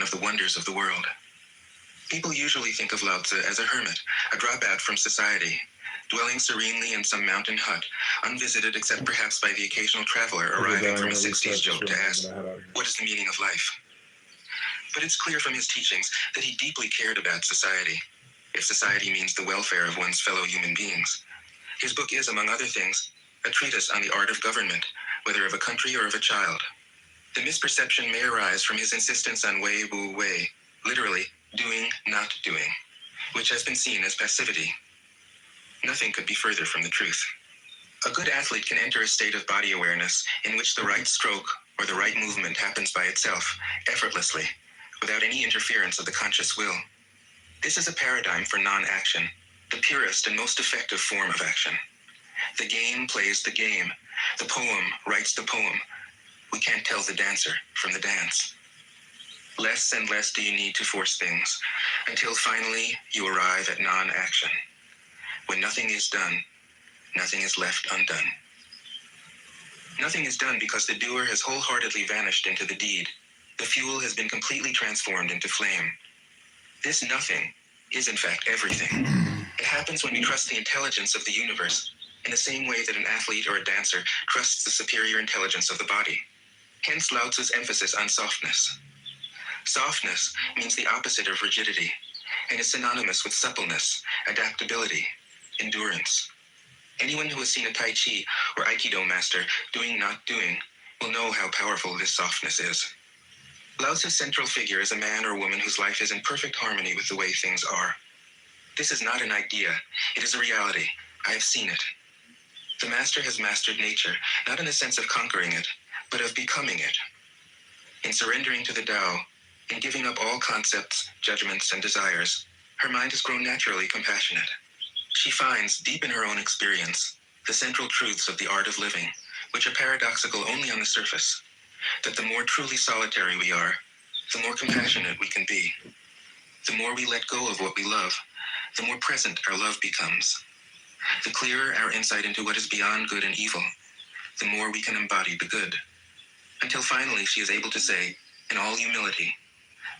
one of the wonders of the world. People usually think of Lao Tzu as a hermit, a dropout from society, dwelling serenely in some mountain hut, unvisited except perhaps by the occasional traveler arriving from a 60s joke to ask, what is the meaning of life? But it's clear from his teachings that he deeply cared about society, if society means the welfare of one's fellow human beings. His book is, among other things, a treatise on the art of government, whether of a country or of a child. The misperception may arise from his insistence on wei wu wei, literally, doing, not doing, which has been seen as passivity. Nothing could be further from the truth. A good athlete can enter a state of body awareness in which the right stroke or the right movement happens by itself, effortlessly, without any interference of the conscious will. This is a paradigm for non-action, the purest and most effective form of action. The game plays the game. The poem writes the poem. We can't tell the dancer from the dance. Less and less do you need to force things, until finally you arrive at non-action. When nothing is done, nothing is left undone. Nothing is done because the doer has wholeheartedly vanished into the deed. The fuel has been completely transformed into flame. This nothing is in fact everything. It happens when we trust the intelligence of the universe, in the same way that an athlete or a dancer trusts the superior intelligence of the body. Hence Lao Tzu's emphasis on softness. Softness means the opposite of rigidity, and is synonymous with suppleness, adaptability, endurance. Anyone who has seen a Tai Chi or Aikido master doing not doing will know how powerful this softness is. Lao Tzu's central figure is a man or woman whose life is in perfect harmony with the way things are. This is not an idea, it is a reality. I have seen it. The master has mastered nature, not in the sense of conquering it, but of becoming it. In surrendering to the Tao, in giving up all concepts, judgments, and desires, her mind has grown naturally compassionate. She finds, deep in her own experience, the central truths of the art of living, which are paradoxical only on the surface, that the more truly solitary we are, the more compassionate we can be. The more we let go of what we love, the more present our love becomes. The clearer our insight into what is beyond good and evil, the more we can embody the good. Until finally she is able to say, in all humility,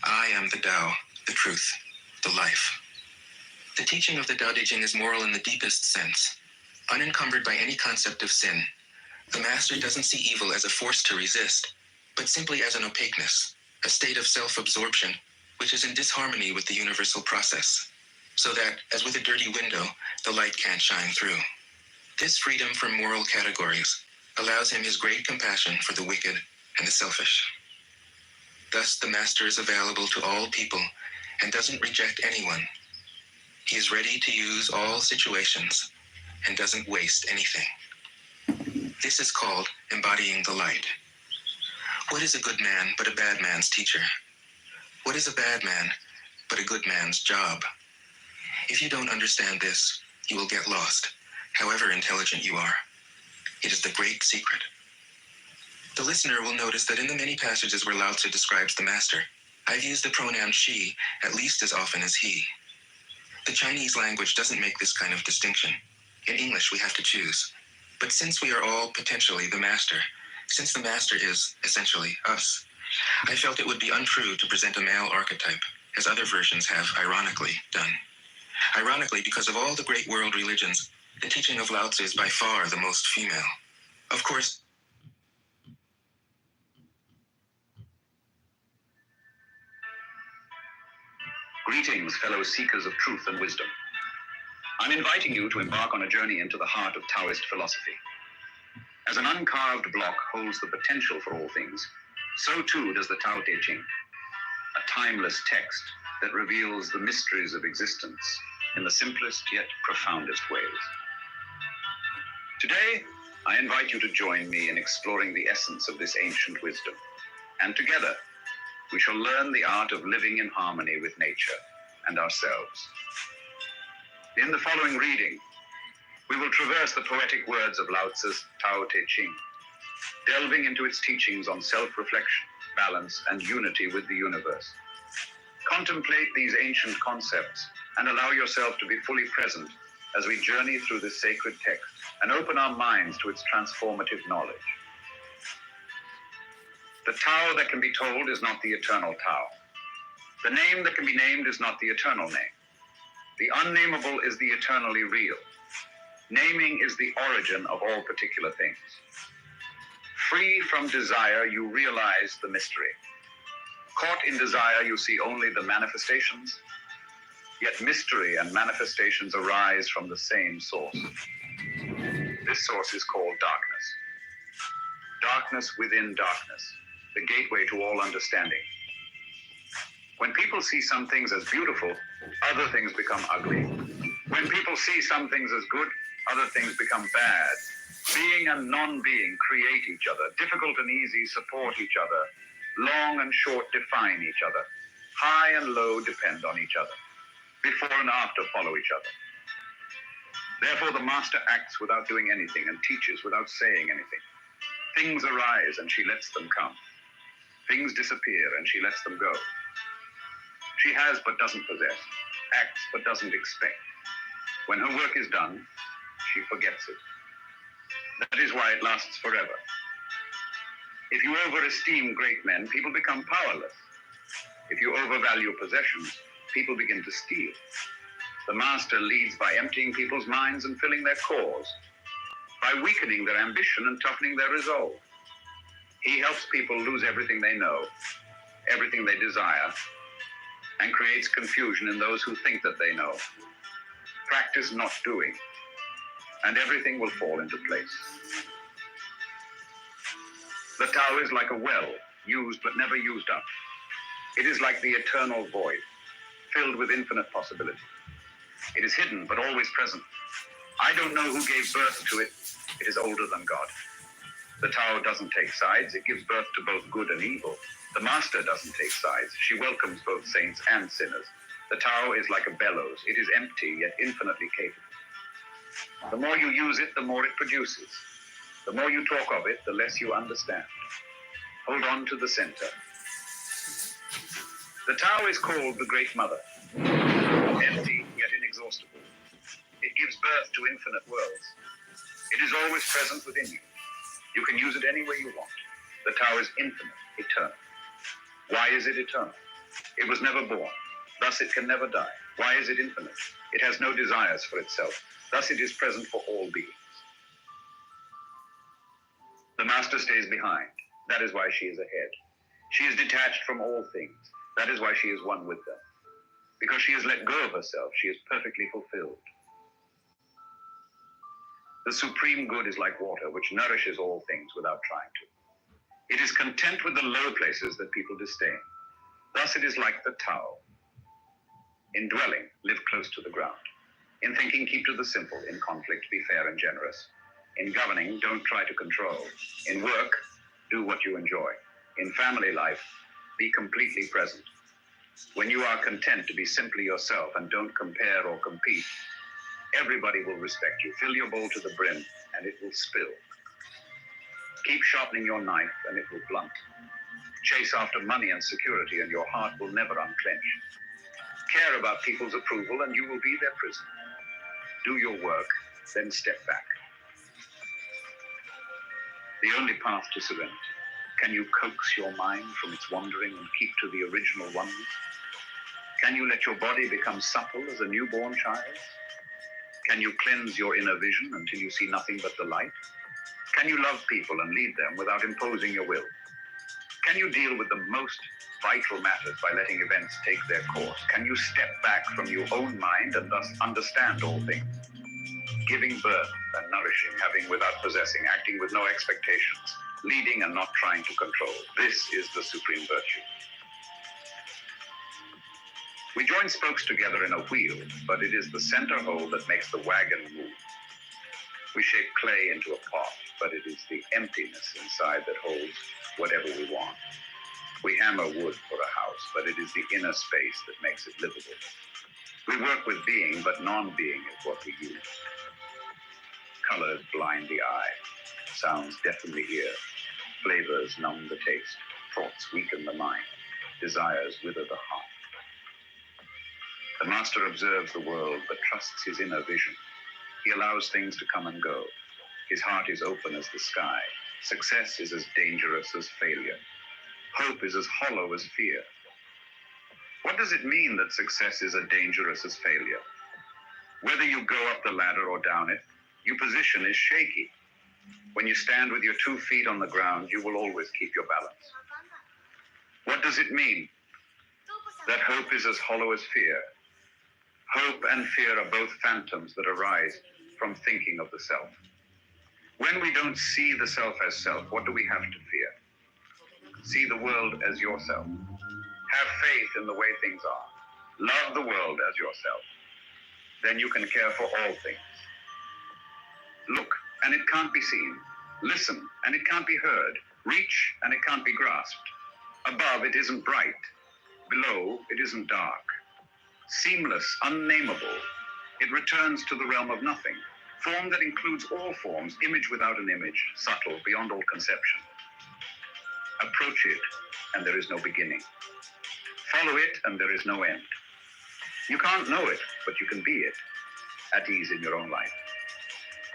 I am the Tao, the truth, the life. The teaching of the Tao Te Ching is moral in the deepest sense, unencumbered by any concept of sin. The master doesn't see evil as a force to resist, but simply as an opaqueness, a state of self-absorption, which is in disharmony with the universal process, so that, as with a dirty window, the light can't shine through. This freedom from moral categories allows him his great compassion for the wicked and the selfish. Thus, the master is available to all people and doesn't reject anyone. He is ready to use all situations and doesn't waste anything. This is called embodying the light. What is a good man but a bad man's teacher? What is a bad man but a good man's job? If you don't understand this, you will get lost, however intelligent you are. It is the great secret. The listener will notice that in the many passages where Lao Tzu describes the master, I've used the pronoun she at least as often as he. The Chinese language doesn't make this kind of distinction. In English, we have to choose. But since we are all potentially the master, since the master is, essentially, us, I felt it would be untrue to present a male archetype, as other versions have, ironically, done. Ironically, because of all the great world religions, the teaching of Lao Tzu is by far the most female. Of course, greetings, fellow seekers of truth and wisdom. I'm inviting you to embark on a journey into the heart of Taoist philosophy. As an uncarved block holds the potential for all things, so too does the Tao Te Ching, a timeless text that reveals the mysteries of existence in the simplest yet profoundest ways. Today, I invite you to join me in exploring the essence of this ancient wisdom, and together, we shall learn the art of living in harmony with nature and ourselves. In the following reading, we will traverse the poetic words of Lao Tzu's Tao Te Ching, delving into its teachings on self-reflection, balance, and unity with the universe. Contemplate these ancient concepts and allow yourself to be fully present as we journey through this sacred text and open our minds to its transformative knowledge. The Tao that can be told is not the eternal Tao. The name that can be named is not the eternal name. The unnameable is the eternally real. Naming is the origin of all particular things. Free from desire, you realize the mystery. Caught in desire, you see only the manifestations. Yet mystery and manifestations arise from the same source. This source is called darkness. Darkness within darkness, the gateway to all understanding. When people see some things as beautiful, other things become ugly. When people see some things as good, other things become bad. Being and non-being create each other. Difficult and easy support each other. Long and short define each other. High and low depend on each other. Before and after follow each other. Therefore, the master acts without doing anything and teaches without saying anything. Things arise and she lets them come. Things disappear and she lets them go. She has but doesn't possess, acts but doesn't expect. When her work is done, she forgets it. That is why it lasts forever. If you overesteem great men, people become powerless. If you overvalue possessions, people begin to steal. The master leads by emptying people's minds and filling their cores, by weakening their ambition and toughening their resolve. He helps people lose everything they know, everything they desire, and creates confusion in those who think that they know. Practice not doing, and everything will fall into place. The Tao is like a well, used but never used up. It is like the eternal void, filled with infinite possibility. It is hidden but always present. I don't know who gave birth to it. It is older than God. The Tao doesn't take sides. It gives birth to both good and evil. The master doesn't take sides. She welcomes both saints and sinners. The Tao is like a bellows. It is empty, yet infinitely capable. The more you use it, the more it produces. The more you talk of it, the less you understand. Hold on to the center. The Tao is called the Great Mother. Empty, yet inexhaustible. It gives birth to infinite worlds. It is always present within you. You can use it any way you want. The Tao is infinite, eternal. Why is it eternal? It was never born. Thus it can never die. Why is it infinite? It has no desires for itself. Thus it is present for all beings. The master stays behind. That is why she is ahead. She is detached from all things. That is why she is one with them. Because she has let go of herself, she is perfectly fulfilled. The supreme good is like water, which nourishes all things without trying to. It is content with the low places that people disdain. Thus it is like the Tao. In dwelling, live close to the ground. In thinking, keep to the simple. In conflict, be fair and generous. In governing, don't try to control. In work, do what you enjoy. In family life, be completely present. When you are content to be simply yourself and don't compare or compete, everybody will respect you. Fill your bowl to the brim and it will spill. Keep sharpening your knife and it will blunt. Chase after money and security and your heart will never unclench. Care about people's approval and you will be their prisoner. Do your work, then step back. The only path to serenity. Can you coax your mind from its wandering and keep to the original oneness? Can you let your body become supple as a newborn child? Can you cleanse your inner vision until you see nothing but the light? Can you love people and lead them without imposing your will? Can you deal with the most vital matters by letting events take their course? Can you step back from your own mind and thus understand all things? Giving birth and nourishing, having without possessing, acting with no expectations, leading and not trying to control. This is the supreme virtue. We join spokes together in a wheel, but it is the center hole that makes the wagon move. We shape clay into a pot, but it is the emptiness inside that holds whatever we want. We hammer wood for a house, but it is the inner space that makes it livable. We work with being, but non-being is what we use. Colors blind the eye, sounds deafen the ear, flavors numb the taste, thoughts weaken the mind, desires wither the heart. The master observes the world, but trusts his inner vision. He allows things to come and go. His heart is open as the sky. Success is as dangerous as failure. Hope is as hollow as fear. What What does it mean that success is as dangerous as failure? Whether you go up the ladder or down it, your position is shaky. When you stand with your 2 feet on the ground, you will always keep your balance. What does it mean? That hope is as hollow as fear. Hope and fear are both phantoms that arise from thinking of the self. When we don't see the self as self, what do we have to fear? See the world as yourself. Have faith in the way things are. Love the world as yourself. Then you can care for all things. Look, and it can't be seen. Listen, and it can't be heard. Reach, and it can't be grasped. Above, it isn't bright. Below, it isn't dark. Seamless, unnameable, it returns to the realm of nothing. Form that includes all forms, image without an image, subtle, beyond all conception. Approach it, and there is no beginning. Follow it, and there is no end. You can't know it, but you can be it, at ease in your own life.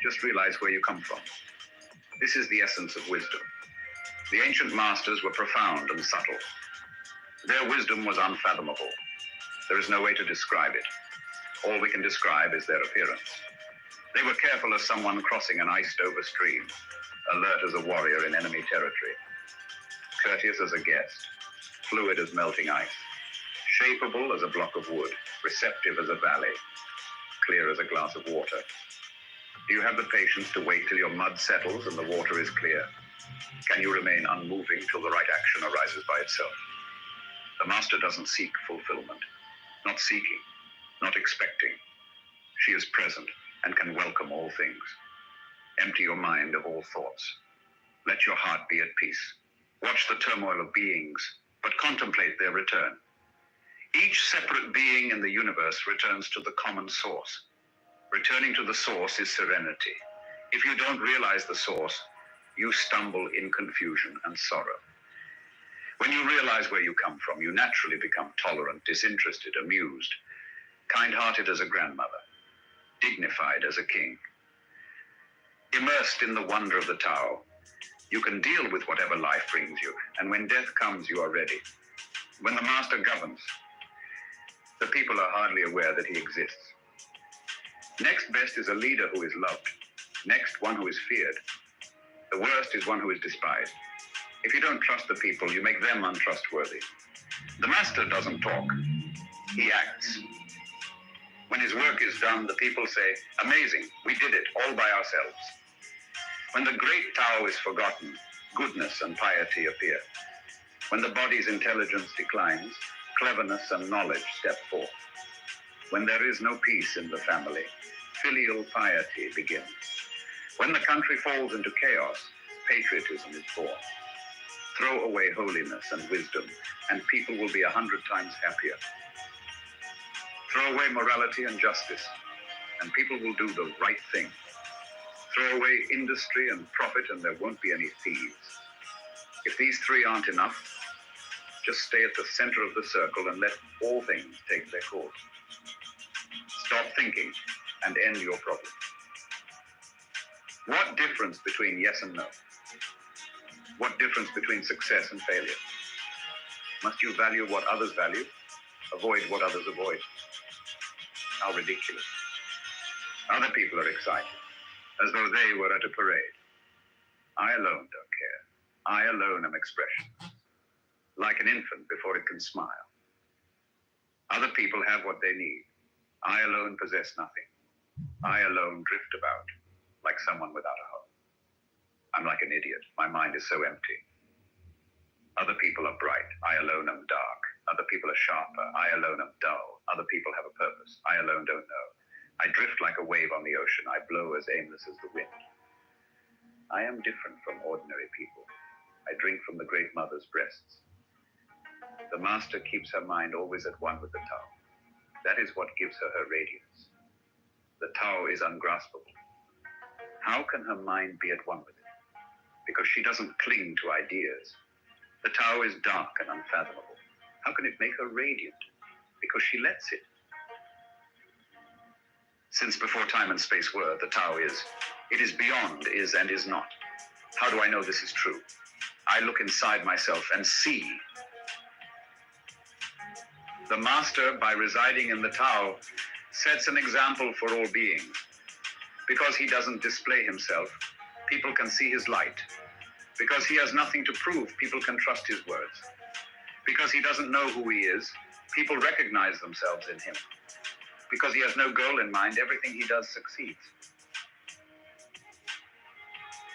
Just realize where you come from. This is the essence of wisdom. The ancient masters were profound and subtle. Their wisdom was unfathomable. There is no way to describe it. All we can describe is their appearance. They were careful as someone crossing an iced-over stream, alert as a warrior in enemy territory, courteous as a guest, fluid as melting ice, shapeable as a block of wood, receptive as a valley, clear as a glass of water. Do you have the patience to wait till your mud settles and the water is clear? Can you remain unmoving till the right action arises by itself? The master doesn't seek fulfillment, not seeking, not expecting. She is present and can welcome all things. Empty your mind of all thoughts. Let your heart be at peace. Watch the turmoil of beings, but contemplate their return. Each separate being in the universe returns to the common source. Returning to the source is serenity. If you don't realize the source, you stumble in confusion and sorrow. When you realize where you come from, you naturally become tolerant, disinterested, amused, kind-hearted as a grandmother, dignified as a king. Immersed in the wonder of the Tao, you can deal with whatever life brings you, and when death comes, you are ready. When the master governs, the people are hardly aware that he exists. Next best is a leader who is loved. Next, one who is feared. The worst is one who is despised. If you don't trust the people, you make them untrustworthy. The master doesn't talk, he acts. When his work is done, the people say, "Amazing, we did it all by ourselves." When the great Tao is forgotten, goodness and piety appear. When the body's intelligence declines, cleverness and knowledge step forth. When there is no peace in the family, filial piety begins. When the country falls into chaos, patriotism is born. Throw away holiness and wisdom, and people will be 100 times happier. Throw away morality and justice, and people will do the right thing. Throw away industry and profit, and there won't be any thieves. If these three aren't enough, just stay at the center of the circle and let all things take their course. Stop thinking and end your problem. What difference between yes and no? What difference between success and failure? Must you value what others value? Avoid what others avoid? How ridiculous. Other people are excited, as though they were at a parade. I alone don't care. I alone am expression, like an infant before it can smile. Other people have what they need. I alone possess nothing. I alone drift about, like someone without a home. I'm like an idiot. My mind is so empty. Other people are bright. I alone am dark. Other people are sharper. I alone am dull. Other people have a purpose. I alone don't know. I drift like a wave on the ocean. I blow as aimless as the wind. I am different from ordinary people. I drink from the Great Mother's breasts. The Master keeps her mind always at one with the Tao. That is what gives her her radiance. The Tao is ungraspable. How can her mind be at one with it? Because she doesn't cling to ideas. The Tao is dark and unfathomable. How can it make her radiant? Because she lets it. Since before time and space were, the Tao is. It is beyond is and is not. How do I know this is true? I look inside myself and see. The Master, by residing in the Tao, sets an example for all beings. Because he doesn't display himself, people can see his light. Because he has nothing to prove, people can trust his words. Because he doesn't know who he is, people recognize themselves in him. Because he has no goal in mind, everything he does succeeds.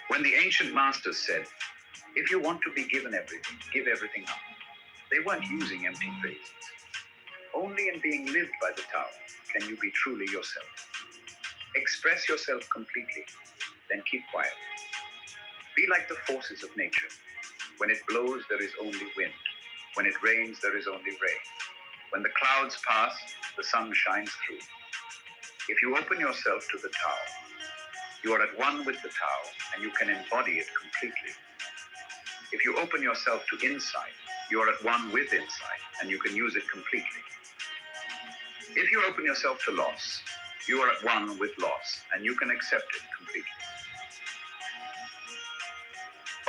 When the ancient masters said, if you want to be given everything, give everything up, they weren't using empty phrases. Only in being lived by the Tao can you be truly yourself. Express yourself completely, then keep quiet. Be like the forces of nature. When it blows, there is only wind. When it rains, there is only rain. When the clouds pass, the sun shines through. If you open yourself to the Tao, you are at one with the Tao, and you can embody it completely. If you open yourself to insight, you are at one with insight, and you can use it completely. If you open yourself to loss, you are at one with loss, and you can accept it completely.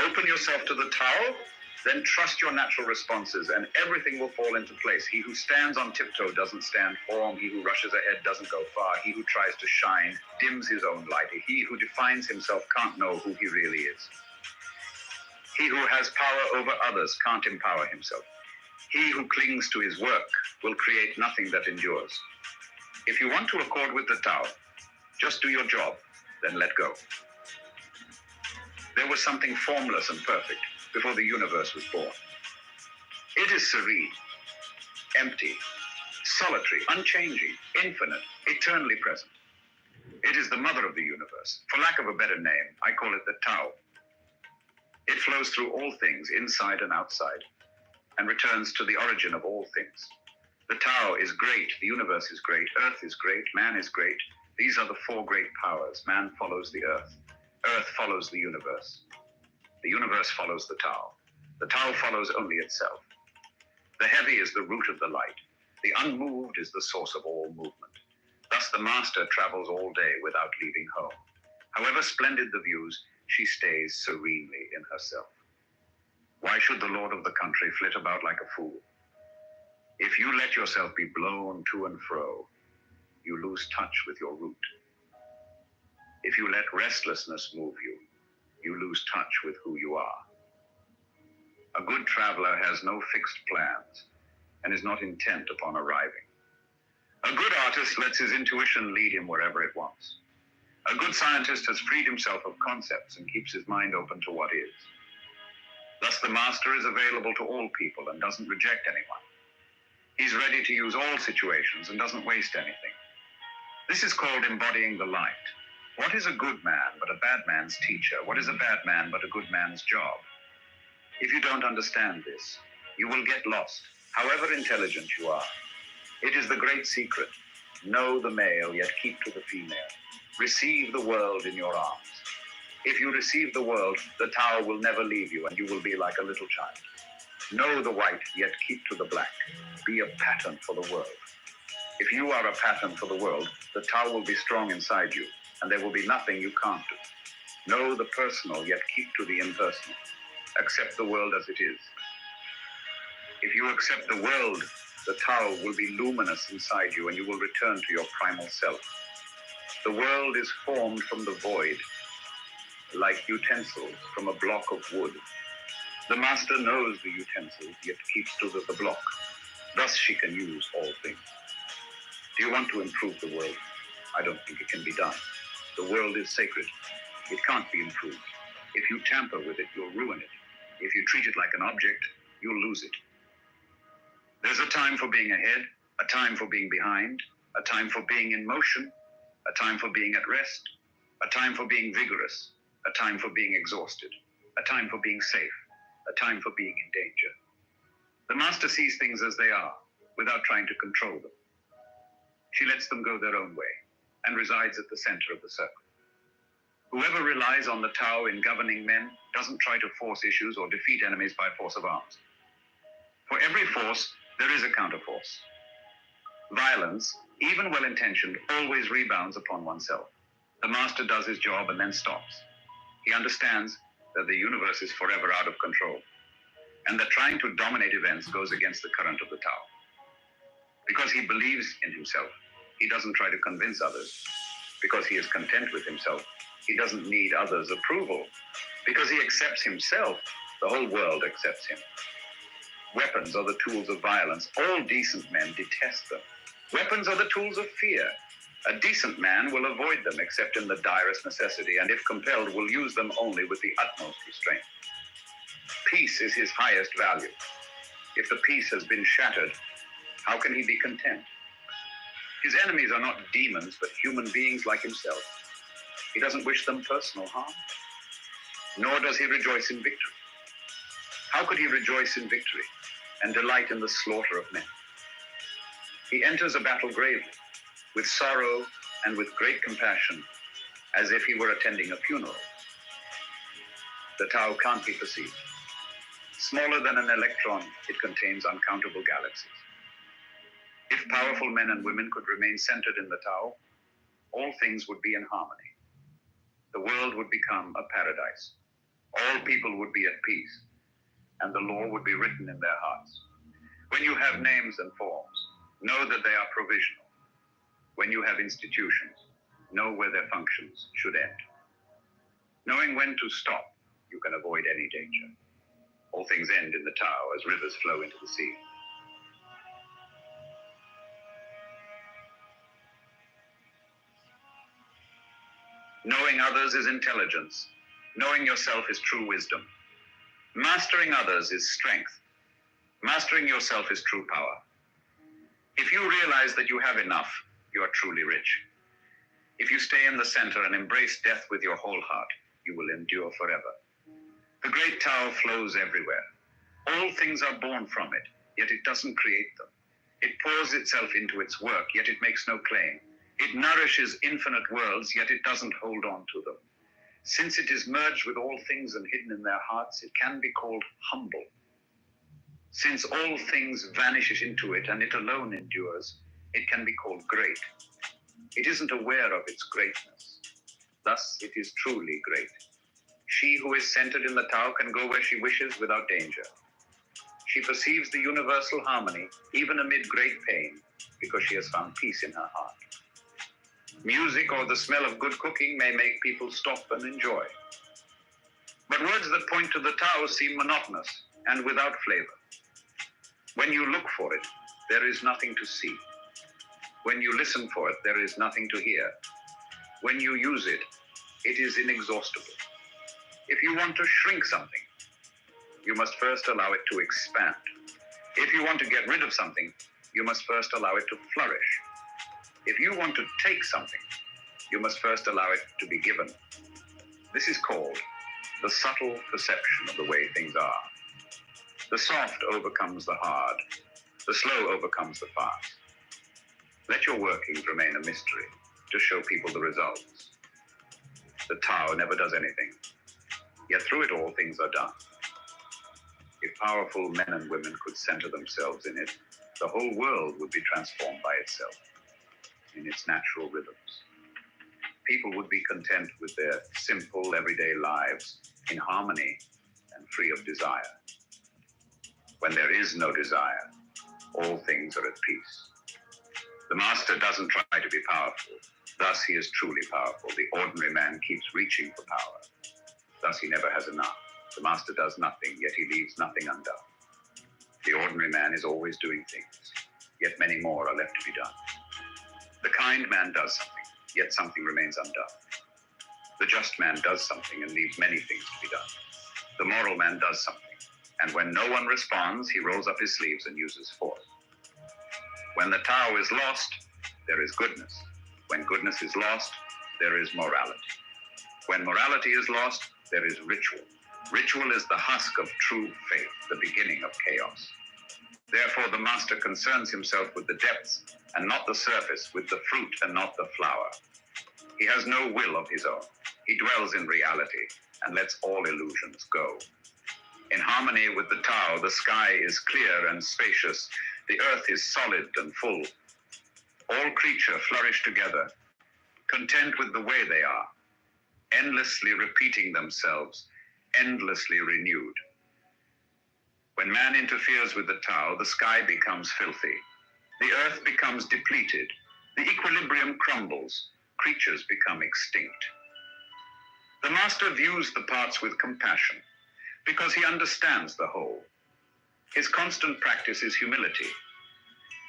Open yourself to the Tao, then trust your natural responses, and everything will fall into place. He who stands on tiptoe doesn't stand firm. He who rushes ahead doesn't go far. He who tries to shine dims his own light. He who defines himself can't know who he really is. He who has power over others can't empower himself. He who clings to his work will create nothing that endures. If you want to accord with the Tao, just do your job, then let go. There was something formless and perfect before the universe was born. It is serene, empty, solitary, unchanging, infinite, eternally present. It is the mother of the universe. For lack of a better name, I call it the Tao. It flows through all things, inside and outside, and returns to the origin of all things. The Tao is great, the universe is great, Earth is great, man is great. These are the four great powers. Man follows the Earth. Earth follows the universe. The universe follows the Tao. The Tao follows only itself. The heavy is the root of the light. The unmoved is the source of all movement. Thus the Master travels all day without leaving home. However splendid the views, she stays serenely in herself. Why should the lord of the country flit about like a fool? If you let yourself be blown to and fro, you lose touch with your root. If you let restlessness move you, you lose touch with who you are. A good traveler has no fixed plans and is not intent upon arriving. A good artist lets his intuition lead him wherever it wants. A good scientist has freed himself of concepts and keeps his mind open to what is. Thus the Master is available to all people and doesn't reject anyone. He's ready to use all situations and doesn't waste anything. This is called embodying the light. What is a good man but a bad man's teacher? What is a bad man but a good man's job? If you don't understand this, you will get lost, however intelligent you are. It is the great secret. Know the male, yet keep to the female. Receive the world in your arms. If you receive the world, the Tao will never leave you, and you will be like a little child. Know the white, yet keep to the black. Be a pattern for the world. If you are a pattern for the world, the Tao will be strong inside you, and there will be nothing you can't do. Know the personal, yet keep to the impersonal. Accept the world as it is. If you accept the world, the Tao will be luminous inside you, and you will return to your primal self. The world is formed from the void, like utensils from a block of wood. The Master knows the utensils, yet keeps to the block. Thus she can use all things. Do you want to improve the world? I don't think it can be done. The world is sacred. It can't be improved. If you tamper with it, you'll ruin it. If you treat it like an object, you'll lose it. There's a time for being ahead, a time for being behind, a time for being in motion, a time for being at rest, a time for being vigorous, a time for being exhausted, a time for being safe, a time for being in danger. The Master sees things as they are, without trying to control them. She lets them go their own way, and resides at the center of the circle. Whoever relies on the Tao in governing men doesn't try to force issues or defeat enemies by force of arms. For every force, there is a counterforce. Violence, even well-intentioned, always rebounds upon oneself. The Master does his job and then stops. He understands that the universe is forever out of control, and that trying to dominate events goes against the current of the Tao. Because he believes in himself, he doesn't try to convince others. Because he is content with himself, he doesn't need others' approval. Because he accepts himself, the whole world accepts him. Weapons are the tools of violence. All decent men detest them. Weapons are the tools of fear. A decent man will avoid them except in the direst necessity, and if compelled, will use them only with the utmost restraint. Peace is his highest value. If the peace has been shattered, how can he be content? His enemies are not demons, but human beings like himself. He doesn't wish them personal harm, nor does he rejoice in victory. How could he rejoice in victory and delight in the slaughter of men? He enters a battle gravely, with sorrow and with great compassion, as if he were attending a funeral. The Tao can't be perceived. Smaller than an electron, it contains uncountable galaxies. If powerful men and women could remain centered in the Tao, all things would be in harmony. The world would become a paradise. All people would be at peace, and the law would be written in their hearts. When you have names and forms, know that they are provisional. When you have institutions, know where their functions should end. Knowing when to stop, you can avoid any danger. All things end in the Tao as rivers flow into the sea. Knowing others is intelligence. Knowing yourself is true wisdom. Mastering others is strength. Mastering yourself is true power. If you realize that you have enough, you are truly rich. If you stay in the center and embrace death with your whole heart, you will endure forever. The great Tao flows everywhere. All things are born from it, yet it doesn't create them. It pours itself into its work, yet it makes no claim. It nourishes infinite worlds, yet it doesn't hold on to them. Since it is merged with all things and hidden in their hearts, it can be called humble. Since all things vanishes into it and it alone endures, it can be called great. It isn't aware of its greatness. Thus, it is truly great. She who is centered in the Tao can go where she wishes without danger. She perceives the universal harmony, even amid great pain, because she has found peace in her heart. Music or the smell of good cooking may make people stop and enjoy. But words that point to the Tao seem monotonous and without flavor. When you look for it, there is nothing to see. When you listen for it, there is nothing to hear. When you use it, it is inexhaustible. If you want to shrink something, you must first allow it to expand. If you want to get rid of something, you must first allow it to flourish. If you want to take something, you must first allow it to be given. This is called the subtle perception of the way things are. The soft overcomes the hard. The slow overcomes the fast. Let your workings remain a mystery to show people the results. The Tao never does anything, yet through it all things are done. If powerful men and women could center themselves in it, the whole world would be transformed by itself, in its natural rhythms. People would be content with their simple, everyday lives in harmony and free of desire. When there is no desire, all things are at peace. The master doesn't try to be powerful. Thus he is truly powerful. The ordinary man keeps reaching for power. Thus he never has enough. The master does nothing, yet he leaves nothing undone. The ordinary man is always doing things, yet many more are left to be done. The kind man does something, yet something remains undone. The just man does something and leaves many things to be done. The moral man does something, and when no one responds, he rolls up his sleeves and uses force. When the Tao is lost, there is goodness. When goodness is lost, there is morality. When morality is lost, there is ritual. Ritual is the husk of true faith, the beginning of chaos. Therefore, the master concerns himself with the depths and not the surface, with the fruit and not the flower. He has no will of his own. He dwells in reality and lets all illusions go. In harmony with the Tao, the sky is clear and spacious. The earth is solid and full. All creatures flourish together, content with the way they are, endlessly repeating themselves, endlessly renewed. When man interferes with the Tao, the sky becomes filthy. The earth becomes depleted. The equilibrium crumbles. Creatures become extinct. The master views the parts with compassion because he understands the whole. His constant practice is humility.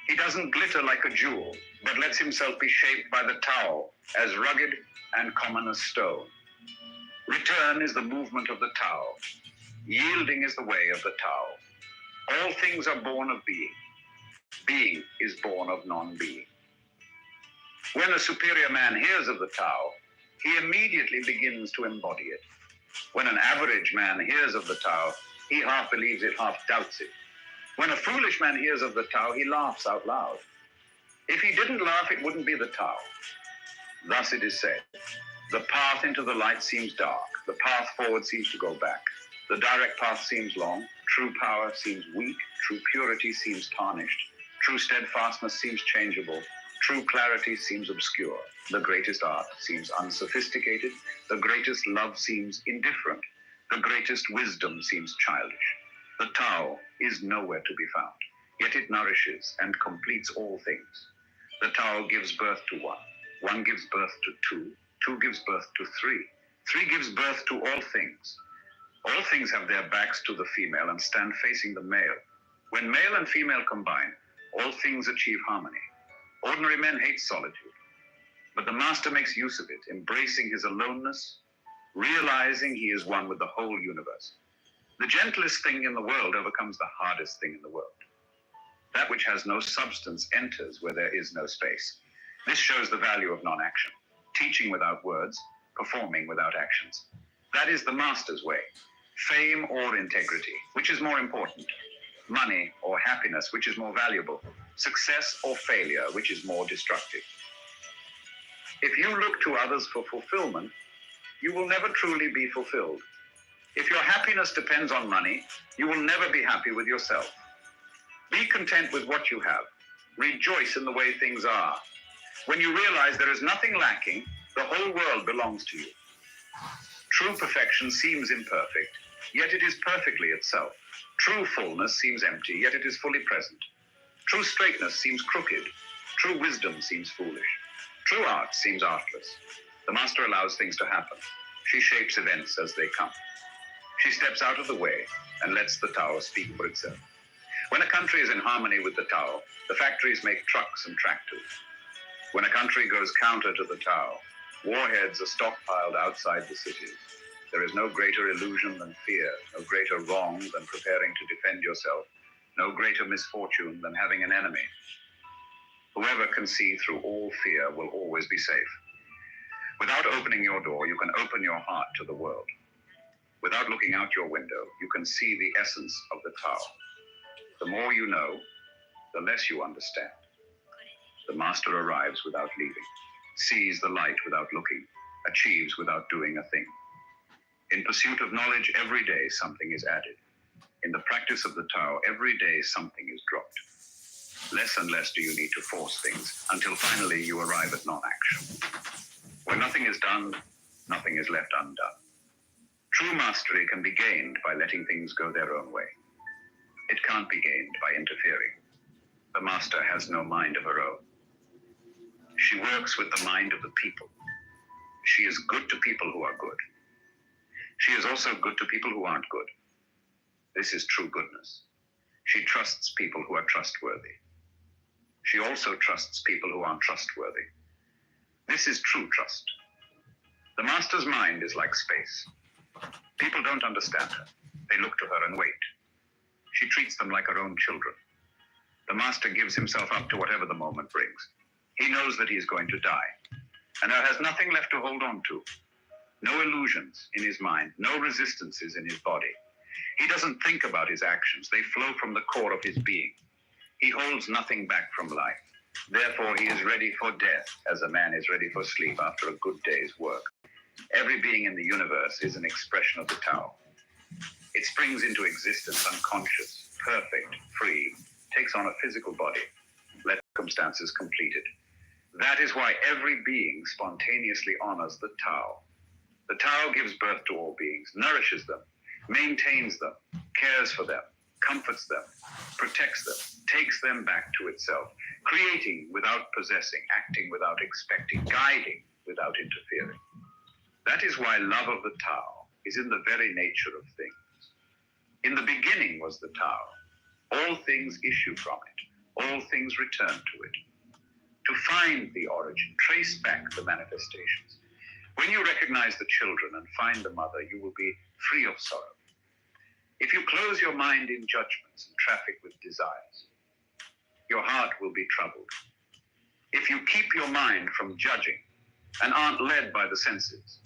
He doesn't glitter like a jewel, but lets himself be shaped by the Tao, as rugged and common as stone. Return is the movement of the Tao. Yielding is the way of the Tao. All things are born of being. Being is born of non-being. When a superior man hears of the Tao, he immediately begins to embody it. When an average man hears of the Tao, he half believes it, half doubts it. When a foolish man hears of the Tao, he laughs out loud. If he didn't laugh, it wouldn't be the Tao. Thus it is said, the path into the light seems dark. The path forward seems to go back. The direct path seems long. True power seems weak. True purity seems tarnished. True steadfastness seems changeable. True clarity seems obscure. The greatest art seems unsophisticated. The greatest love seems indifferent. The greatest wisdom seems childish. The Tao is nowhere to be found, yet it nourishes and completes all things. The Tao gives birth to one. One gives birth to two. Two gives birth to three. Three gives birth to all things. All things have their backs to the female and stand facing the male. When male and female combine, all things achieve harmony. Ordinary men hate solitude, but the master makes use of it, embracing his aloneness, realizing he is one with the whole universe. The gentlest thing in the world overcomes the hardest thing in the world. That which has no substance enters where there is no space. This shows the value of non-action, teaching without words, performing without actions. That is the master's way. Fame or integrity, which is more important? Money or happiness, which is more valuable? Success or failure, which is more destructive? If you look to others for fulfillment, you will never truly be fulfilled. If your happiness depends on money, you will never be happy with yourself. Be content with what you have. Rejoice in the way things are. When you realize there is nothing lacking, the whole world belongs to you. True perfection seems imperfect, yet it is perfectly itself. True fullness seems empty, yet it is fully present. True straightness seems crooked. True wisdom seems foolish. True art seems artless. The master allows things to happen. She shapes events as they come. She steps out of the way and lets the Tao speak for itself. When a country is in harmony with the Tao, the factories make trucks and tractors. When a country goes counter to the Tao, warheads are stockpiled outside the cities. There is no greater illusion than fear, no greater wrong than preparing to defend yourself, no greater misfortune than having an enemy. Whoever can see through all fear will always be safe. Without opening your door, you can open your heart to the world. Without looking out your window, you can see the essence of the Tao. The more you know, the less you understand. The master arrives without leaving, sees the light without looking, achieves without doing a thing. In pursuit of knowledge, every day something is added. In the practice of the Tao, every day something is dropped. Less and less do you need to force things until finally you arrive at non-action. When nothing is done, nothing is left undone. True mastery can be gained by letting things go their own way. It can't be gained by interfering. The master has no mind of her own. She works with the mind of the people. She is good to people who are good. She is also good to people who aren't good. This is true goodness. She trusts people who are trustworthy. She also trusts people who aren't trustworthy. This is true trust. The master's mind is like space. People don't understand her. They look to her and wait. She treats them like her own children. The master gives himself up to whatever the moment brings. He knows that he is going to die, and there has nothing left to hold on to. No illusions in his mind, no resistances in his body. He doesn't think about his actions. They flow from the core of his being. He holds nothing back from life. Therefore, he is ready for death, as a man is ready for sleep after a good day's work. Every being in the universe is an expression of the Tao. It springs into existence unconscious, perfect, free, takes on a physical body, let circumstances complete it. That is why every being spontaneously honors the Tao. The Tao gives birth to all beings, nourishes them, maintains them, cares for them, comforts them, protects them, takes them back to itself, creating without possessing, acting without expecting, guiding without interfering. That is why love of the Tao is in the very nature of things. In the beginning was the Tao. All things issue from it. All things return to it. To find the origin, trace back the manifestations. When you recognize the children and find the mother, you will be free of sorrow. If you close your mind in judgments and traffic with desires, your heart will be troubled. If you keep your mind from judging and aren't led by the senses,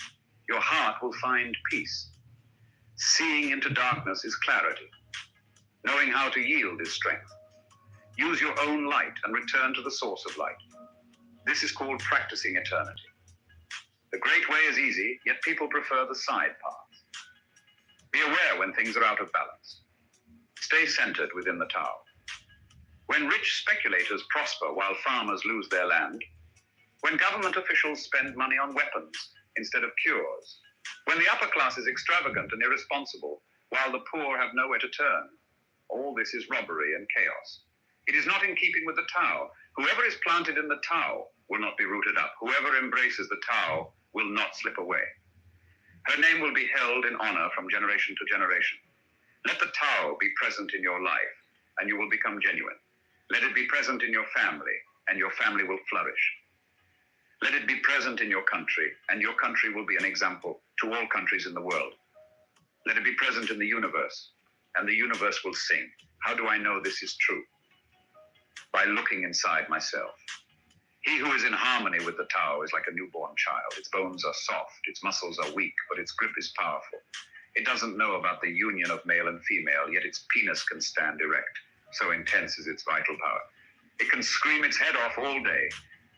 your heart will find peace. Seeing into darkness is clarity. Knowing how to yield is strength. Use your own light and return to the source of light. This is called practicing eternity. The great way is easy, yet people prefer the side path. Be aware when things are out of balance. Stay centered within the Tao. When rich speculators prosper while farmers lose their land, when government officials spend money on weapons instead of cures, when the upper class is extravagant and irresponsible while the poor have nowhere to turn, all this is robbery and chaos. It is not in keeping with the Tao. Whoever is planted in the Tao will not be rooted up. Whoever embraces the Tao will not slip away. Her name will be held in honor from generation to generation. Let the Tao be present in your life, and you will become genuine. Let it be present in your family, and your family will flourish. Let it be present in your country, and your country will be an example to all countries in the world. Let it be present in the universe, and the universe will sing. How do I know this is true? By looking inside myself. He who is in harmony with the Tao is like a newborn child. Its bones are soft, its muscles are weak, but its grip is powerful. It doesn't know about the union of male and female, yet its penis can stand erect. So intense is its vital power. It can scream its head off all day,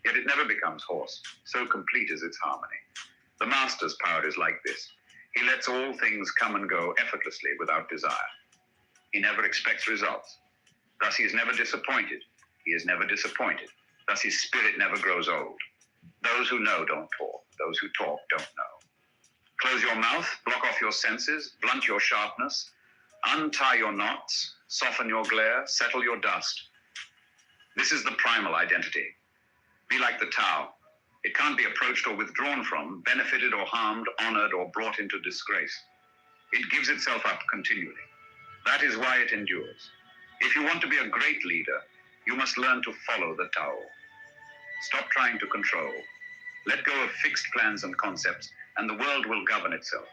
yet it never becomes hoarse. So complete is its harmony. The Master's power is like this. He lets all things come and go effortlessly without desire. He never expects results. Thus he is never disappointed. He is never disappointed. Thus his spirit never grows old. Those who know don't talk. Those who talk don't know. Close your mouth, block off your senses, blunt your sharpness, untie your knots, soften your glare, settle your dust. This is the primal identity. Be like the Tao. It can't be approached or withdrawn from, benefited or harmed, honored or brought into disgrace. It gives itself up continually. That is why it endures. If you want to be a great leader, you must learn to follow the Tao. Stop trying to control. Let go of fixed plans and concepts, and the world will govern itself.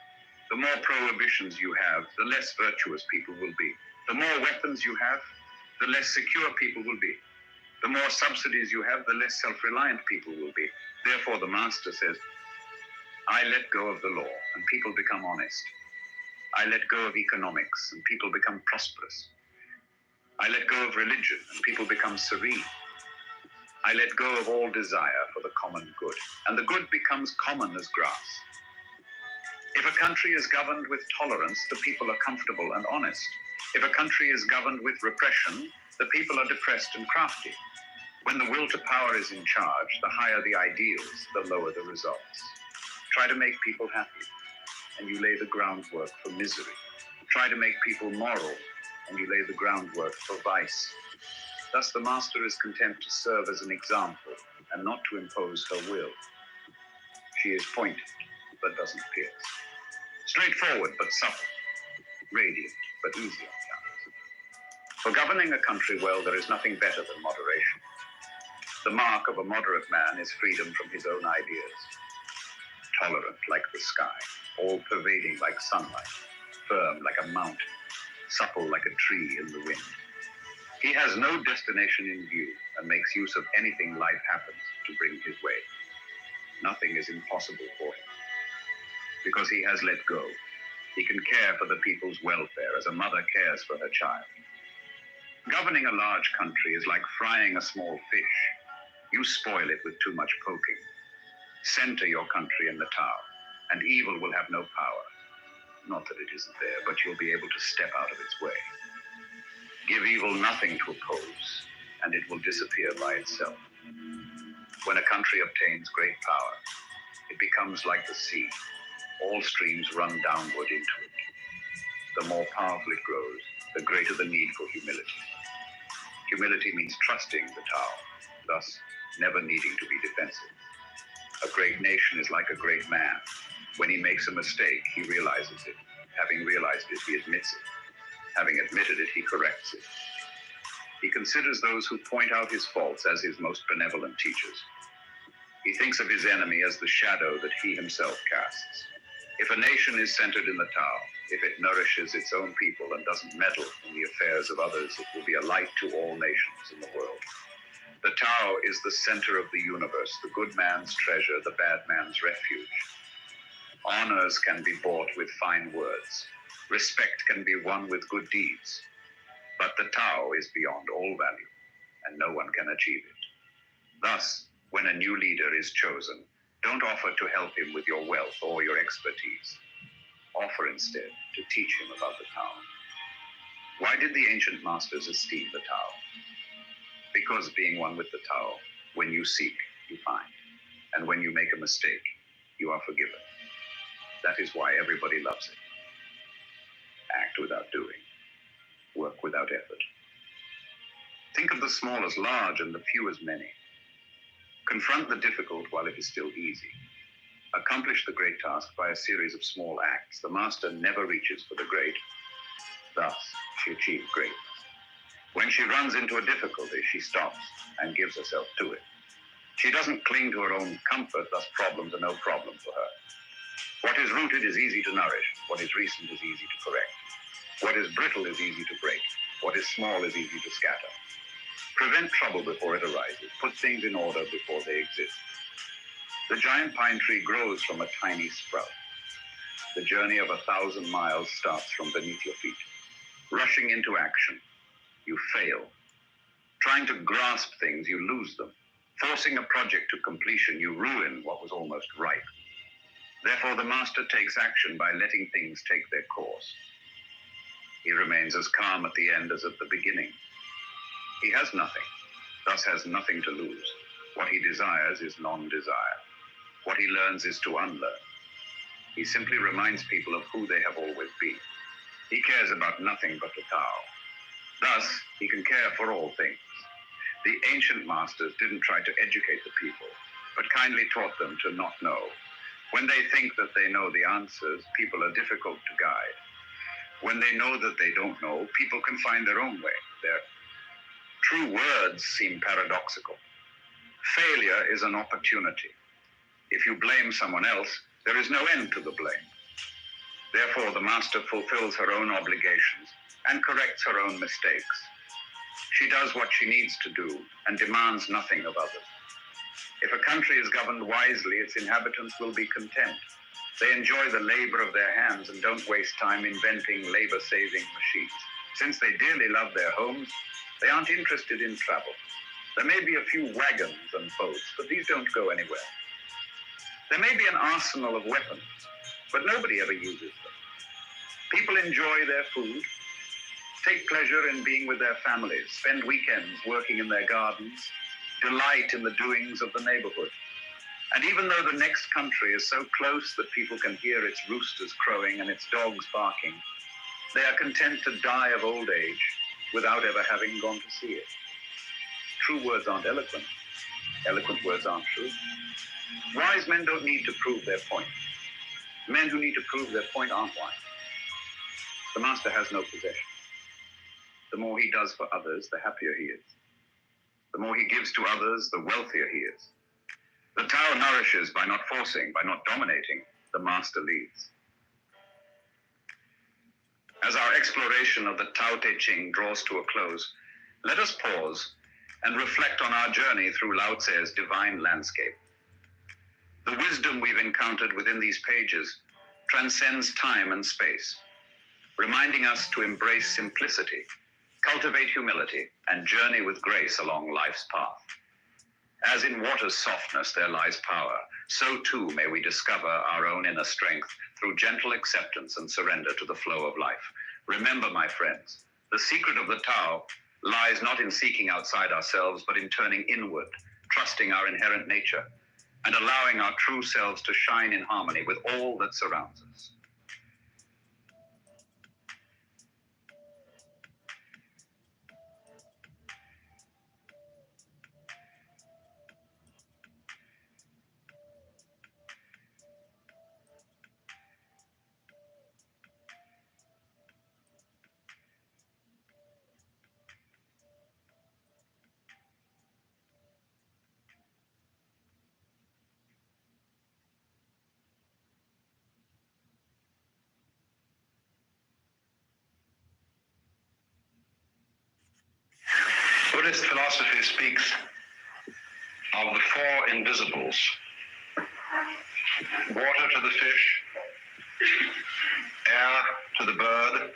The more prohibitions you have, the less virtuous people will be. The more weapons you have, the less secure people will be. The more subsidies you have, the less self-reliant people will be. Therefore, the Master says, I let go of the law, and people become honest. I let go of economics, and people become prosperous. I let go of religion, and people become serene. I let go of all desire for the common good, and the good becomes common as grass. If a country is governed with tolerance, the people are comfortable and honest. If a country is governed with repression, the people are depressed and crafty. When the will to power is in charge, the higher the ideals, the lower the results. Try to make people happy, and you lay the groundwork for misery. Try to make people moral, and you lay the groundwork for vice. Thus the Master is content to serve as an example and not to impose her will. She is pointed, but doesn't pierce. Straightforward, but supple. Radiant, but easy on tongue. For governing a country well, there is nothing better than moderation. The mark of a moderate man is freedom from his own ideas. Tolerant like the sky, all-pervading like sunlight, firm like a mountain, supple like a tree in the wind. He has no destination in view and makes use of anything life happens to bring his way. Nothing is impossible for him. Because he has let go, he can care for the people's welfare as a mother cares for her child. Governing a large country is like frying a small fish. You spoil it with too much poking. Center your country in the Tao, and evil will have no power. Not that it isn't there, but you'll be able to step out of its way. Give evil nothing to oppose, and it will disappear by itself. When a country obtains great power, it becomes like the sea. All streams run downward into it. The more powerful it grows, the greater the need for humility. Humility means trusting the Tao, thus never needing to be defensive. A great nation is like a great man. When he makes a mistake, he realizes it. Having realized it, he admits it. Having admitted it, he corrects it. He considers those who point out his faults as his most benevolent teachers. He thinks of his enemy as the shadow that he himself casts. If a nation is centered in the Tao, if it nourishes its own people and doesn't meddle in the affairs of others, it will be a light to all nations in the world. The Tao is the center of the universe, the good man's treasure, the bad man's refuge. Honors can be bought with fine words. Respect can be won with good deeds. But the Tao is beyond all value, and no one can achieve it. Thus, when a new leader is chosen, don't offer to help him with your wealth or your expertise. Offer instead to teach him about the Tao. Why did the ancient masters esteem the Tao? Because being one with the Tao, when you seek, you find. And when you make a mistake, you are forgiven. That is why everybody loves it. Act without doing. Work without effort. Think of the small as large and the few as many. Confront the difficult while it is still easy. Accomplish the great task by a series of small acts. The master never reaches for the great. Thus, she achieved greatness. When she runs into a difficulty, she stops and gives herself to it. She doesn't cling to her own comfort, thus problems are no problem for her. What is rooted is easy to nourish. What is recent is easy to correct. What is brittle is easy to break. What is small is easy to scatter. Prevent trouble before it arises. Put things in order before they exist. The giant pine tree grows from a tiny sprout. The journey of 1,000 miles starts from beneath your feet. Rushing into action, you fail. Trying to grasp things, you lose them. Forcing a project to completion, you ruin what was almost ripe. Therefore, the master takes action by letting things take their course. He remains as calm at the end as at the beginning. He has nothing, thus has nothing to lose. What he desires is non-desire. What he learns is to unlearn. He simply reminds people of who they have always been. He cares about nothing but the Tao. Thus, he can care for all things. The ancient masters didn't try to educate the people, but kindly taught them to not know. When they think that they know the answers, people are difficult to guide. When they know that they don't know, people can find their own way. Their true words seem paradoxical. Failure is an opportunity. If you blame someone else, there is no end to the blame. Therefore, the master fulfills her own obligations and corrects her own mistakes. She does what she needs to do and demands nothing of others. If a country is governed wisely, its inhabitants will be content. They enjoy the labor of their hands and don't waste time inventing labor-saving machines. Since they dearly love their homes, they aren't interested in travel. There may be a few wagons and boats, but these don't go anywhere. There may be an arsenal of weapons, but nobody ever uses them. People enjoy their food, take pleasure in being with their families, spend weekends working in their gardens, delight in the doings of the neighborhood. And even though the next country is so close that people can hear its roosters crowing and its dogs barking, they are content to die of old age without ever having gone to see it. True words aren't eloquent. Eloquent words aren't true. Wise men don't need to prove their point. Men who need to prove their point aren't wise. The master has no possession. The more he does for others, the happier he is. The more he gives to others, the wealthier he is. The Tao nourishes by not forcing, by not dominating. The master leads. As our exploration of the Tao Te Ching draws to a close, let us pause and reflect on our journey through Lao Tse's divine landscape. The wisdom we've encountered within these pages transcends time and space, reminding us to embrace simplicity, cultivate humility, and journey with grace along life's path. As in water's softness there lies power, so too may we discover our own inner strength through gentle acceptance and surrender to the flow of life. Remember, my friends, the secret of the Tao lies not in seeking outside ourselves, but in turning inward, trusting our inherent nature, and allowing our true selves to shine in harmony with all that surrounds us. Buddhist philosophy speaks of the four invisibles: water to the fish, air to the bird,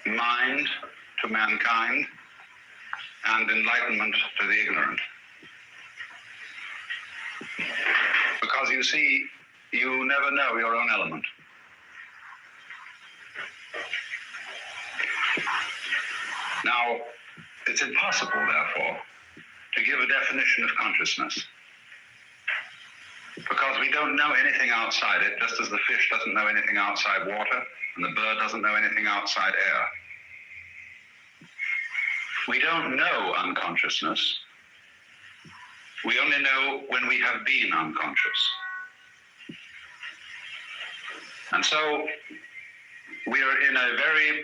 mind to mankind, and enlightenment to the ignorant. Because you see, you never know your own element. Now, it's impossible, therefore, to give a definition of consciousness, because we don't know anything outside it, just as the fish doesn't know anything outside water, and the bird doesn't know anything outside air. We don't know unconsciousness. We only know when we have been unconscious. And so we are in a very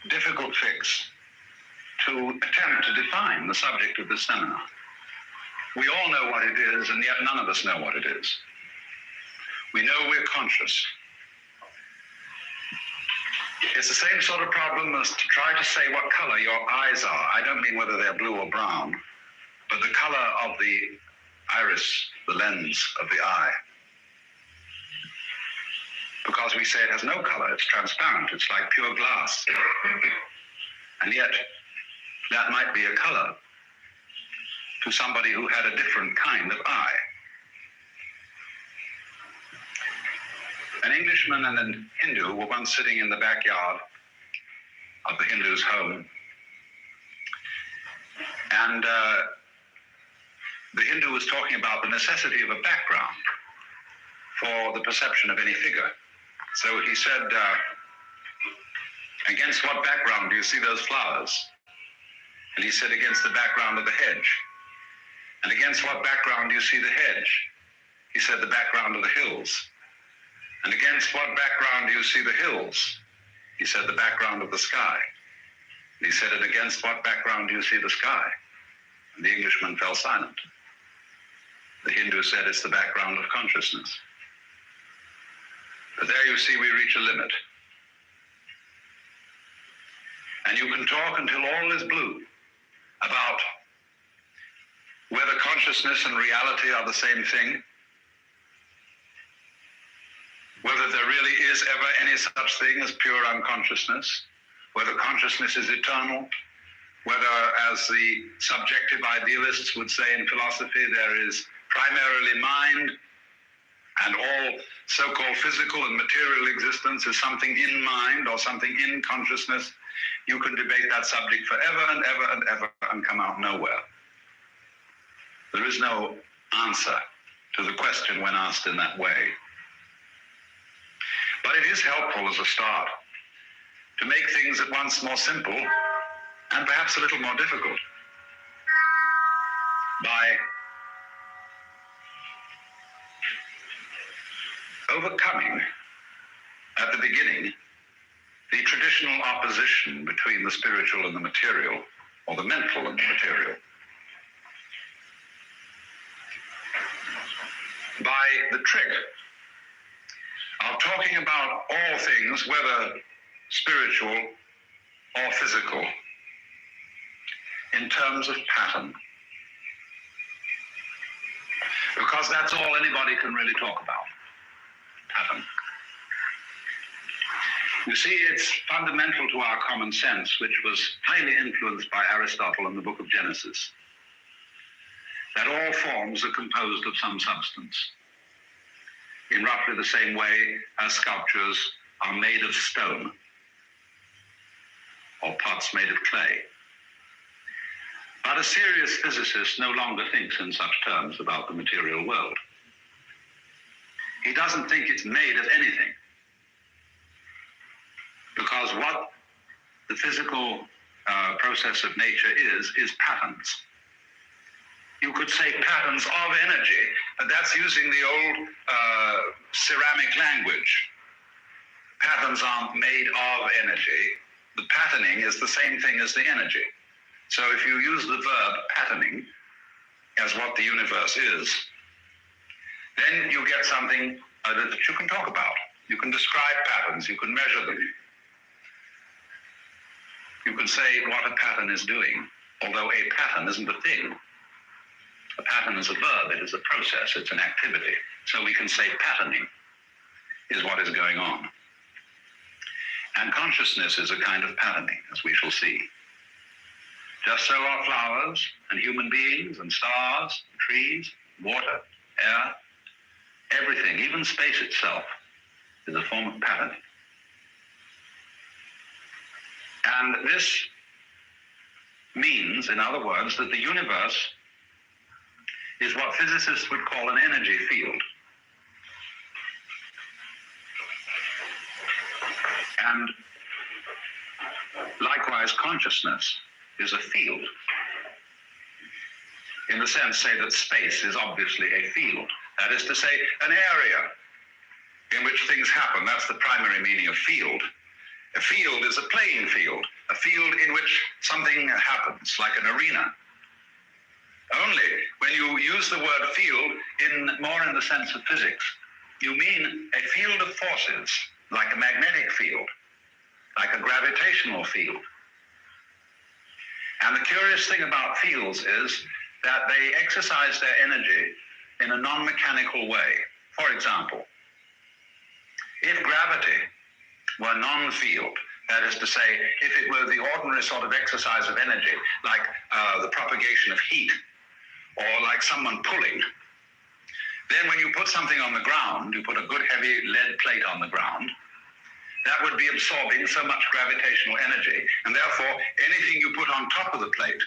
difficult fix to attempt to define the subject of this seminar. We all know what it is, and yet none of us know what it is. We know we're conscious. It's the same sort of problem as to try to say what color your eyes are. I don't mean whether they're blue or brown, but the color of the iris, the lens of the eye. Because we say it has no color, it's transparent, it's like pure glass. And yet, that might be a color to somebody who had a different kind of eye. An Englishman and a Hindu were once sitting in the backyard of the Hindu's home. And the Hindu was talking about the necessity of a background for the perception of any figure. So he said, against what background do you see those flowers? And he said, against the background of the hedge. And against what background do you see the hedge? He said, the background of the hills. And against what background do you see the hills? He said, the background of the sky. And he said, and against what background do you see the sky? And the Englishman fell silent. The Hindu said, it's the background of consciousness. But there you see we reach a limit. And you can talk until all is blue about whether consciousness and reality are the same thing, whether there really is ever any such thing as pure unconsciousness, whether consciousness is eternal, whether, as the subjective idealists would say in philosophy, there is primarily mind, and all so-called physical and material existence is something in mind or something in consciousness. You can debate that subject forever and ever and ever and come out nowhere. There is no answer to the question when asked in that way. But it is helpful as a start to make things at once more simple and perhaps a little more difficult by overcoming at the beginning the traditional opposition between the spiritual and the material, or the mental and the material. By the trick of talking about all things, whether spiritual or physical, in terms of pattern. Because that's all anybody can really talk about, pattern. You see, it's fundamental to our common sense, which was highly influenced by Aristotle in the book of Genesis, that all forms are composed of some substance, in roughly the same way as sculptures are made of stone or pots made of clay. But a serious physicist no longer thinks in such terms about the material world. He doesn't think it's made of anything, because what the physical process of nature is patterns. You could say patterns of energy, but that's using the old ceramic language. Patterns aren't made of energy. The patterning is the same thing as the energy. So if you use the verb patterning as what the universe is, then you get something that you can talk about. You can describe patterns, you can measure them. You can say what a pattern is doing. although a pattern isn't a thing. A pattern is a verb, it is a process, it's an activity. So we can say patterning is what is going on. And consciousness is a kind of patterning, as we shall see. Just so are flowers and human beings and stars, and trees, water, air, everything, even space itself, is a form of patterning. And this means, in other words, that the universe is what physicists would call an energy field. And likewise, consciousness is a field. In the sense, say, that space is obviously a field. That is to say, an area in which things happen. That's the primary meaning of field. A field is a playing field, a field in which something happens, like an arena. Only when you use the word field more in the sense of physics, you mean a field of forces, like a magnetic field, like a gravitational field. And the curious thing about fields is that they exercise their energy in a non-mechanical way. For example, if gravity were non-field, that is to say, if it were the ordinary sort of exercise of energy, like the propagation of heat, or like someone pulling, then when you put something on the ground, you put a good heavy lead plate on the ground, that would be absorbing so much gravitational energy, and therefore anything you put on top of the plate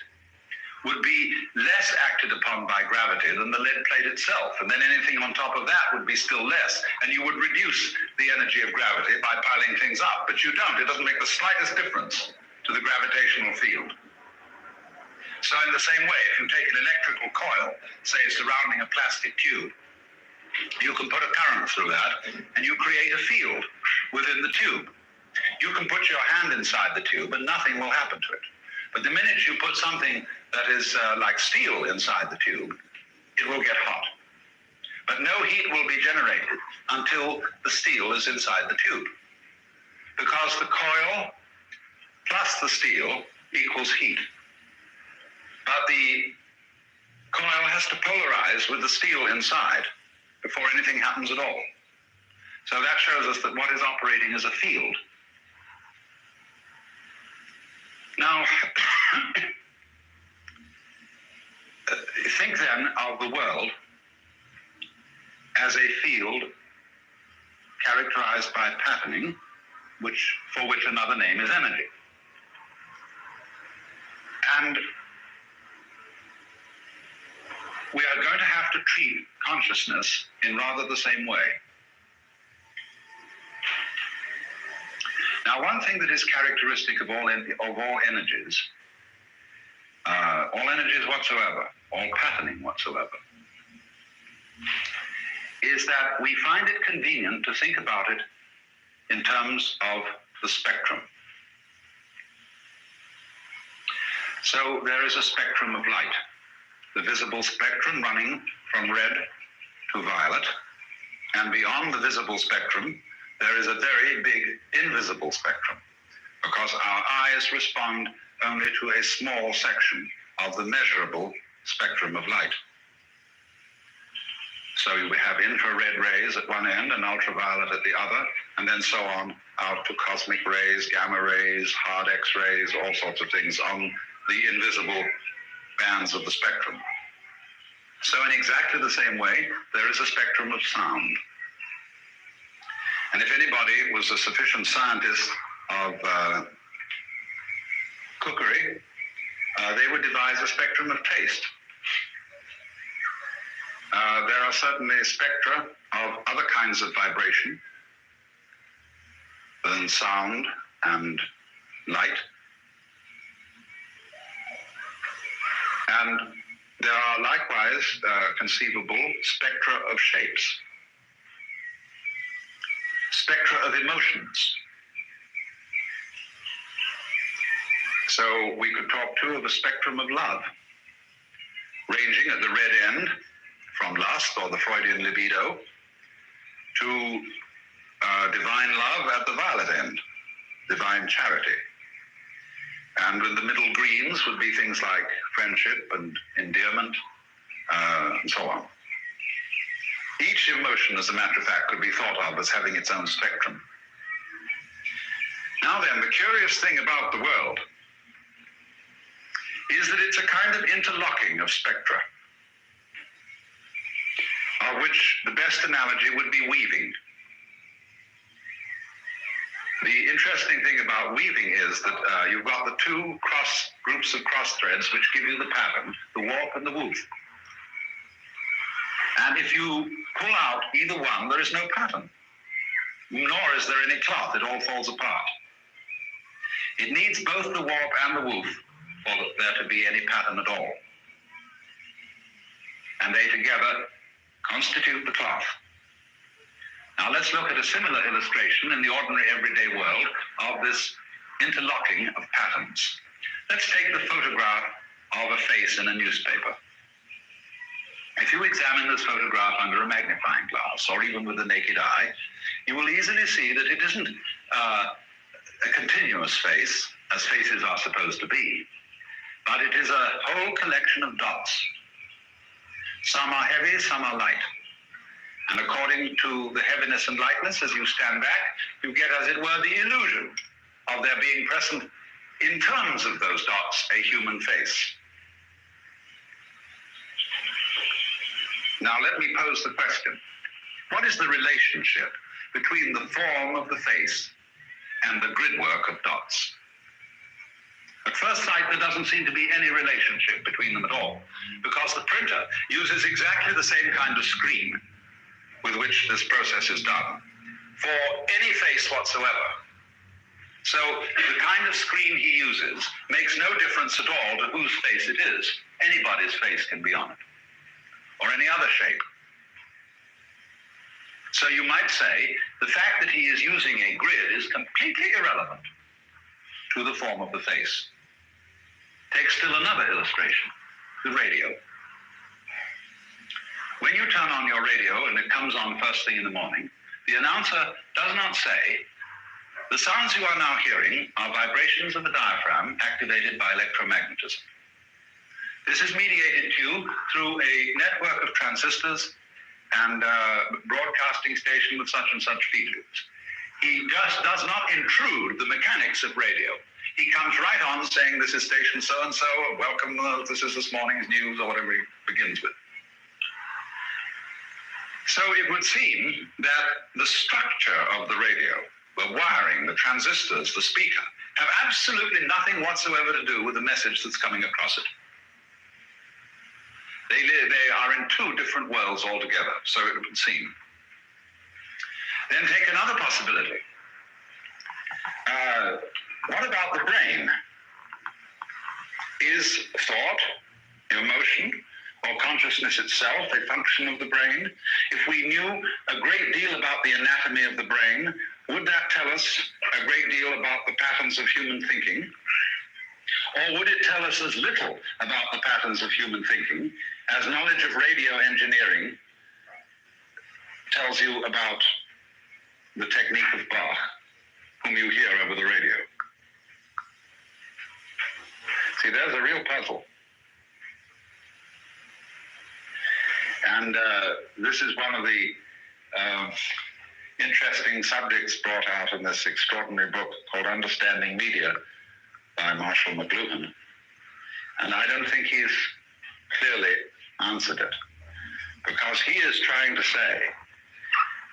would be less acted upon by gravity than the lead plate itself, and then anything on top of that would be still less, and you would reduce the energy of gravity by piling things up, but you don't. It doesn't make the slightest difference to the gravitational field. So in the same way, if you take an electrical coil, say surrounding a plastic tube, you can put a current through that, and you create a field within the tube. You can put your hand inside the tube, and nothing will happen to it. But the minute you put something that is like steel inside the tube, it will get hot. But no heat will be generated until the steel is inside the tube, because the coil plus the steel equals heat. But the coil has to polarize with the steel inside before anything happens at all. So that shows us that what is operating is a field. Now, think then of the world as a field characterized by patterning, for which another name is energy. And we are going to have to treat consciousness in rather the same way. Now, one thing that is characteristic of all energies, whatsoever, all patterning whatsoever, is that we find it convenient to think about it in terms of the spectrum. So there is a spectrum of light, the visible spectrum running from red to violet, and beyond the visible spectrum, there is a very big invisible spectrum, because our eyes respond only to a small section of the measurable spectrum of light. So we have infrared rays at one end and ultraviolet at the other, and then so on out to cosmic rays, gamma rays, hard X-rays, all sorts of things on the invisible bands of the spectrum. So in exactly the same way, there is a spectrum of sound. And if anybody was a sufficient scientist of cookery, they would devise a spectrum of taste. There are certainly spectra of other kinds of vibration than sound and light. And there are likewise conceivable spectra of shapes, spectra of emotions. So we could talk too of a spectrum of love, ranging at the red end from lust or the Freudian libido to divine love at the violet end, divine charity. And with the middle greens would be things like friendship and endearment, and so on. Each emotion, as a matter of fact, could be thought of as having its own spectrum. Now then, the curious thing about the world is that it's a kind of interlocking of spectra, of which the best analogy would be weaving. The interesting thing about weaving is that you've got the two groups of cross threads which give you the pattern, the warp and the woof. And if you pull out either one, there is no pattern, nor is there any cloth. It all falls apart. It needs both the warp and the woof for there to be any pattern at all. And they together constitute the cloth. Now let's look at a similar illustration in the ordinary everyday world of this interlocking of patterns. Let's take the photograph of a face in a newspaper. If you examine this photograph under a magnifying glass, or even with the naked eye, you will easily see that it isn't a continuous face, as faces are supposed to be, but it is a whole collection of dots. Some are heavy, some are light. And according to the heaviness and lightness, as you stand back, you get, as it were, the illusion of there being present, in terms of those dots, a human face. Now let me pose the question. What is the relationship between the form of the face and the gridwork of dots? At first sight, there doesn't seem to be any relationship between them at all, because the printer uses exactly the same kind of screen with which this process is done for any face whatsoever. So the kind of screen he uses makes no difference at all to whose face it is. Anybody's face can be on it, or any other shape. So you might say the fact that he is using a grid is completely irrelevant to the form of the face. Take still another illustration, the radio. When you turn on your radio and it comes on first thing in the morning, the announcer does not say, "The sounds you are now hearing are vibrations of the diaphragm activated by electromagnetism. This is mediated to you through a network of transistors and a broadcasting station with such and such features." He just does not intrude the mechanics of radio. He comes right on saying, "This is station so-and-so, welcome, this is this morning's news," or whatever he begins with. So it would seem that the structure of the radio, the wiring, the transistors, the speaker, have absolutely nothing whatsoever to do with the message that's coming across it. They are in two different worlds altogether, so it would seem. Then take another possibility. What about the brain? Is thought, emotion, or consciousness itself a function of the brain? If we knew a great deal about the anatomy of the brain, would that tell us a great deal about the patterns of human thinking? Or would it tell us as little about the patterns of human thinking as knowledge of radio engineering tells you about the technique of Bach, whom you hear over the radio? See, there's a real puzzle. And this is one of the interesting subjects brought out in this extraordinary book called Understanding Media by Marshall McLuhan. And I don't think he's clearly answered it, because he is trying to say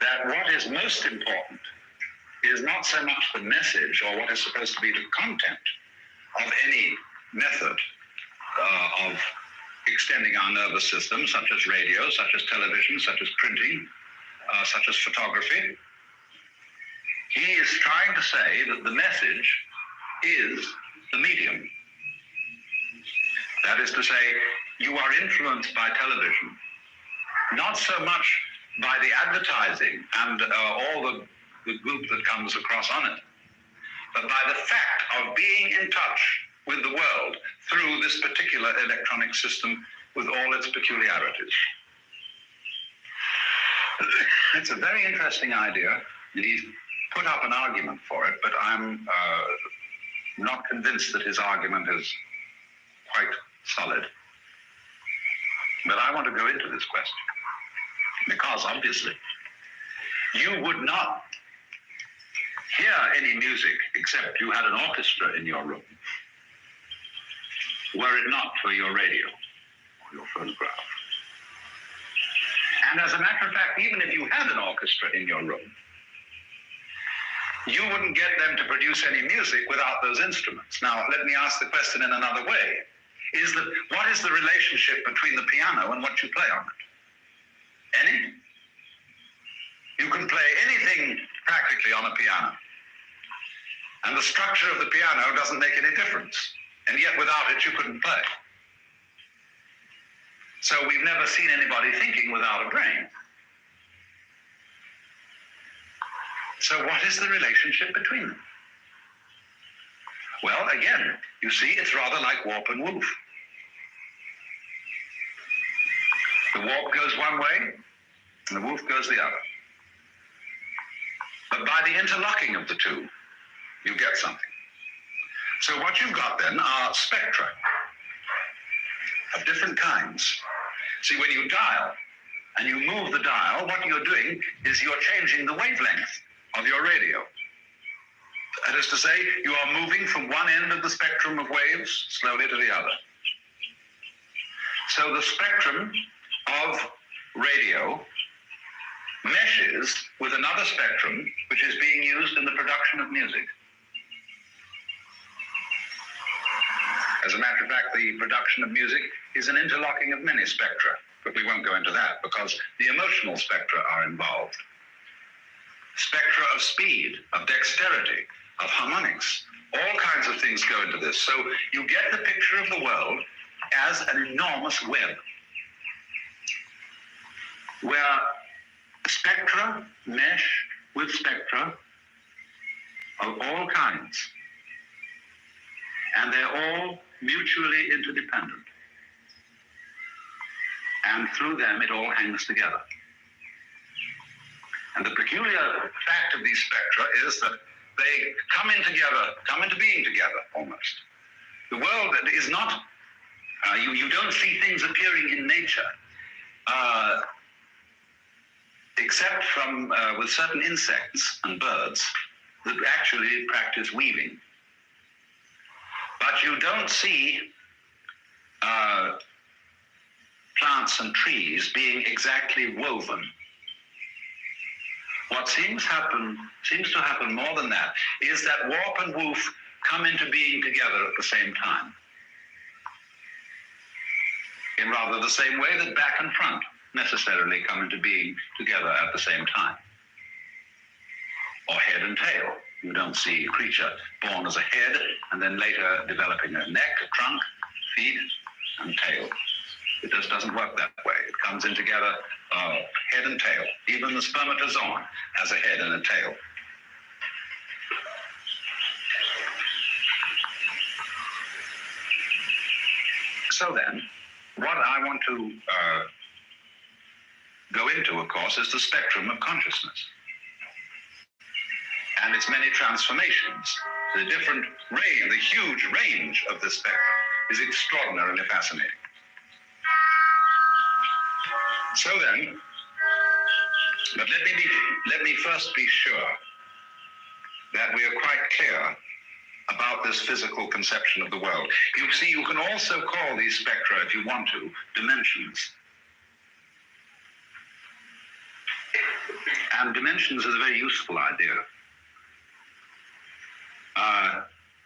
that what is most important is not so much the message or what is supposed to be the content of any method of extending our nervous system, such as radio, such as television, such as printing, such as photography. He is trying to say that the message is the medium. That is to say, you are influenced by television, not so much by the advertising and all the goop that comes across on it, but by the fact of being in touch with the world through this particular electronic system with all its peculiarities. It's a very interesting idea, and he's put up an argument for it, but I'm not convinced that his argument is quite solid. But I want to go into this question because obviously you would not hear any music except you had an orchestra in your room, were it not for your radio or your phonograph. And as a matter of fact, even if you had an orchestra in your room, you wouldn't get them to produce any music without those instruments. Now, let me ask the question in another way. What is the relationship between the piano and what you play on it? Any? You can play anything practically on a piano. And the structure of the piano doesn't make any difference. And yet without it, you couldn't play. So we've never seen anybody thinking without a brain. So what is the relationship between them? Well, again, you see, it's rather like warp and woof. The warp goes one way, and the woof goes the other. But by the interlocking of the two, you get something. So what you've got then are spectra of different kinds. See, when you dial and you move the dial, what you're doing is you're changing the wavelength of your radio. That is to say, you are moving from one end of the spectrum of waves slowly to the other. So the spectrum of radio meshes with another spectrum which is being used in the production of music. As a matter of fact, the production of music is an interlocking of many spectra, but we won't go into that because the emotional spectra are involved. Spectra of speed, of dexterity, of harmonics, all kinds of things go into this. So you get the picture of the world as an enormous web where spectra mesh with spectra of all kinds, and they're all mutually interdependent. And through them, it all hangs together. And the peculiar fact of these spectra is that they come into being together almost. The world is not, you don't see things appearing in nature, except from with certain insects and birds that actually practice weaving. But you don't see plants and trees being exactly woven. What seems to happen more than that is that warp and woof come into being together at the same time. In rather the same way that back and front necessarily come into being together at the same time. Or head and tail. You don't see a creature born as a head and then later developing a neck, a trunk, feet, and tail. It just doesn't work that way. It comes in together, head and tail. Even the spermatozoan has a head and a tail. So then, what I want to go into, of course, is the spectrum of consciousness and its many transformations. The different range, the huge range of the spectrum is extraordinarily fascinating. So then, but let me first be sure that we are quite clear about this physical conception of the world. You see, you can also call these spectra, if you want to, dimensions. And dimensions is a very useful idea.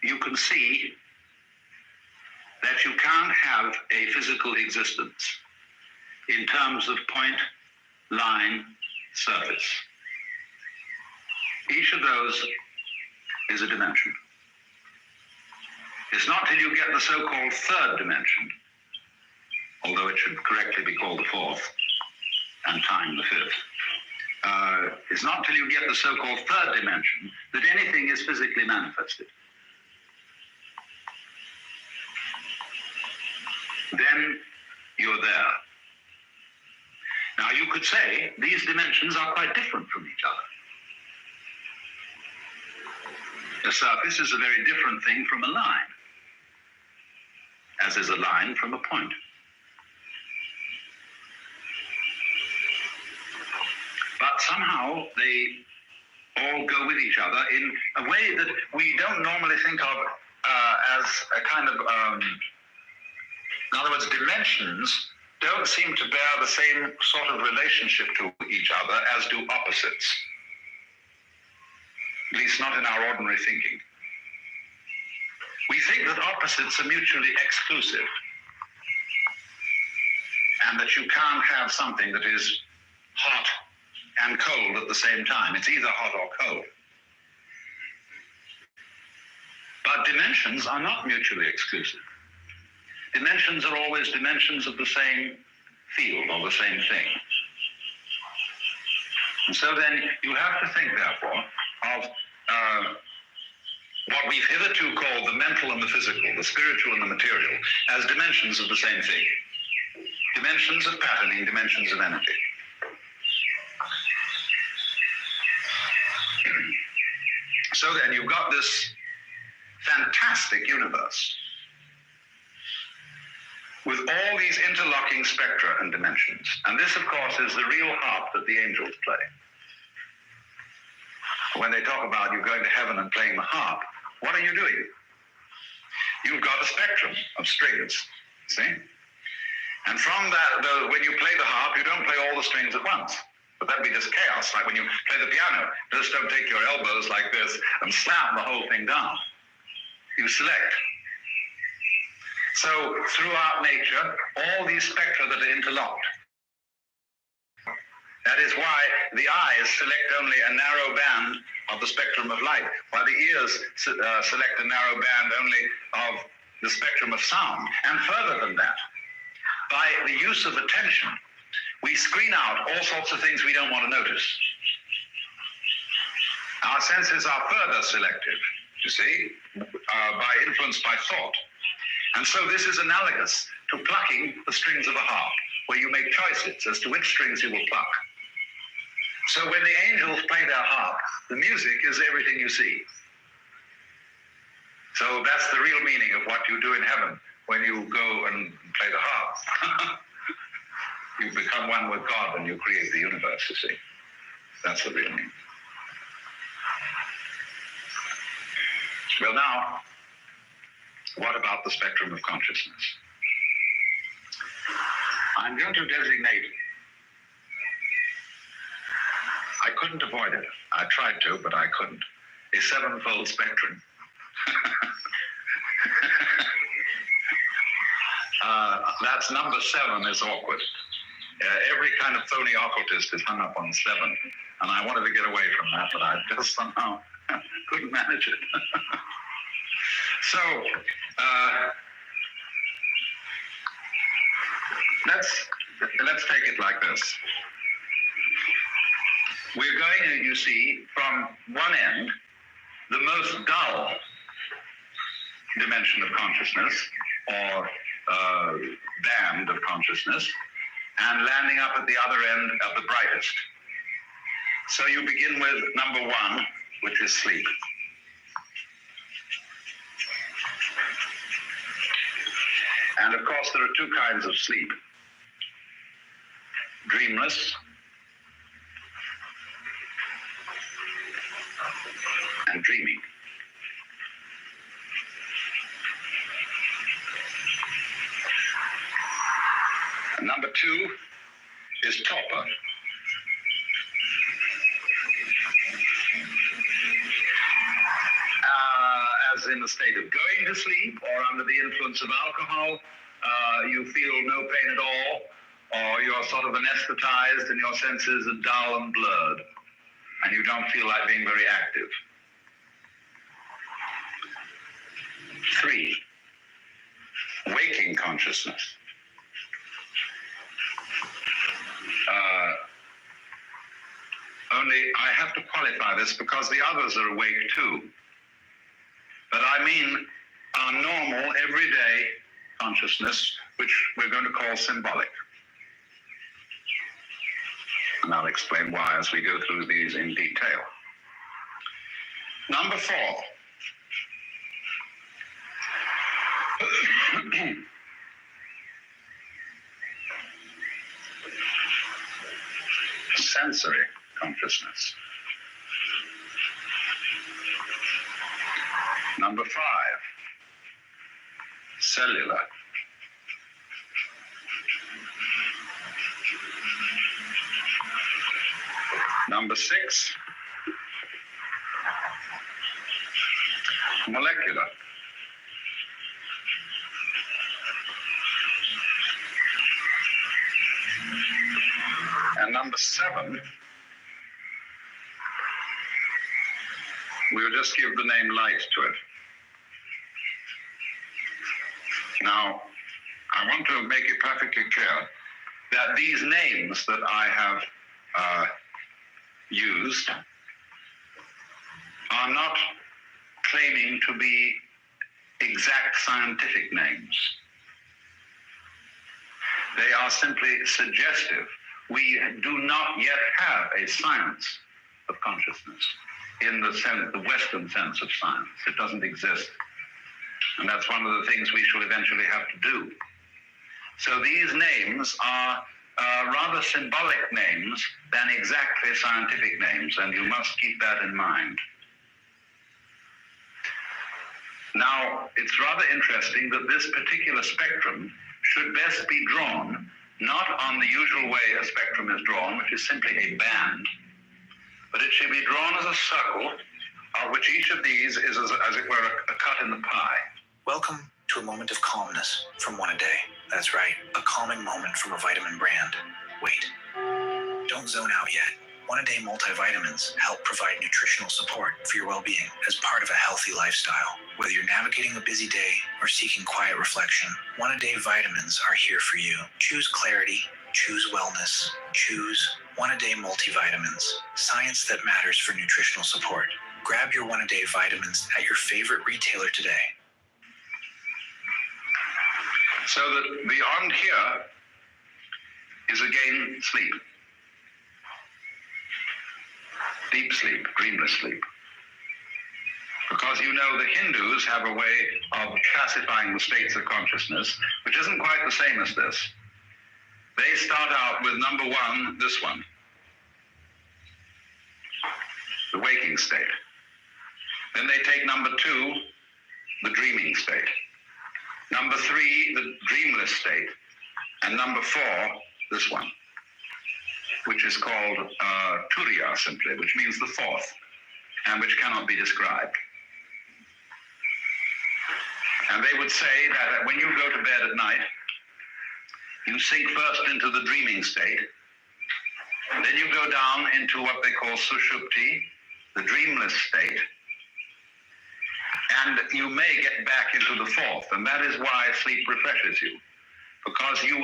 You can see that you can't have a physical existence in terms of point, line, surface. Each of those is a dimension. It's not till you get the so-called third dimension, although it should correctly be called the fourth, and time the fifth. It's not till you get the so-called third dimension that anything is physically manifested. Then you're there. Now you could say these dimensions are quite different from each other. The surface is a very different thing from a line, as is a line from a point. But somehow they all go with each other in a way that we don't normally think of as a kind of, in other words, dimensions don't seem to bear the same sort of relationship to each other as do opposites. At least not in our ordinary thinking. We think that opposites are mutually exclusive, and that you can't have something that is hot and cold at the same time. It's either hot or cold. But dimensions are not mutually exclusive. Dimensions are always dimensions of the same field or the same thing. And so then you have to think, therefore, of what we've hitherto called the mental and the physical, the spiritual and the material, as dimensions of the same thing. Dimensions of patterning, dimensions of energy. So then you've got this fantastic universe with all these interlocking spectra and dimensions. And this, of course, is the real harp that the angels play. When they talk about you going to heaven and playing the harp, what are you doing? You've got a spectrum of strings, see? And from that, when you play the harp, you don't play all the strings at once. But that'd be just chaos, like when you play the piano. Just don't take your elbows like this and slam the whole thing down. You select. So throughout nature, all these spectra that are interlocked. That is why the eyes select only a narrow band of the spectrum of light, while the ears select a narrow band only of the spectrum of sound. And further than that, by the use of attention, we screen out all sorts of things we don't want to notice. Our senses are further selective, you see, influenced by thought. And so this is analogous to plucking the strings of a harp, where you make choices as to which strings you will pluck. So when the angels play their harp, the music is everything you see. So that's the real meaning of what you do in heaven when you go and play the harp. You become one with God when you create the universe, you see. That's the real meaning. Well, now, what about the spectrum of consciousness? I'm going to designate, I couldn't avoid it. I tried to, but I couldn't. A sevenfold spectrum. That's number 7 is awkward. Every kind of phony occultist is hung up on 7. And I wanted to get away from that, but I just somehow couldn't manage it. So, let's take it like this. We're going to, you see, from one end, the most dull dimension of consciousness, or band of consciousness, and landing up at the other end of the brightest. So you begin with number 1, which is sleep. And of course, there are 2 kinds of sleep. Dreamless and dreaming. And number 2 is torpor. As in the state of going to sleep or under the influence of alcohol, you feel no pain at all, or you're sort of anesthetized and your senses are dull and blurred, and you don't feel like being very active. 3, waking consciousness. Only I have to qualify this because the others are awake too. But I mean our normal, everyday consciousness, which we're going to call symbolic. And I'll explain why as we go through these in detail. Number 4 Sensory consciousness. Number 5, cellular. Number 6, molecular. And number 7, we'll just give the name light to it. Now, I want to make it perfectly clear that these names that I have used are not claiming to be exact scientific names. They are simply suggestive. We do not yet have a science of consciousness in the sense, the Western sense of science. It doesn't exist. And that's one of the things we shall eventually have to do. So these names are rather symbolic names than exactly scientific names, and you must keep that in mind. Now, it's rather interesting that this particular spectrum should best be drawn not on the usual way a spectrum is drawn, which is simply a band, but it should be drawn as a circle, of which each of these is, as it were, a cut in the pie. Welcome to a moment of calmness from One A Day. That's right, a calming moment from a vitamin brand. Wait, don't zone out yet. One A Day multivitamins help provide nutritional support for your well-being as part of a healthy lifestyle. Whether you're navigating a busy day or seeking quiet reflection, One A Day vitamins are here for you. Choose clarity, choose wellness, choose One A Day multivitamins. Science that matters for nutritional support. Grab your One A Day vitamins at your favorite retailer today. So that beyond here is again sleep. Deep sleep, dreamless sleep. Because you know the Hindus have a way of classifying the states of consciousness, which isn't quite the same as this. They start out with number 1, this one, the waking state. Then they take number 2, the dreaming state. Number 3, the dreamless state. And number 4, this one, which is called Turiya simply, which means the 4th, and which cannot be described. And they would say that when you go to bed at night, you sink first into the dreaming state, then you go down into what they call Sushupti, the dreamless state, and you may get back into the 4th, and that is why sleep refreshes you. Because you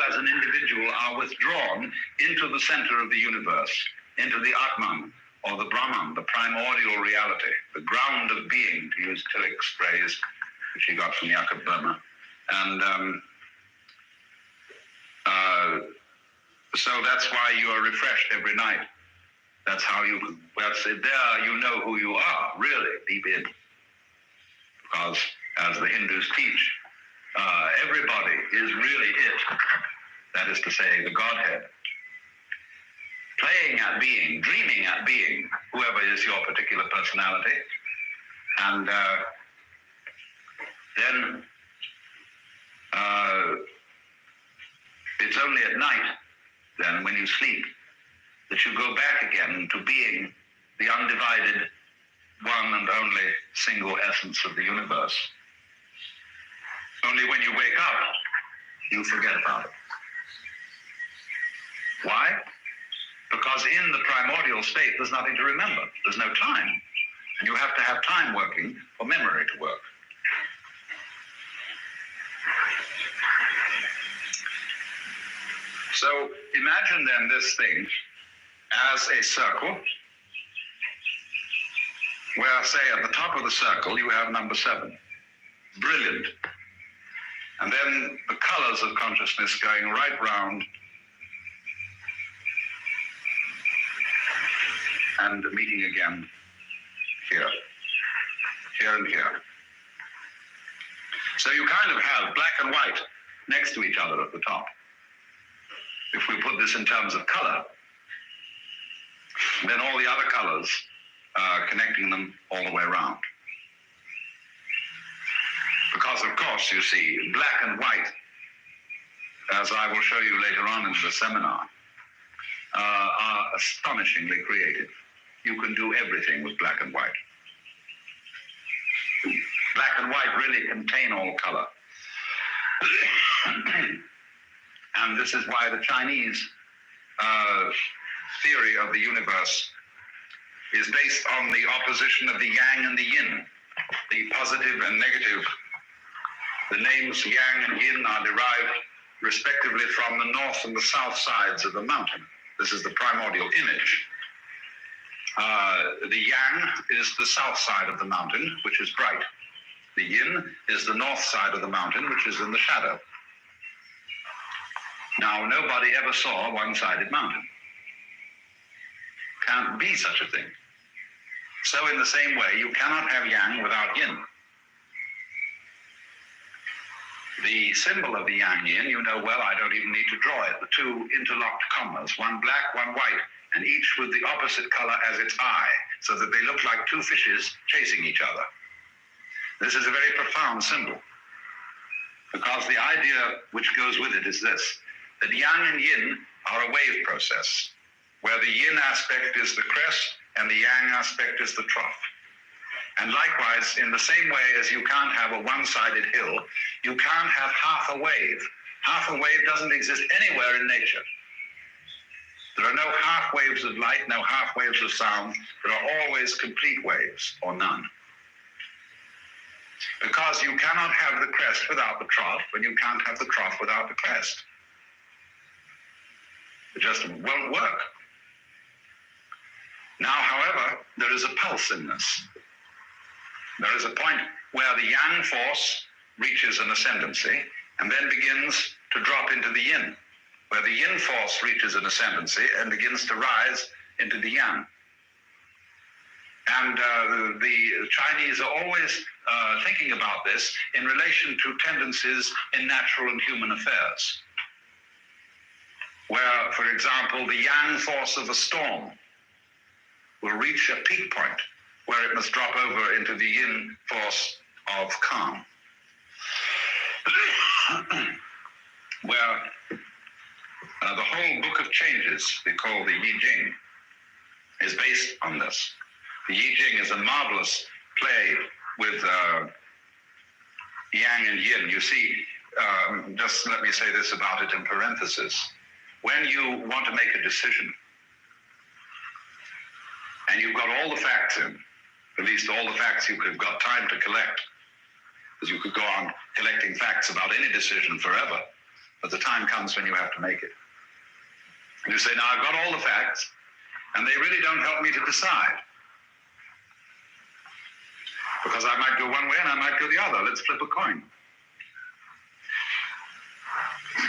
as an individual are withdrawn into the center of the universe, into the Atman, or the Brahman, the primordial reality, the ground of being, to use Tillich's phrase, which he got from Jakob Böhme. And so that's why you are refreshed every night. That's how that's it there, you know who you are, really, deep in. Because, as the Hindus teach, everybody is really it. That is to say, the Godhead. Playing at being, dreaming at being, whoever is your particular personality. And then it's only at night, then, when you sleep, that you go back again to being the undivided, one and only single essence of the universe. Only when you wake up, you forget about it. Why? Because in the primordial state, there's nothing to remember. There's no time. And you have to have time working for memory to work. So imagine then this thing as a circle, where, say, at the top of the circle, you have number 7. Brilliant. And then the colors of consciousness going right round and meeting again here and here. So you kind of have black and white next to each other at the top. If we put this in terms of color, then all the other colors are connecting them all the way around. Because, of course, you see, black and white, as I will show you later on in the seminar, are astonishingly creative. You can do everything with black and white. Black and white really contain all color. And this is why the Chinese theory of the universe is based on the opposition of the yang and the yin, the positive and negative. The names yang and yin are derived respectively from the north and the south sides of the mountain. This is the primordial image. The yang is the south side of the mountain, which is bright. The yin is the north side of the mountain, which is in the shadow. Now, nobody ever saw a one-sided mountain. Can't be such a thing. So in the same way, you cannot have yang without yin. The symbol of the yang yin, you know well, I don't even need to draw it. The two interlocked commas, one black, one white, and each with the opposite color as its eye, so that they look like two fishes chasing each other. This is a very profound symbol, because the idea which goes with it is this, that yang and yin are a wave process, where the yin aspect is the crest and the yang aspect is the trough. And likewise, in the same way as you can't have a one-sided hill, you can't have half a wave. Half a wave doesn't exist anywhere in nature. There are no half waves of light, no half waves of sound. There are always complete waves, or none. Because you cannot have the crest without the trough, and you can't have the trough without the crest. It just won't work. Now, however, there is a pulse in this. There is a point where the yang force reaches an ascendancy and then begins to drop into the yin, where the yin force reaches an ascendancy and begins to rise into the yang. And the Chinese are always thinking about this in relation to tendencies in natural and human affairs, where, for example, the yang force of a storm will reach a peak point where it must drop over into the yin force of calm, where the whole book of changes we call the Yi Jing is based on this. The Yi Jing is a marvelous play with yang and yin. You see, just let me say this about it in parenthesis. When you want to make a decision, and you've got all the facts in, at least all the facts you could have got time to collect, because you could go on collecting facts about any decision forever, but the time comes when you have to make it. And you say, now I've got all the facts, and they really don't help me to decide. Because I might go one way and I might go the other. Let's flip a coin.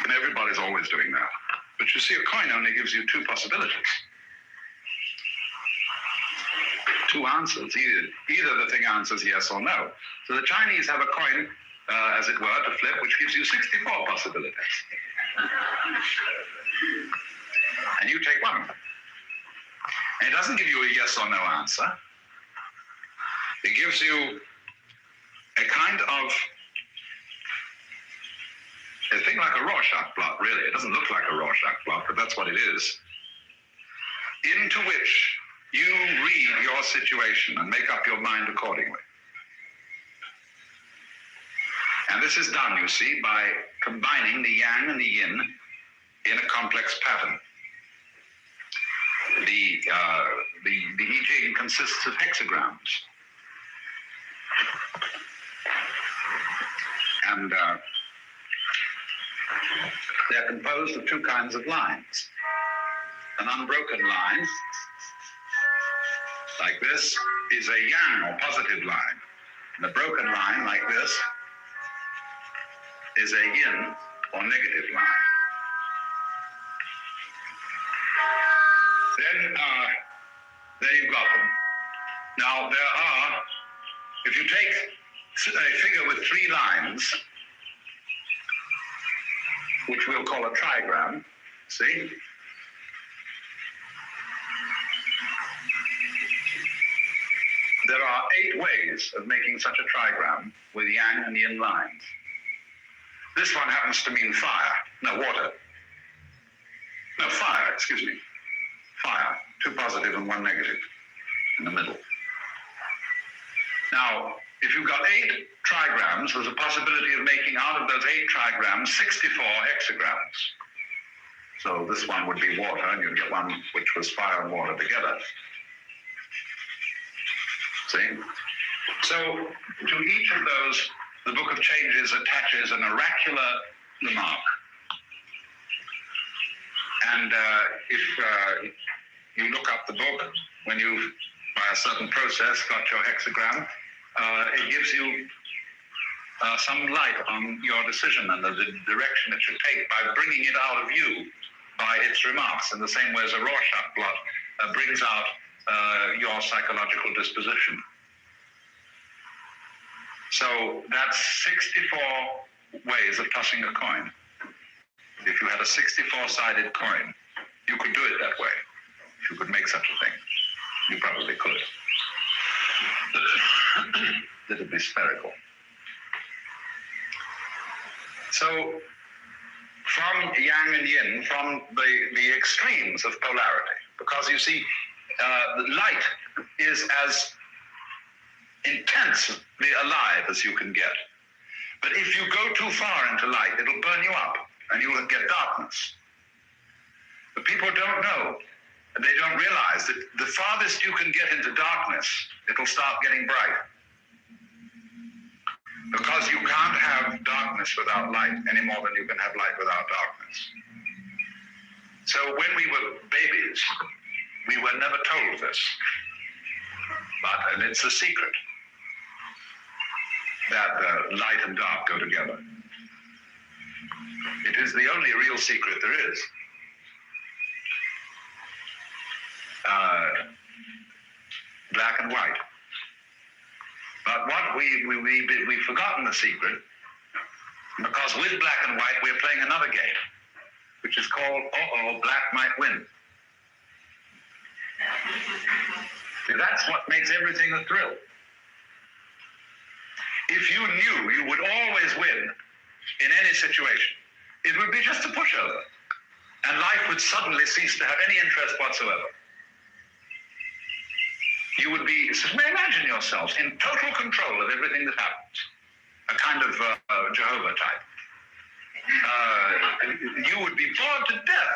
And everybody's always doing that. But you see, a coin only gives you two possibilities. Two answers. Either the thing answers yes or no. So the Chinese have a coin, as it were, to flip, which gives you 64 possibilities. And you take one. And it doesn't give you a yes or no answer. It gives you a kind of a thing like a Rorschach plot, really. It doesn't look like a Rorschach plot, but that's what it is. Into which you read your situation and make up your mind accordingly. And this is done, you see, by combining the yang and the yin in a complex pattern. The I Ching consists of hexagrams. And they're composed of two kinds of lines. An unbroken line, like this, is a yang or positive line. And a broken line, like this, is a yin or negative line. Then, there you've got them. Now, there are, if you take a figure with 3 lines, which we'll call a trigram. See? There are 8 ways of making such a trigram with yang and yin lines. This one happens to mean fire. No, water. No, fire, excuse me. Fire. 2 positive and 1 negative in the middle. Now, if you've got 8 trigrams, there's a possibility of making out of those 8 trigrams 64 hexagrams. So this one would be water, and you'd get one which was fire and water together. See? So to each of those, the Book of Changes attaches an oracular remark. And if you look up the book, when you've, by a certain process, got your hexagram, it gives you some light on your decision and the direction it should take by bringing it out of you by its remarks, in the same way as a Rorschach blot brings out your psychological disposition. So that's 64 ways of tossing a coin. If you had a 64-sided coin, you could do it that way. If you could make such a thing, you probably could. It'd be spherical. So from yang and yin, from the extremes of polarity, because you see, the light is as intensely alive as you can get. But if you go too far into light, it'll burn you up and you will get darkness. But people don't know, and they don't realize that the farthest you can get into darkness, it'll start getting bright. Because you can't have darkness without light any more than you can have light without darkness. So when we were babies, we were never told this. And it's a secret that light and dark go together. It is the only real secret there is. Black and white. But what we've forgotten the secret, because with black and white we're playing another game, which is called black might win. See, that's what makes everything a thrill. If you knew you would always win in any situation, it would be just a pushover, and life would suddenly cease to have any interest whatsoever. You would be, imagine yourselves in total control of everything that happens, a kind of Jehovah type. You would be bored to death.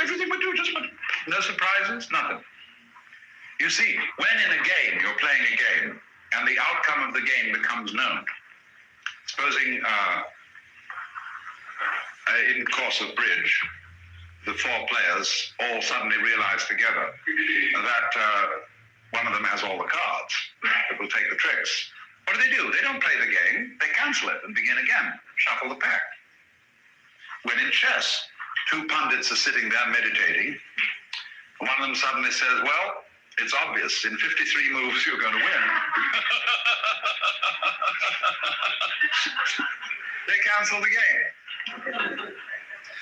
Everything would do just what, no surprises, nothing. You see, when in a game, you're playing a game, and the outcome of the game becomes known. Supposing in course of bridge, the 4 players all suddenly realize together that one of them has all the cards that will take the tricks. What do? They don't play the game, they cancel it and begin again, shuffle the pack. When in chess, 2 pundits are sitting there meditating, one of them suddenly says, well, it's obvious, in 53 moves you're going to win. They cancel the game.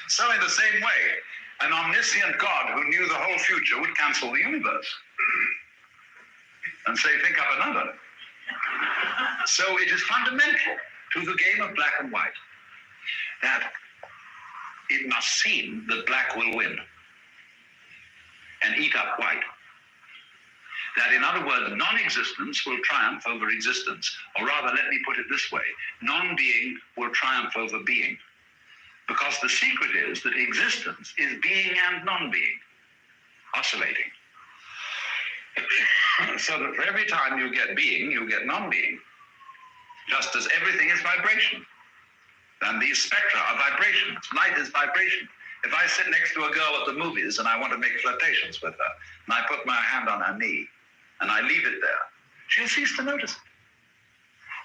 So in the same way, an omniscient God who knew the whole future would cancel the universe and say, think up another. So it is fundamental to the game of black and white that it must seem that black will win and eat up white. That, in other words, non-existence will triumph over existence. Or rather, let me put it this way, non-being will triumph over being. Because the secret is that existence is being and non-being, oscillating. So that for every time you get being, you get non-being, just as everything is vibration. And these spectra are vibrations. Light is vibration. If I sit next to a girl at the movies and I want to make flirtations with her, and I put my hand on her knee, and I leave it there, she'll cease to notice it.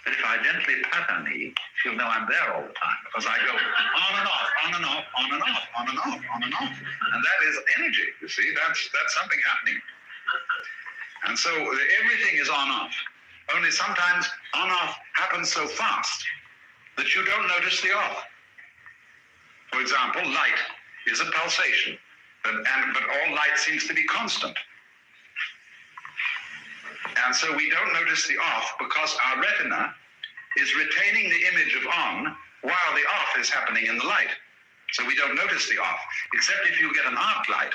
But if I gently pat her knee, she'll know I'm there all the time, because I go on and off, on and off, on and off, on and off, on and off. And that is energy, you see, that's something happening. And so everything is on-off. Only sometimes on-off happens so fast that you don't notice the off. For example, light is a pulsation, but all light seems to be constant. And so we don't notice the off because our retina is retaining the image of on while the off is happening in the light. So we don't notice the off, except if you get an arc light,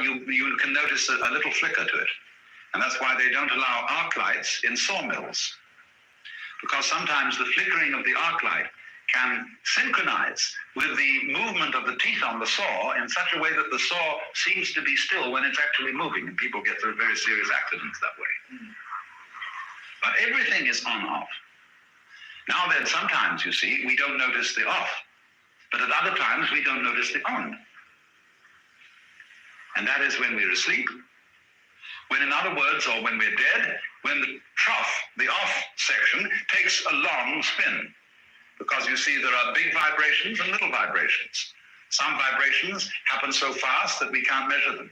you can notice a little flicker to it. And that's why they don't allow arc lights in sawmills, because sometimes the flickering of the arc light can synchronize with the movement of the teeth on the saw in such a way that the saw seems to be still when it's actually moving, and people get very serious accidents that way. But everything is on-off. Now then, sometimes, you see, we don't notice the off, but at other times we don't notice the on. And that is when we're asleep, when, in other words, or when we're dead, when the trough, the off section, takes a long spin. Because you see, there are big vibrations and little vibrations. Some vibrations happen so fast that we can't measure them.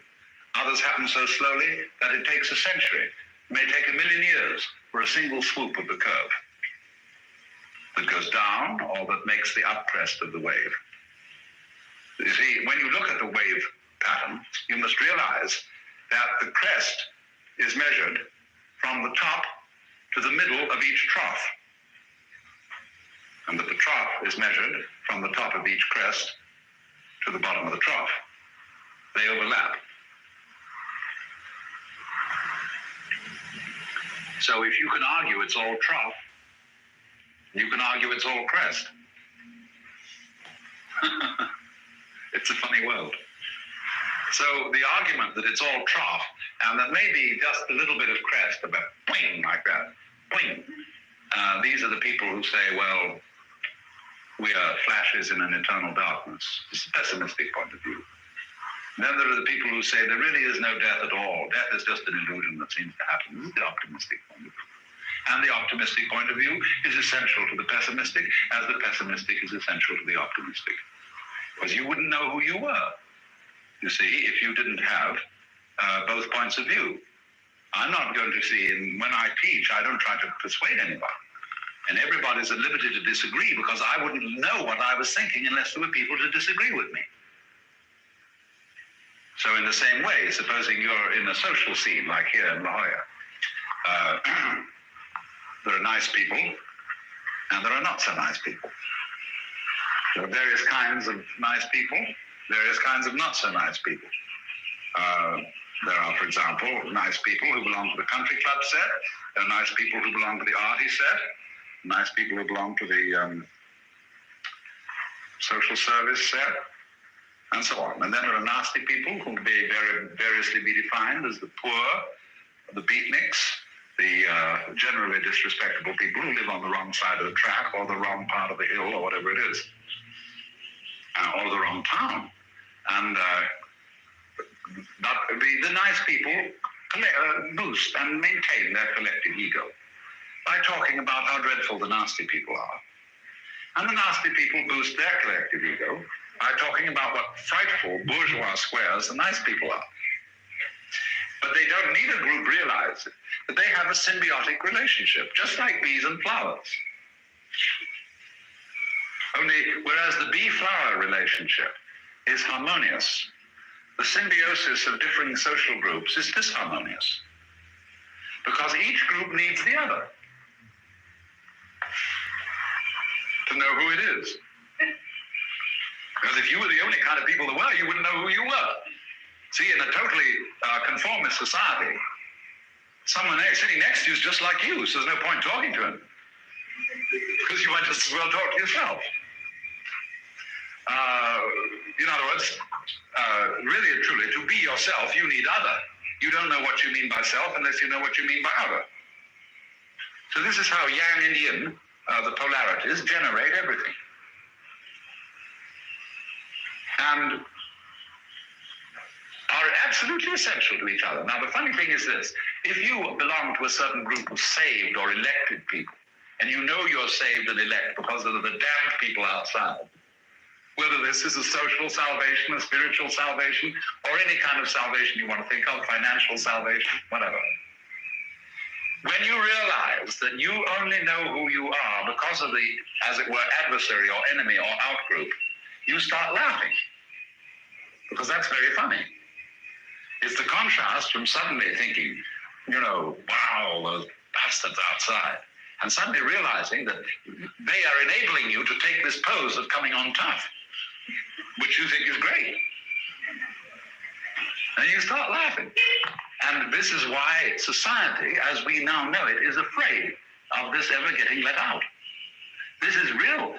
Others happen so slowly that it takes a century. It may take 1,000,000 years for a single swoop of the curve that goes down or that makes the up crest of the wave. You see, when you look at the wave pattern, you must realize that the crest is measured from the top to the middle of each trough, and that the trough is measured from the top of each crest to the bottom of the trough. They overlap. So if you can argue it's all trough, you can argue it's all crest. It's a funny world. So the argument that it's all trough and that maybe just a little bit of crest, about boing, like that, boing. These are the people who say, well, we are flashes in an eternal darkness. It's a pessimistic point of view. Then there are the people who say there really is no death at all. Death is just an illusion that seems to happen. This is the optimistic point of view. And the optimistic point of view is essential to the pessimistic, as the pessimistic is essential to the optimistic. Because you wouldn't know who you were, you see, if you didn't have both points of view. I'm not going to see, and when I teach, I don't try to persuade anybody. And everybody's at liberty to disagree, because I wouldn't know what I was thinking unless there were people to disagree with me. So in the same way, supposing you're in a social scene like here in La Jolla, there are nice people and there are not so nice people. There are various kinds of nice people, various kinds of not so nice people. There are, for example, nice people who belong to the country club set. There are nice people who belong to the arty set. Nice people who belong to the social service set, and so on. And then there are nasty people who may variously be defined as the poor, the beatniks, the generally disrespectable people who live on the wrong side of the track or the wrong part of the hill or whatever it is, or the wrong town. And the nice people boost and maintain their collective ego by talking about how dreadful the nasty people are. And the nasty people boost their collective ego by talking about what frightful bourgeois squares the nice people are. But they don't, neither group realize that they have a symbiotic relationship, just like bees and flowers. Only, whereas the bee-flower relationship is harmonious, the symbiosis of differing social groups is disharmonious, because each group needs the other to know who it is. Because if you were the only kind of people there were, you wouldn't know who you were. See, in a totally conformist society, someone sitting next to you is just like you, so there's no point talking to him, because you might just as well talk to yourself. In other words, really and truly, to be yourself, you need other. You don't know what you mean by self unless you know what you mean by other. So this is how yang and yin, the polarities, generate everything. And are absolutely essential to each other. Now, the funny thing is this. If you belong to a certain group of saved or elected people, and you know you're saved and elect because of the damned people outside, whether this is a social salvation, a spiritual salvation, or any kind of salvation you want to think of, financial salvation, whatever. When you realize that you only know who you are because of the, as it were, adversary or enemy or outgroup, you start laughing. Because that's very funny. It's the contrast from suddenly thinking, wow, those bastards outside, and suddenly realizing that they are enabling you to take this pose of coming on tough, which you think is great. And you start laughing. And this is why society, as we now know it, is afraid of this ever getting let out. This is really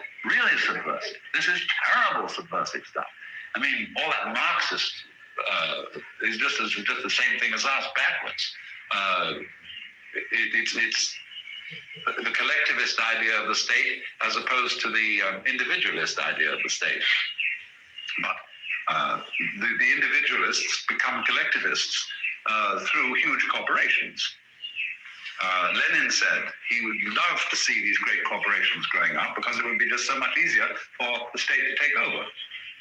subversive. This is terrible subversive stuff. I mean, all that Marxist is just the same thing as us, backwards. It's the collectivist idea of the state as opposed to the individualist idea of the state. But the individualists become collectivists through huge corporations. Lenin said he would love to see these great corporations growing up because it would be just so much easier for the state to take over.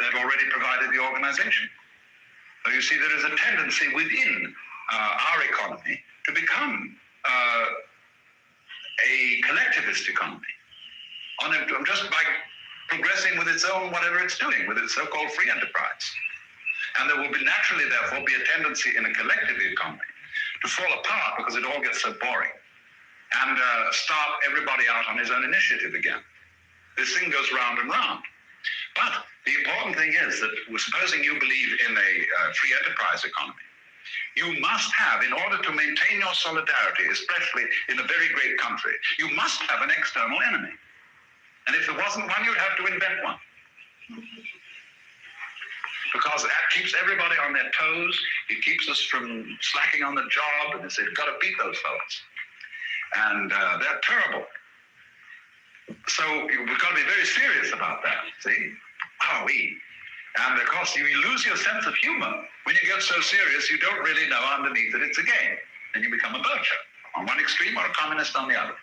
They've already provided the organization. So you see, there is a tendency within our economy to become a collectivist economy, just by progressing with its own whatever it's doing, with its so-called free enterprise. And there will be naturally, therefore, be a tendency in a collective economy to fall apart because it all gets so boring, and start everybody out on his own initiative again. This thing goes round and round. But the important thing is that, supposing you believe in a free enterprise economy, you must have, in order to maintain your solidarity, especially in a very great country, you must have an external enemy. And if there wasn't one, you'd have to invent one. Because that keeps everybody on their toes. It keeps us from slacking on the job. And they say, you've got to beat those fellas. And they're terrible. So we've got to be very serious about that, see? And of course, you lose your sense of humor. When you get so serious, you don't really know underneath that it's a game. And you become a bircher on one extreme or a communist on the other.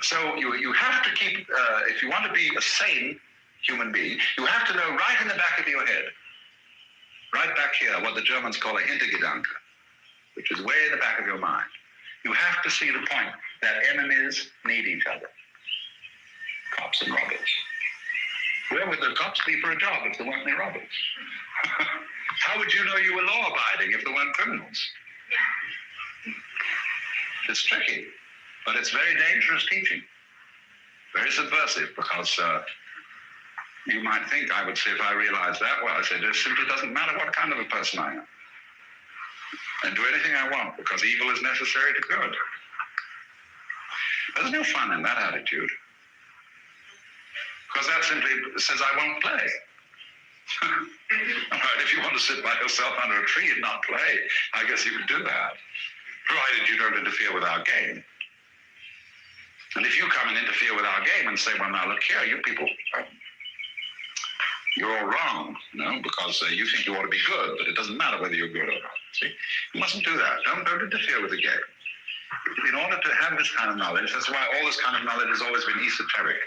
So you have to keep, if you want to be a sane human being, you have to know right in the back of your head, right back here, what the Germans call a Hintergedanke, which is way in the back of your mind. You have to see the point that enemies need each other. Cops and robbers. Where would the cops be for a job if there weren't any robbers? How would you know you were law-abiding if there weren't criminals? It's tricky, but it's very dangerous teaching. Very subversive, because you might think, I would say, if I realized that, well, I said, it simply doesn't matter what kind of a person I am. And do anything I want, because evil is necessary to good. There's no fun in that attitude. Because that simply says I won't play. Right, if you want to sit by yourself under a tree and not play, I guess you could do that, provided you don't interfere with our game. And if you come and interfere with our game and say, well, now look here, you people, you're all wrong, because you think you ought to be good, but it doesn't matter whether you're good or not. See, you mustn't do that. Don't interfere with the game. In order to have this kind of knowledge, that's why all this kind of knowledge has always been esoteric.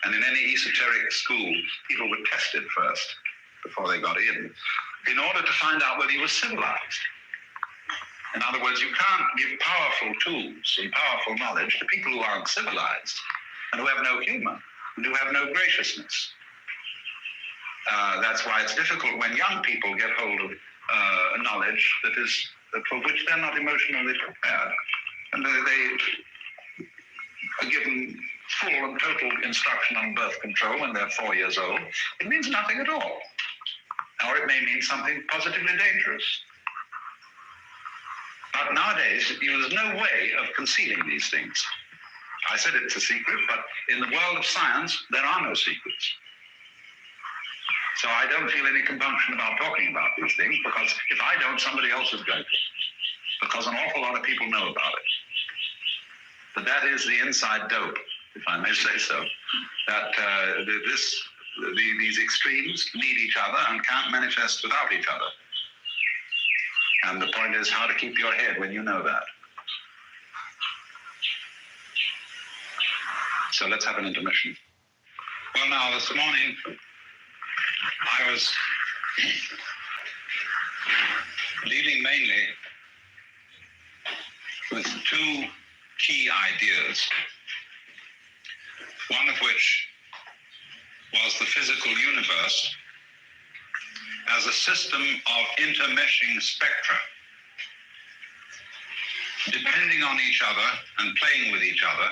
And in any esoteric school, people were tested first before they got in order to find out whether you were civilized. In other words, you can't give powerful tools and powerful knowledge to people who aren't civilized and who have no humor and who have no graciousness. That's why it's difficult when young people get hold of knowledge for which they're not emotionally prepared. And they are given full and total instruction on birth control when they're 4 years old. It means nothing at all. Or it may mean something positively dangerous. But nowadays, there's no way of concealing these things. I said it's a secret, but in the world of science, there are no secrets. So I don't feel any compunction about talking about these things, because if I don't, somebody else is going to. Because an awful lot of people know about it. But that is the inside dope, if I may say so, that these extremes need each other and can't manifest without each other. And the point is how to keep your head when you know that. So let's have an intermission. Well, now, this morning, I was dealing mainly with two key ideas, one of which was the physical universe as a system of intermeshing spectra, depending on each other and playing with each other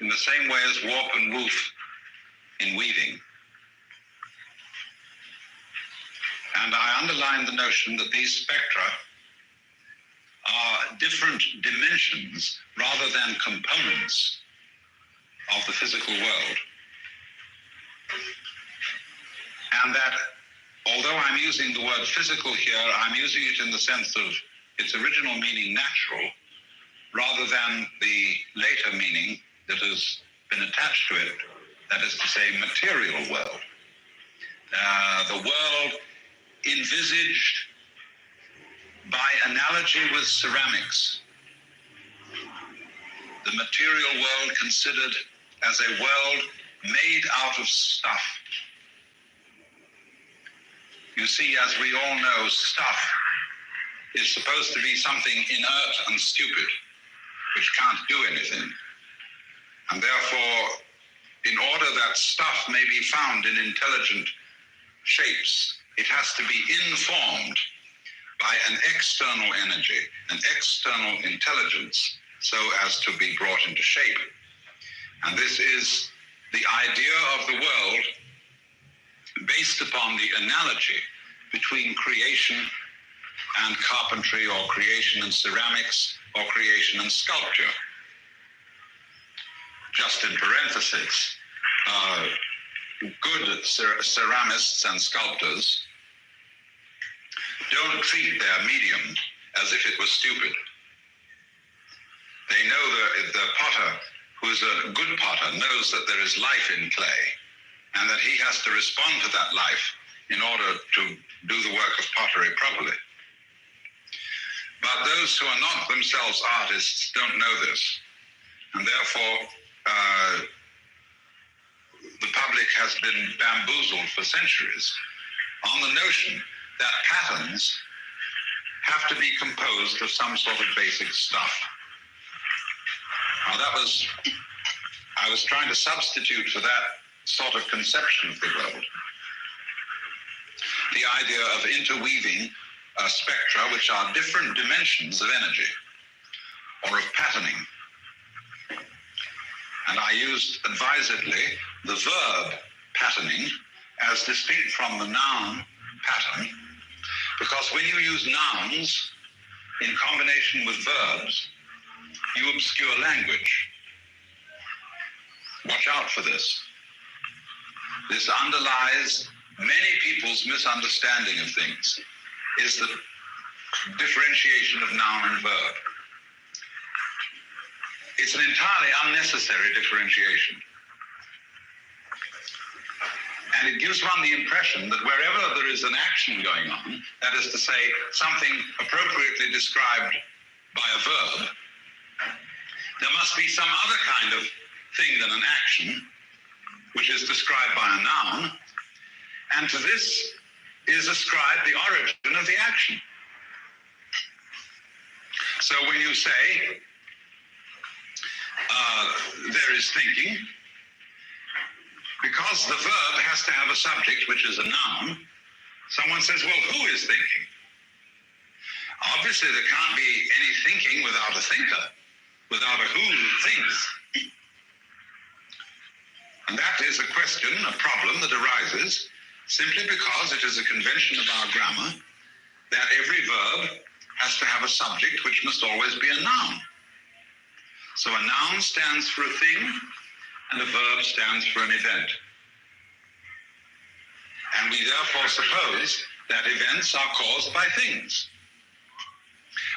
in the same way as warp and woof in weaving. And I underline the notion that these spectra are different dimensions rather than components of the physical world. And that although I'm using the word physical here, I'm using it in the sense of its original meaning natural, rather than the later meaning that has been attached to it, that is to say, material world. The world envisaged by analogy with ceramics. The material world considered as a world made out of stuff. You see, as we all know, stuff is supposed to be something inert and stupid, which can't do anything. And therefore, in order that stuff may be found in intelligent shapes, it has to be informed by an external energy, an external intelligence, so as to be brought into shape. And this is the idea of the world based upon the analogy between creation and carpentry, or creation and ceramics, or creation and sculpture. Just in parentheses, good ceramists and sculptors don't treat their medium as if it was stupid. They know the potter, who is a good potter, knows that there is life in clay, and that he has to respond to that life in order to do the work of pottery properly. But those who are not themselves artists don't know this, and therefore the public has been bamboozled for centuries on the notion that patterns have to be composed of some sort of basic stuff. Now I was trying to substitute for that sort of conception of the world the idea of interweaving spectra, which are different dimensions of energy or of patterning. And I used advisedly the verb patterning as distinct from the noun pattern, because when you use nouns in combination with verbs, you obscure language. Watch out for this. This underlies many people's misunderstanding of things, is the differentiation of noun and verb. It's an entirely unnecessary differentiation. And it gives one the impression that wherever there is an action going on, that is to say, something appropriately described by a verb, there must be some other kind of thing than an action, which is described by a noun, and to this is ascribed the origin of the action. So when you say, there is thinking, because the verb has to have a subject, which is a noun, someone says, well, who is thinking? Obviously, there can't be any thinking without a thinker, without a who thinks. And that is a question, a problem that arises simply because it is a convention of our grammar that every verb has to have a subject which must always be a noun. So a noun stands for a thing, and a verb stands for an event. And we therefore suppose that events are caused by things.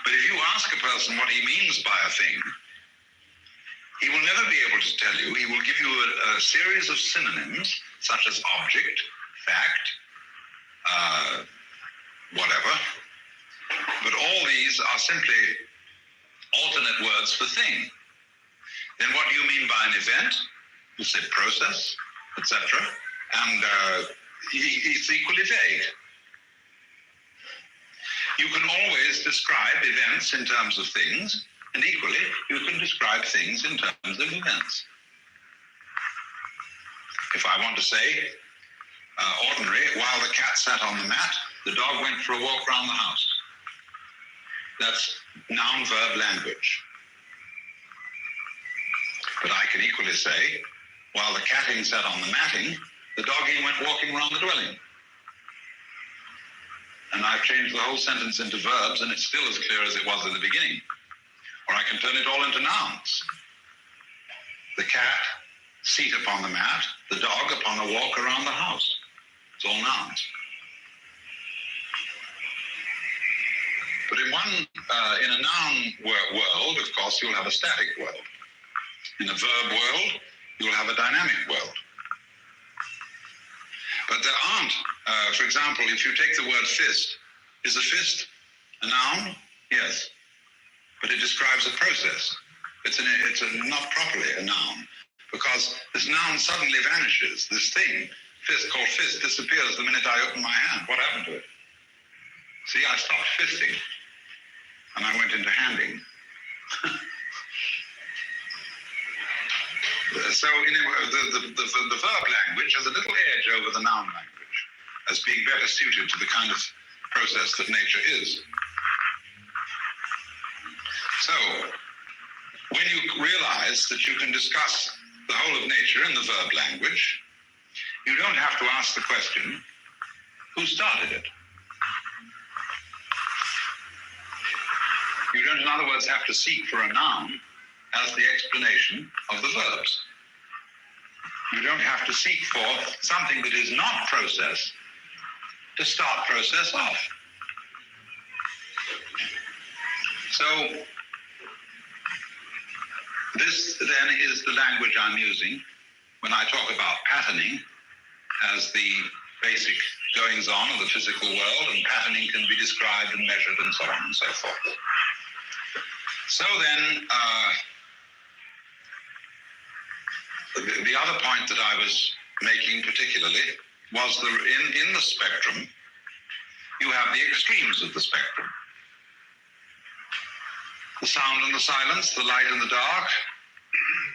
But if you ask a person what he means by a thing, he will never be able to tell you. He will give you a series of synonyms, such as object, fact, whatever. But all these are simply alternate words for thing. Then what do you mean by an event? You say process, etc. And it's equally vague. You can always describe events in terms of things, And equally, you can describe things in terms of events. If I want to say, ordinary, while the cat sat on the mat, the dog went for a walk around the house. That's noun-verb language. But I can equally say, while the catting sat on the matting, the dogging went walking around the dwelling. And I've changed the whole sentence into verbs, and it's still as clear as it was in the beginning. Or I can turn it all into nouns. The cat, seat upon the mat, the dog upon a walk around the house. It's all nouns. But in a noun world, of course, you'll have a static world. In a verb world, you'll have a dynamic world. But there aren't, for example, if you take the word fist, is a fist a noun? Yes. But it describes a process. It's not properly a noun, because this noun suddenly vanishes. This thing, fist called fist, disappears the minute I open my hand. What happened to it? See, I stopped fisting, and I went into handing. So the verb language has a little edge over the noun language as being better suited to the kind of process that nature is. So when you realize that you can discuss the whole of nature in the verb language, you don't have to ask the question, who started it? You don't, in other words, have to seek for a noun as the explanation of the verbs. You don't have to seek for something that is not process to start process off. So this then is the language I'm using when I talk about patterning as the basic goings-on of the physical world, and patterning can be described and measured and so on and so forth. So then, the other point that I was making particularly was in the spectrum, you have the extremes of the spectrum. The sound and the silence, the light and the dark,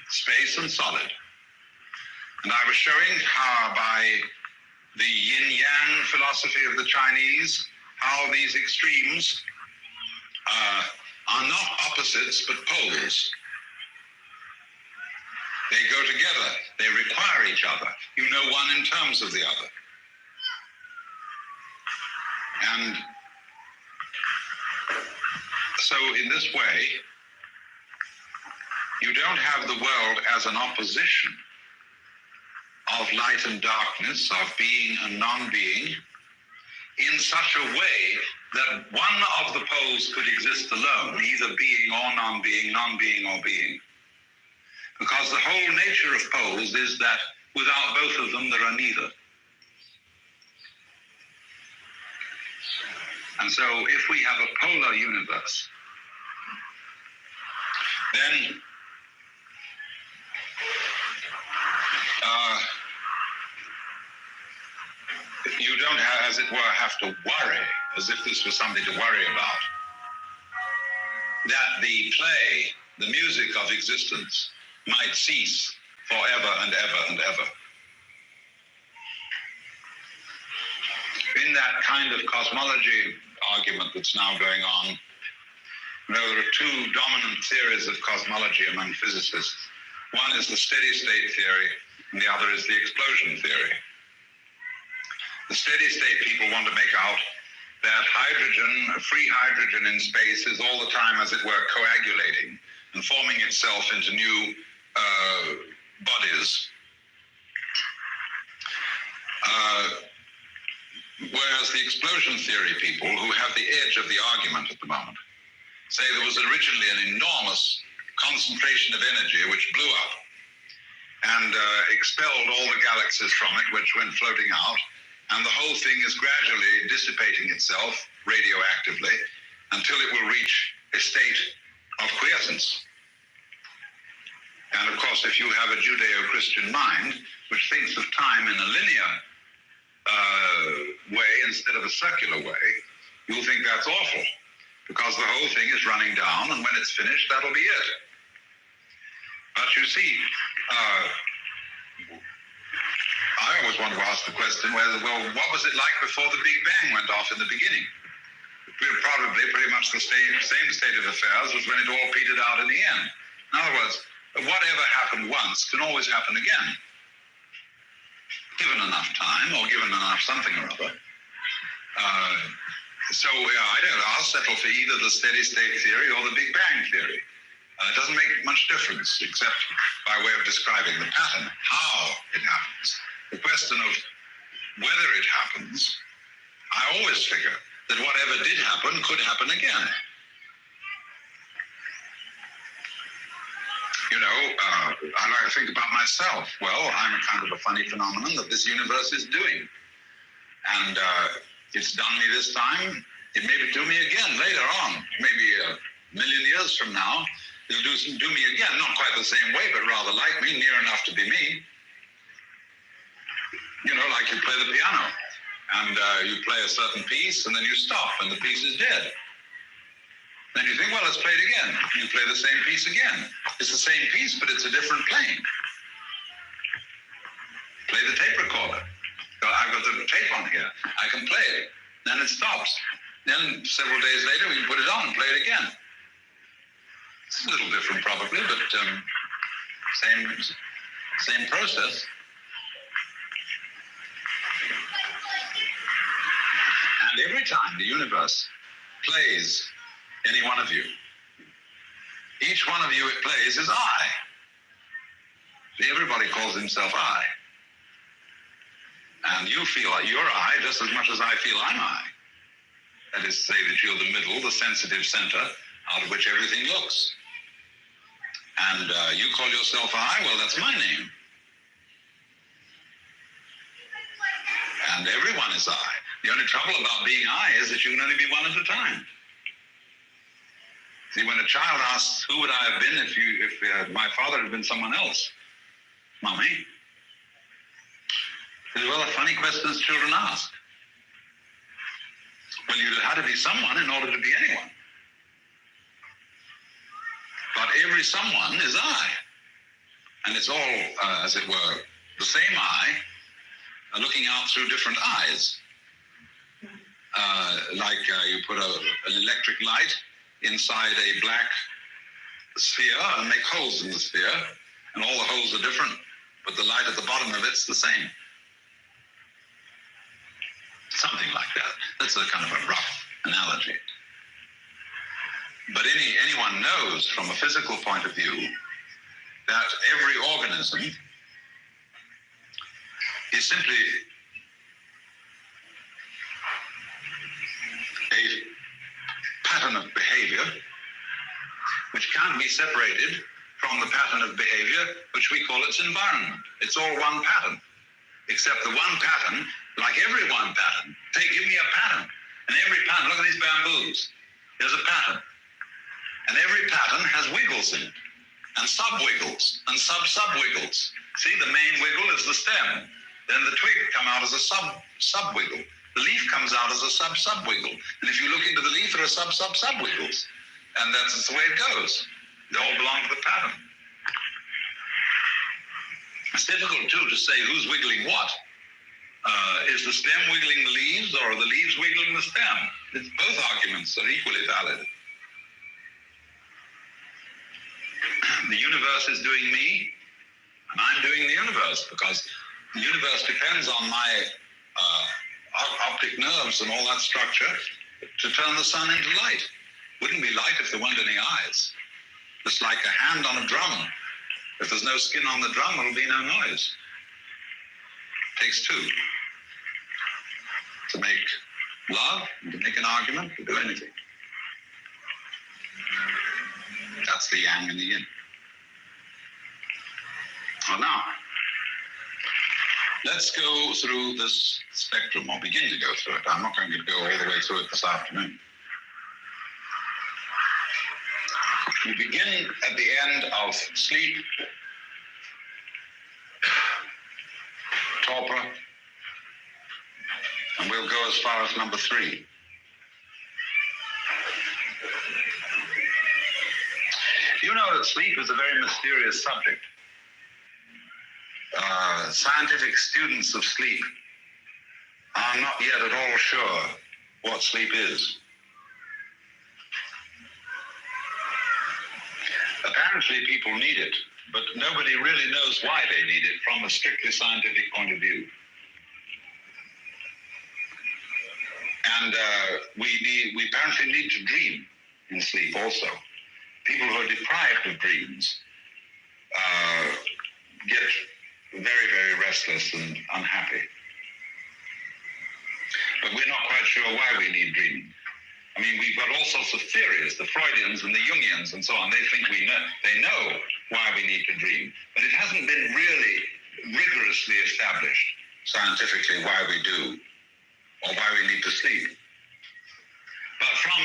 space and solid. And I was showing how by the yin-yang philosophy of the Chinese, how these extremes are not opposites but poles. They go together, they require each other. You know one in terms of the other. And so in this way, you don't have the world as an opposition of light and darkness, of being and non-being, in such a way that one of the poles could exist alone, either being or non-being, non-being or being. Because the whole nature of poles is that without both of them, there are neither. And so if we have a polar universe, then you don't have, as it were, have to worry, as if this was something to worry about, that the play, the music of existence might cease forever and ever and ever. In that kind of cosmology argument that's now going on, you know, there are two dominant theories of cosmology among physicists. One is the steady state theory, and the other is the explosion theory. The steady state people want to make out that hydrogen, free hydrogen in space, is all the time, as it were, coagulating and forming itself into new bodies. Whereas the explosion theory people, who have the edge of the argument at the moment, say there was originally an enormous concentration of energy which blew up and expelled all the galaxies from it, which went floating out, and the whole thing is gradually dissipating itself radioactively until it will reach a state of quiescence. And of course, if you have a Judeo-Christian mind, which thinks of time in a linear way instead of a circular way, you'll think that's awful. because the whole thing is running down, and when it's finished, that'll be it. But you see, I always want to ask the question, well, what was it like before the Big Bang went off in the beginning? Probably pretty much the same state of affairs as when it all petered out in the end. In other words, whatever happened once can always happen again, given enough time or given enough something or other. I'll settle for either the steady state theory or the Big Bang theory. It doesn't make much difference, except by way of describing the pattern, how it happens. The question of whether it happens, I always figure that whatever did happen could happen again. I like to think about myself. Well, I'm a kind of a funny phenomenon that this universe is doing. And it's done me this time. It may do me again later on, maybe a million years from now. It'll do me again, not quite the same way, but rather like me, near enough to be me. Like you play the piano. And you play a certain piece, and then you stop, and the piece is dead. Then you think, well, let's play it again. You play the same piece again. It's the same piece, but it's a different playing. Play the tape recorder. I've got the tape on here. I can play it. Then it stops. Then several days later, we can put it on and play it again. It's a little different, probably, but same process. And every time the universe plays any one of you, each one of you it plays is I. See, everybody calls himself I. And you feel like you're I just as much as I feel I'm I. That is to say that you're the middle, the sensitive center, out of which everything looks. And you call yourself I, well, that's my name. And everyone is I. The only trouble about being I is that you can only be one at a time. See, when a child asks, who would I have been if my father had been someone else? Mommy. Well, the funny questions children ask. Well, you had to be someone in order to be anyone. But every someone is I. And it's all, as it were, the same I, looking out through different eyes. You put an electric light inside a black sphere and make holes in the sphere, and all the holes are different, but the light at the bottom of it's the same. Something like that. That's a kind of a rough analogy. But anyone knows from a physical point of view that every organism is simply a pattern of behavior which can't be separated from the pattern of behavior which we call its environment. It's all one pattern, except the one pattern, like every one pattern. Give me a pattern. And every pattern, look at these bamboos. There's a pattern. And every pattern has wiggles in it, and sub-wiggles, and sub-sub-wiggles. See, the main wiggle is the stem. Then the twig come out as a sub-wiggle. The leaf comes out as a sub-sub-wiggle. And if you look into the leaf, there are sub-sub-sub-wiggles. And that's the way it goes. They all belong to the pattern. It's difficult, too, to say who's wiggling what. Is the stem wiggling the leaves, or are the leaves wiggling the stem? Both arguments are equally valid. The universe is doing me, and I'm doing the universe, because the universe depends on my optic nerves and all that structure to turn the sun into light. Wouldn't be light if there weren't any eyes. Just like a hand on a drum. If there's no skin on the drum, there'll be no noise. It takes two. To make love, to make an argument, to do anything. That's the yang and the yin. Well, now, let's go through this spectrum, or begin to go through it. I'm not going to go all the way through it this afternoon. We begin at the end of sleep, torpor, and we'll go as far as number 3. you know that sleep is a very mysterious subject? Scientific students of sleep are not yet at all sure what sleep is. Apparently people need it, but nobody really knows why they need it from a strictly scientific point of view. And we apparently need to dream in sleep also. People who are deprived of dreams get very, very restless and unhappy. But we're not quite sure why we need dreaming. I mean, we've got all sorts of theories, the Freudians and the Jungians and so on. They think they know why we need to dream. But it hasn't been really rigorously established scientifically why we do, or why we need to sleep. But from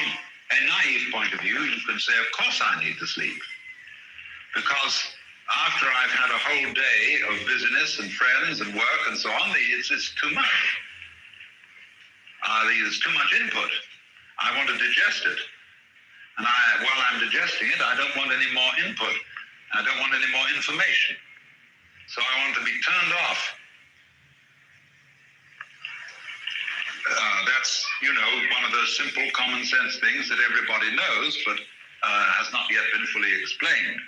a naive point of view, you can say, of course I need to sleep. Because after I've had a whole day of business and friends and work and so on, it's too much. There's too much input. I want to digest it. And while I'm digesting it, I don't want any more input. I don't want any more information. So I want to be turned off. That's, one of those simple common sense things that everybody knows, but has not yet been fully explained.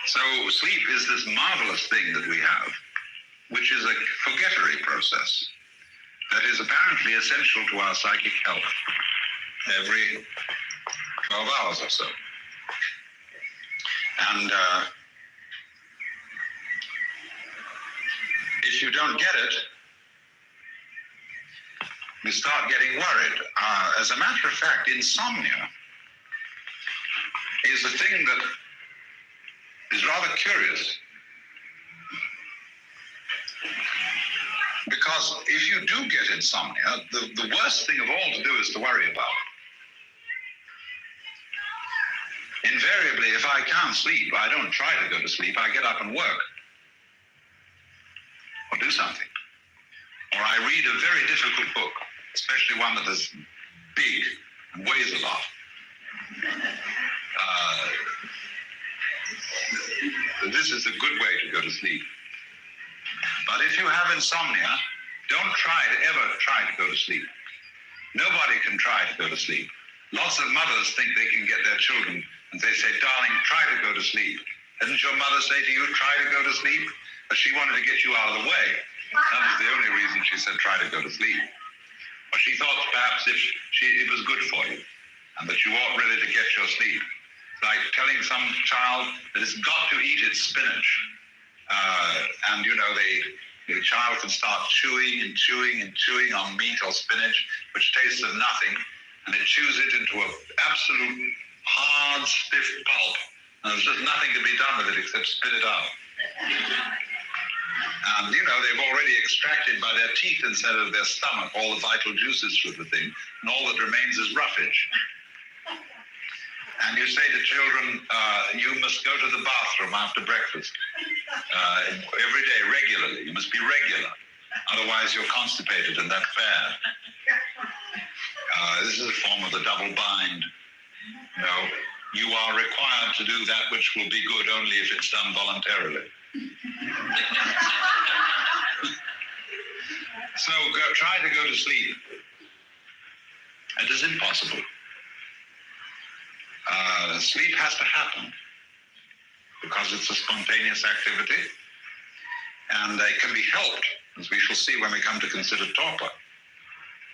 So sleep is this marvelous thing that we have, which is a forgettery process that is apparently essential to our psychic health every 12 hours or so. And if you don't get it, you start getting worried. As a matter of fact, insomnia is a thing that is rather curious. Because if you do get insomnia, the worst thing of all to do is to worry about it. Invariably, if I can't sleep, I don't try to go to sleep, I get up and work. Or do something. Or I read a very difficult book, especially one that is big and weighs a lot. This is a good way to go to sleep. But if you have insomnia, don't ever try to go to sleep. Nobody can try to go to sleep. Lots of mothers think they can get their children, and they say, darling, try to go to sleep. Didn't your mother say to you, try to go to sleep? But she wanted to get you out of the way. That was the only reason she said, try to go to sleep. Or she thought perhaps it was good for you, and that you ought really to get your sleep. Like telling some child that it's got to eat its spinach. And the child can start chewing and chewing and chewing on meat or spinach, which tastes of nothing, and it chews it into an absolute hard, stiff pulp. And there's just nothing to be done with it except spit it out. And they've already extracted by their teeth instead of their stomach all the vital juices from the thing, and all that remains is roughage. And you say to children, you must go to the bathroom after breakfast every day, regularly. You must be regular. Otherwise, you're constipated, and that's bad. This is a form of the double bind. You are required to do that which will be good only if it's done voluntarily. So try to go to sleep. It is impossible. Sleep has to happen because it's a spontaneous activity, and it can be helped, as we shall see when we come to consider torpor.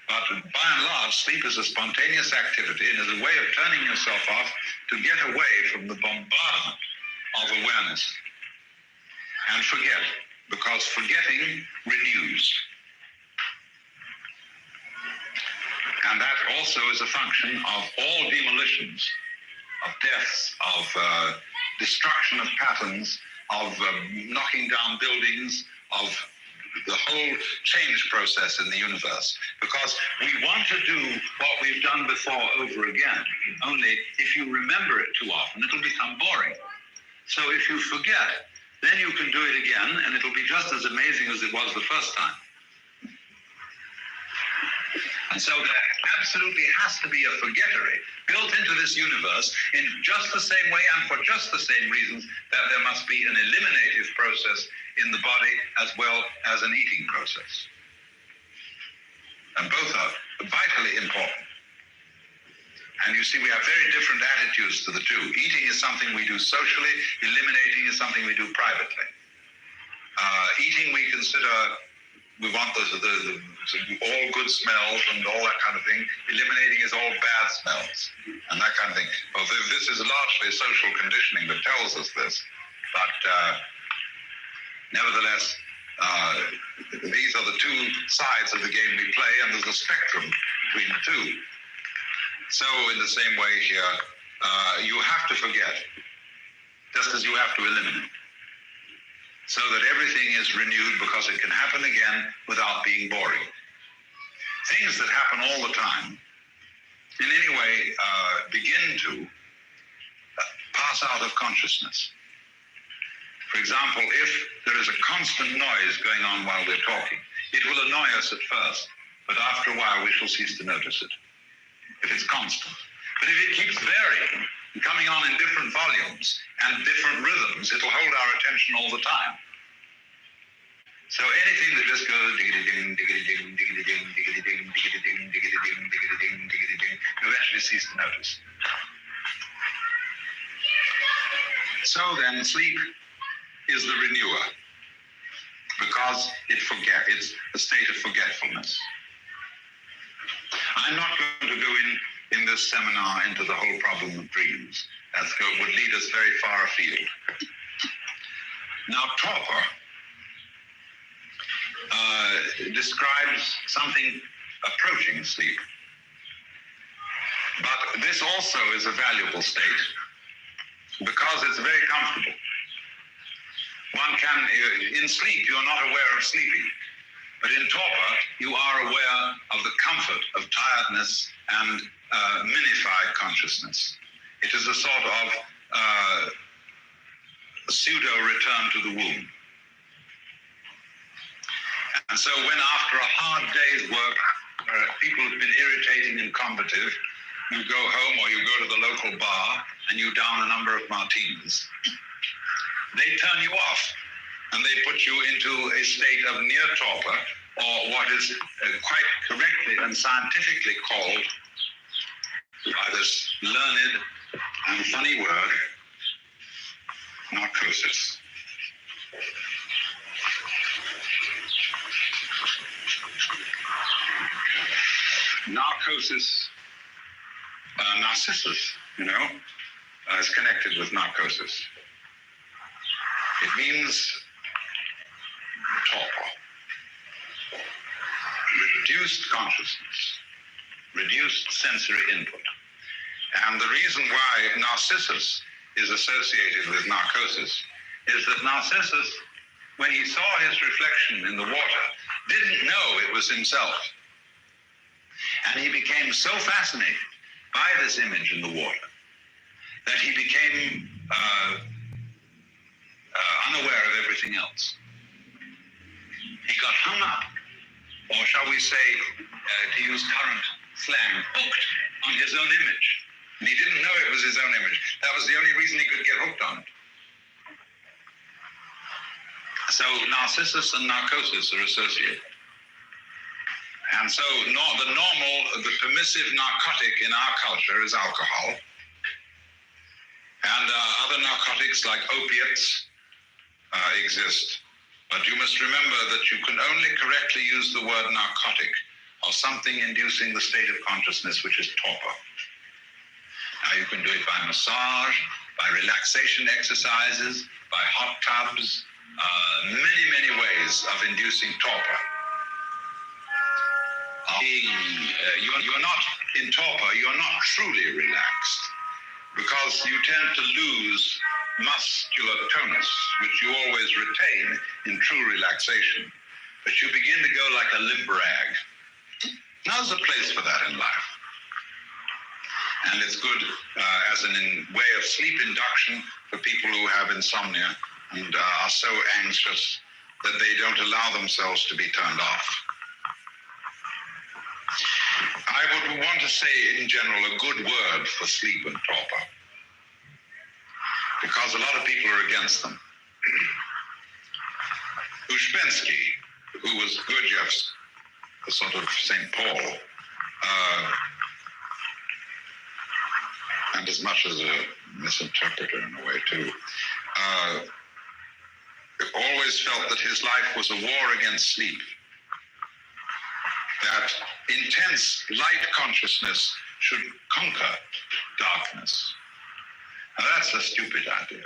But by and large, sleep is a spontaneous activity and is a way of turning yourself off to get away from the bombardment of awareness and forget, because forgetting renews. And that also is a function of all demolitions, of deaths, of destruction of patterns, of knocking down buildings, of the whole change process in the universe. Because we want to do what we've done before over again, only if you remember it too often, it'll become boring. So if you forget, then you can do it again, and it'll be just as amazing as it was the first time. And so there absolutely has to be a forgettery built into this universe in just the same way and for just the same reasons that there must be an eliminative process in the body as well as an eating process. And both are vitally important. And you see, we have very different attitudes to the two. Eating is something we do socially, eliminating is something we do privately. Eating we consider, we want the all good smells and all that kind of thing. Eliminating is all bad smells and that kind of thing. Well, this is largely social conditioning that tells us this. But nevertheless, these are the two sides of the game we play, and there's a spectrum between the two. So in the same way here, you have to forget, just as you have to eliminate, so that everything is renewed because it can happen again without being boring. Things that happen all the time, in any way, begin to pass out of consciousness. For example, if there is a constant noise going on while we're talking, it will annoy us at first, but after a while we shall cease to notice it, if it's constant. But if it keeps varying, coming on in different volumes and different rhythms, it'll hold our attention all the time. So anything that just goes diggity-ding, diggity-ding, diggity-ding, diggity-ding, diggity-ding, diggity-ding, diggity-ding, diggity-ding, you eventually cease to notice. So then sleep is the renewer, because it's a state of forgetfulness. I'm not going to go in this seminar into the whole problem of dreams. That would lead us very far afield. Now, torpor describes something approaching sleep. But this also is a valuable state because it's very comfortable. In sleep, you're not aware of sleeping. But in torpor, you are aware of the comfort of tiredness and minified consciousness. It is a sort of pseudo-return to the womb. And so when after a hard day's work, people have been irritating and combative, you go home or you go to the local bar and you down a number of martinis, they turn you off and they put you into a state of near torpor, or what is quite correctly and scientifically called, by this learned and funny word, narcosis. Narcosis, Narcissus, is connected with narcosis. It means torpor, reduced consciousness, reduced sensory input. And the reason why Narcissus is associated with narcosis is that Narcissus, when he saw his reflection in the water, didn't know it was himself. And he became so fascinated by this image in the water that he became unaware of everything else. He got hung up, or shall we say, to use current slang, hooked on his own image. And he didn't know it was his own image. That was the only reason he could get hooked on it. So Narcissus and narcosis are associated. And so the permissive narcotic in our culture is alcohol. And other narcotics like opiates exist. But you must remember that you can only correctly use the word narcotic or something inducing the state of consciousness, which is torpor. Now you can do it by massage, by relaxation exercises, by hot tubs, many, many ways of inducing torpor. You're not in torpor, you're not truly relaxed, because you tend to lose muscular tonus, which you always retain in true relaxation. But you begin to go like a limp rag. Now there's a place for that in life. And it's good as a way of sleep induction for people who have insomnia and are so anxious that they don't allow themselves to be turned off. I would want to say, in general, a good word for sleep and torpor, because a lot of people are against them. Uspensky, who was Gurdjieff's a sort of St. Paul, and as much as a misinterpreter in a way too, always felt that his life was a war against sleep, that intense light consciousness should conquer darkness. Now that's a stupid idea.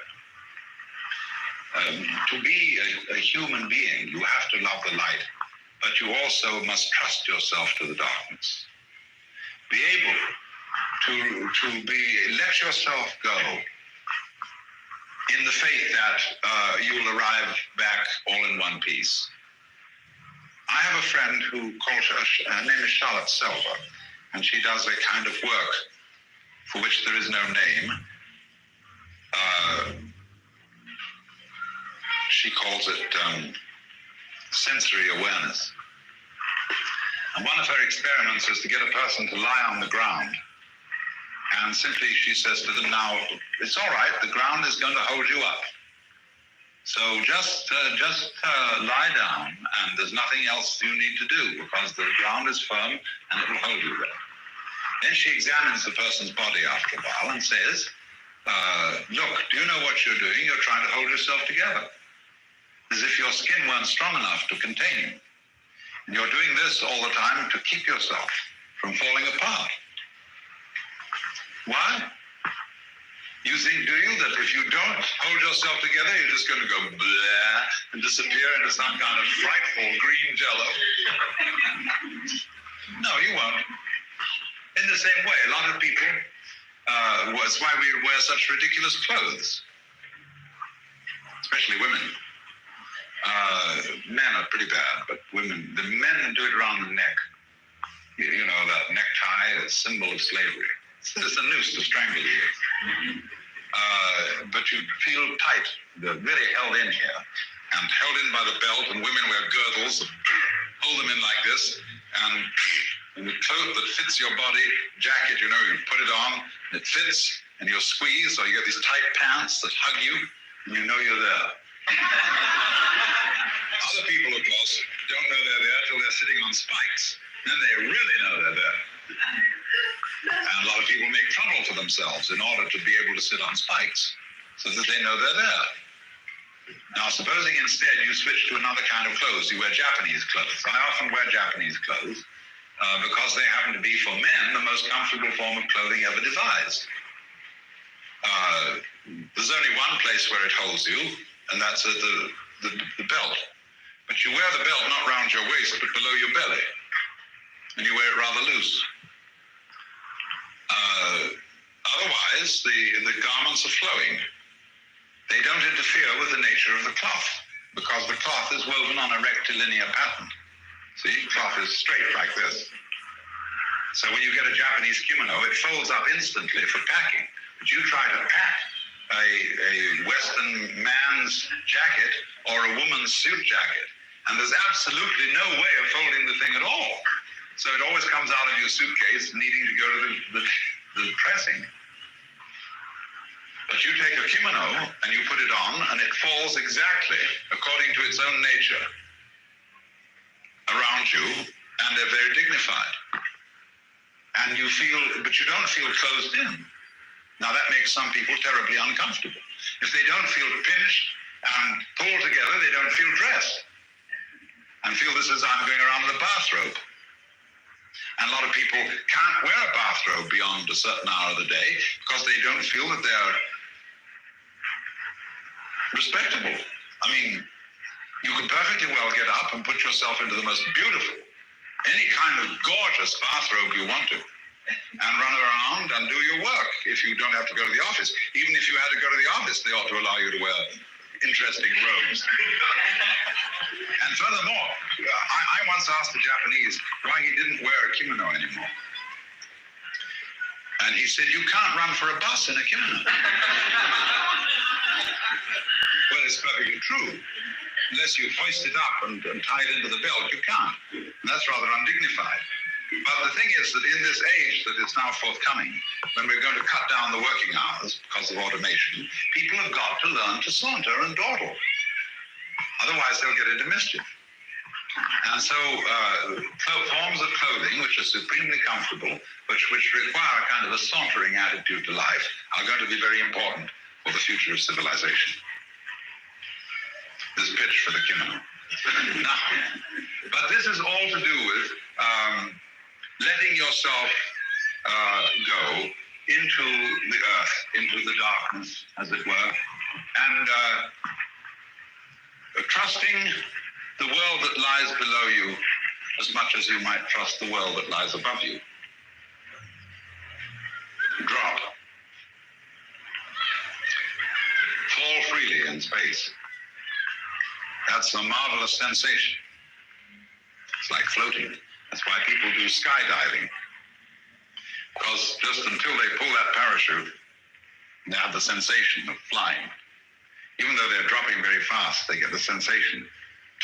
To be a human being, you have to love the light, but you also must trust yourself to the darkness. Be able to let yourself go in the faith that you will arrive back all in one piece. I have a friend who her name is Charlotte Selver, and she does a kind of work for which there is no name. She calls it sensory awareness. And one of her experiments is to get a person to lie on the ground. And simply she says to them, now, it's all right, the ground is going to hold you up. So just lie down, and there's nothing else you need to do, because the ground is firm and it will hold you there. Then she examines the person's body after a while and says, look, do you know what you're doing? You're trying to hold yourself together, as if your skin weren't strong enough to contain you. And you're doing this all the time to keep yourself from falling apart. Why? You think, do you, that if you don't hold yourself together, you're just going to go blah and disappear into some kind of frightful green jello? No, you won't. In the same way, a lot of people, that's why we wear such ridiculous clothes, especially women. Men are pretty bad, but women, the men do it around the neck. You know, that necktie is a symbol of slavery. It's a noose to strangle you. But you feel tight. They're really held in here, and held in by the belt, and women wear girdles that hold them in like this, and the coat that fits your body, jacket, you know, you put it on, and it fits, and you're squeezed, or you get these tight pants that hug you, and you know you're there. Other people, of course, don't know they're there till they're sitting on spikes. Then they really know they're there. And a lot of people make trouble for themselves in order to be able to sit on spikes, so that they know they're there. Now, supposing instead you switch to another kind of clothes, you wear Japanese clothes. I often wear Japanese clothes because they happen to be, for men, the most comfortable form of clothing ever devised. There's only one place where it holds you, and that's at the belt. But you wear the belt not round your waist, but below your belly. And you wear it rather loose. Otherwise, the garments are flowing. They don't interfere with the nature of the cloth, because the cloth is woven on a rectilinear pattern. See, cloth is straight like this. So when you get a Japanese kimono, it folds up instantly for packing. But you try to pack a Western man's jacket or a woman's suit jacket, and there's absolutely no way of folding the thing at all. So it always comes out of your suitcase needing to go to the pressing. But you take a kimono and you put it on, and it falls exactly according to its own nature around you, and they're very dignified. And you feel, but you don't feel closed in. Now that makes some people terribly uncomfortable. If they don't feel pinched and pulled together, they don't feel dressed, and feel this as I'm going around with a bathrobe. And a lot of people can't wear a bathrobe beyond a certain hour of the day because they don't feel that they're respectable. I mean, you can perfectly well get up and put yourself into the most beautiful, any kind of gorgeous bathrobe you want to, and run around and do your work if you don't have to go to the office. Even if you had to go to the office, they ought to allow you to wear interesting robes. And furthermore, I once asked the Japanese why he didn't wear a kimono anymore. And he said, you can't run for a bus in a kimono. Well, it's perfectly true. Unless you hoist it up and tie it into the belt, you can't. And that's rather undignified. But the thing is that in this age that is now forthcoming, when we're going to cut down the working hours because of automation, people have got to learn to saunter and dawdle. Otherwise, they'll get into mischief. And so forms of clothing which are supremely comfortable, which require a kind of a sauntering attitude to life, are going to be very important for the future of civilization. This pitch for the kimono. Now, but this is all to do with letting yourself go into the earth, into the darkness, as it were, and trusting the world that lies below you as much as you might trust the world that lies above you. Drop. Fall freely in space. That's a marvelous sensation. It's like floating. That's why people do skydiving. Because just until they pull that parachute, they have the sensation of flying. Even though they're dropping very fast, they get the sensation.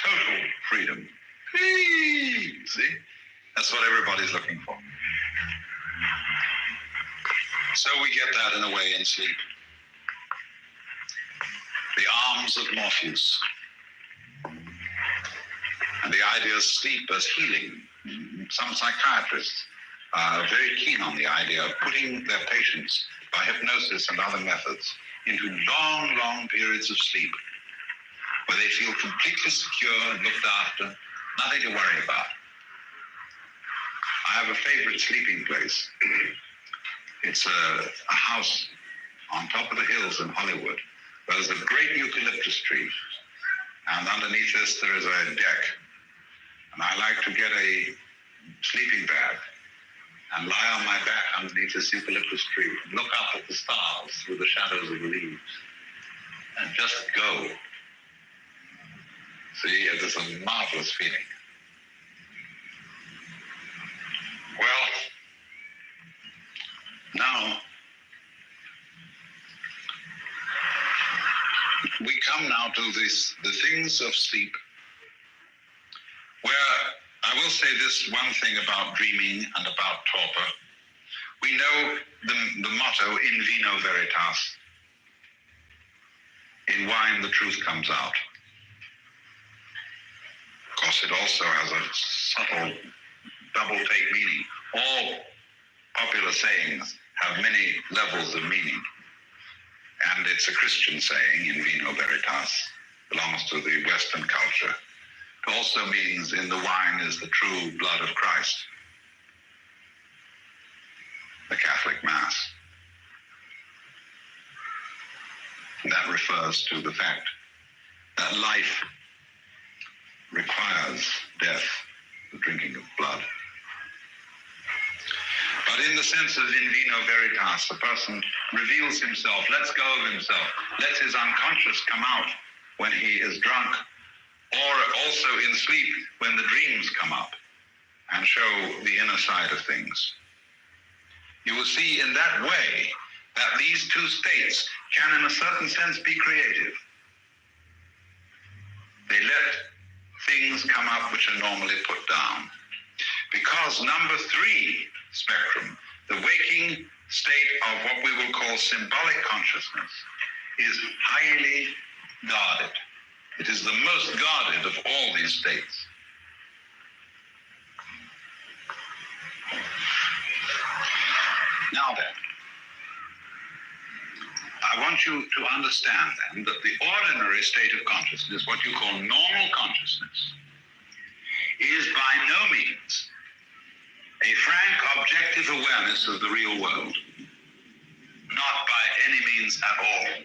Total freedom. Whee! See? That's what everybody's looking for. So we get that in a way in sleep. The arms of Morpheus. And the idea of sleep as healing. Some psychiatrists are very keen on the idea of putting their patients by hypnosis and other methods into long, long periods of sleep where they feel completely secure and looked after, nothing to worry about. I have a favorite sleeping place. It's a house on top of the hills in Hollywood. There's a great eucalyptus tree, and underneath this there is a deck. And I like to get a sleeping bag and lie on my back underneath this eucalyptus tree and look up at the stars through the shadows of the leaves and just go. See, it is a marvelous feeling. Well, now we come now to the things of sleep, where I will say this one thing about dreaming and about torpor. We know the motto, in vino veritas. In wine, the truth comes out. Of course, it also has a subtle double-take meaning. All popular sayings have many levels of meaning. And it's a Christian saying, in vino veritas, belongs to the Western culture. It also means in the wine is the true blood of Christ, the Catholic Mass. And that refers to the fact that life requires death, the drinking of blood. But in the sense of in vino veritas, the person reveals himself, lets go of himself, lets his unconscious come out when he is drunk, or also in sleep when the dreams come up and show the inner side of things. You will see in that way that these two states can in a certain sense be creative. They let things come up which are normally put down. Because number 3 spectrum, the waking state of what we will call symbolic consciousness, is highly guarded. It is the most guarded of all these states. Now then, I want you to understand then that the ordinary state of consciousness, what you call normal consciousness, is by no means a frank, objective awareness of the real world. Not by any means at all.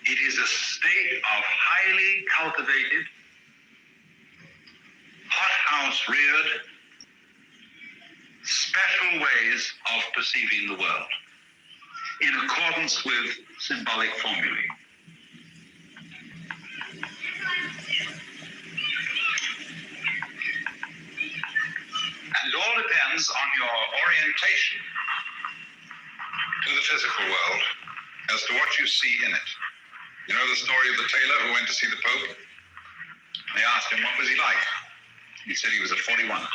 It is a state of highly cultivated, hothouse reared, special ways of perceiving the world in accordance with symbolic formulae. And it all depends on your orientation to the physical world as to what you see in it. You know the story of the tailor who went to see the Pope? They asked him, what was he like? He said he was a 41.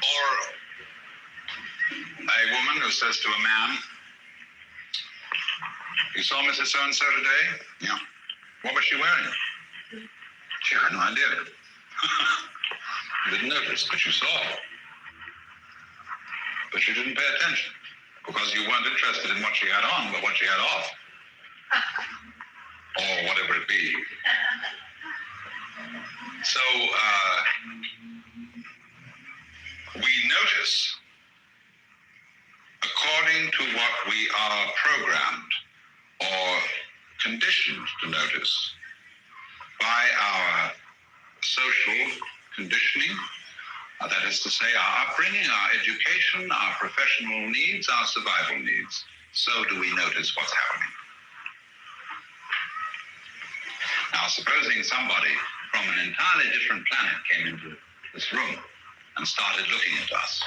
Or a woman who says to a man, "You saw Mrs. So-and-so today?" "Yeah." "What was she wearing?" "She had no idea." "You didn't notice, but you saw. But you didn't pay attention because you weren't interested in what she had on, but what she had off." Or whatever it be. So we notice according to what we are programmed or conditioned to notice by our social conditioning, that is to say, our upbringing, our education, our professional needs, our survival needs. So do we notice what's happening. Now, supposing somebody from an entirely different planet came into this room and started looking at us,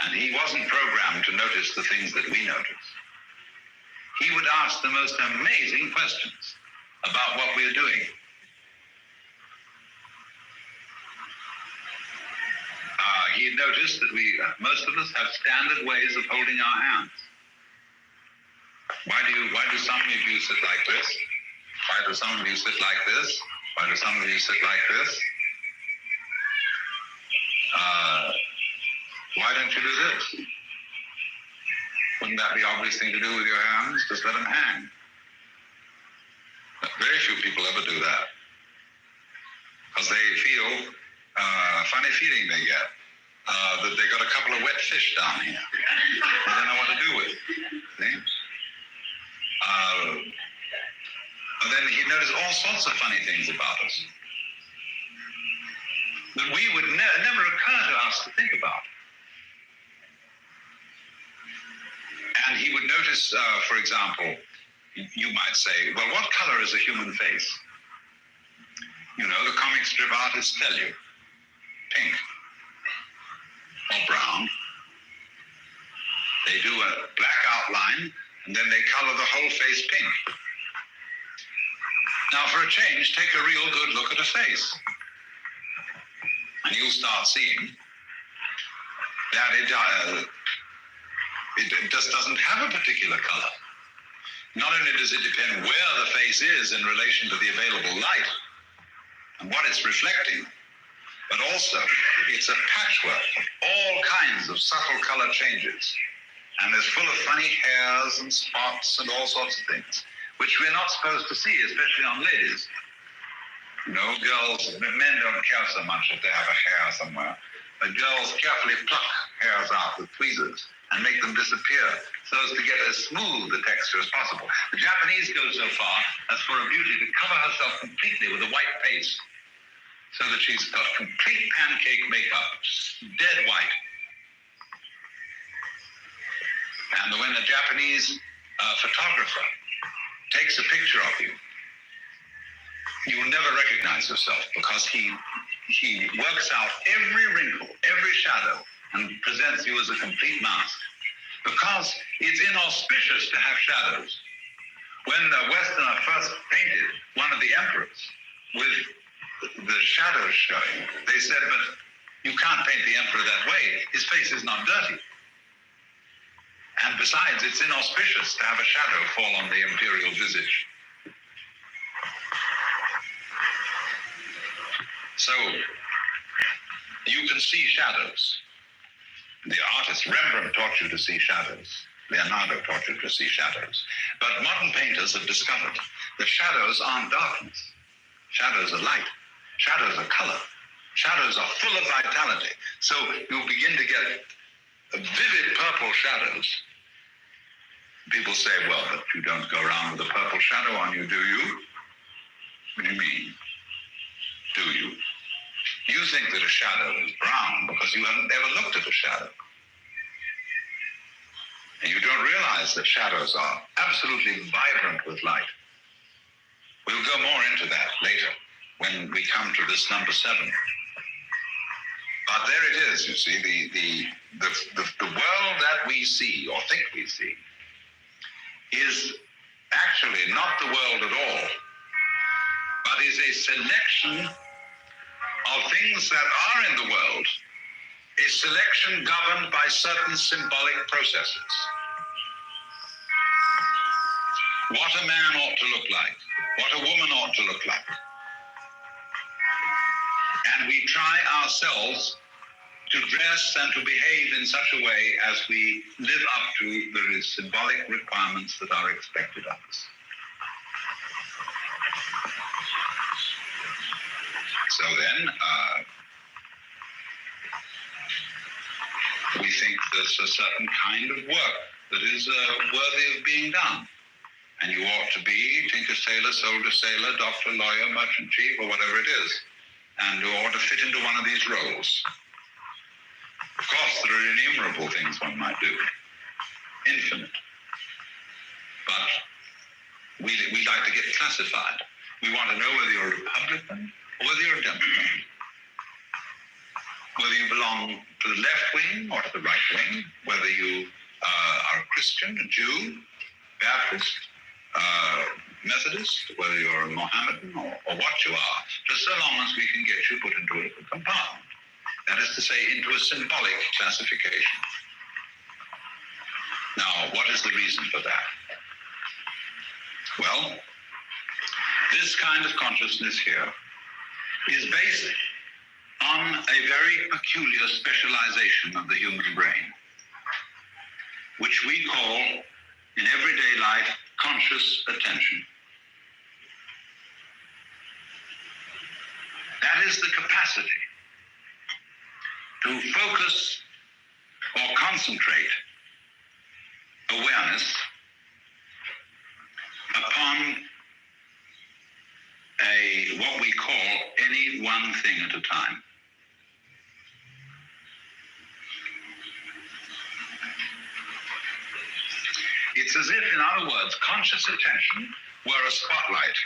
and he wasn't programmed to notice the things that we notice, he would ask the most amazing questions about what we're doing. He noticed that most of us have standard ways of holding our hands. Why do some of you sit like this? Why do some of you sit like this? Why do some of you sit like this? Why don't you do this? Wouldn't that be the obvious thing to do with your hands? Just let them hang. But very few people ever do that. Because they feel a funny feeling they get. That they got a couple of wet fish down here. They don't know what to do with it. See? And then he noticed all sorts of funny things about us that we would never occur to us to think about. And he would notice, for example, you might say, well, what color is a human face? You know, the comic strip artists tell you. Pink. Or brown. They do a black outline, and then they color the whole face pink. Now, for a change, take a real good look at a face. And you'll start seeing that it just doesn't have a particular color. Not only does it depend where the face is in relation to the available light and what it's reflecting, but also it's a patchwork of all kinds of subtle color changes. And it's full of funny hairs and spots and all sorts of things, which we're not supposed to see, especially on ladies. You know, men don't care so much if they have a hair somewhere, but girls carefully pluck hairs out with tweezers and make them disappear so as to get as smooth a texture as possible. The Japanese go so far as for a beauty to cover herself completely with a white paste so that she's got complete pancake makeup, dead white. And when a Japanese photographer takes a picture of you, you will never recognize yourself because he works out every wrinkle, every shadow, and presents you as a complete mask. Because it's inauspicious to have shadows. When a Westerner first painted one of the emperors with the shadows showing, they said, but you can't paint the emperor that way. His face is not dirty. And besides, it's inauspicious to have a shadow fall on the imperial visage. So, you can see shadows. The artist Rembrandt taught you to see shadows. Leonardo taught you to see shadows. But modern painters have discovered that shadows aren't darkness. Shadows are light. Shadows are color. Shadows are full of vitality. So you'll begin to get vivid purple shadows. People say, well, but you don't go around with a purple shadow on you, do you? What do you mean? Do you? You think that a shadow is brown because you haven't ever looked at a shadow. And you don't realize that shadows are absolutely vibrant with light. We'll go more into that later when we come to this number 7. But there it is, you see, the world that we see, or think we see, is actually not the world at all, but is a selection of things that are in the world, a selection governed by certain symbolic processes. What a man ought to look like, what a woman ought to look like. And we try ourselves to dress and to behave in such a way as we live up to the symbolic requirements that are expected of us. So then, we think there's a certain kind of work that is worthy of being done. And you ought to be tinker, sailor, soldier, sailor, doctor, lawyer, merchant, chief, or whatever it is. And you ought to fit into one of these roles. Of course, there are innumerable things one might do. Infinite. But we like to get classified. We want to know whether you're a Republican or whether you're a Democrat. Whether you belong to the left wing or to the right wing. Whether you are a Christian, a Jew, Baptist, Methodist, whether you're a Mohammedan or what you are, just so long as we can get you put into a compartment. That is to say, into a symbolic classification. Now, what is the reason for that? Well, this kind of consciousness here is based on a very peculiar specialization of the human brain, which we call, in everyday life, conscious attention. That is the capacity to focus or concentrate awareness upon what we call any one thing at a time. It's as if, in other words, conscious attention were a spotlight,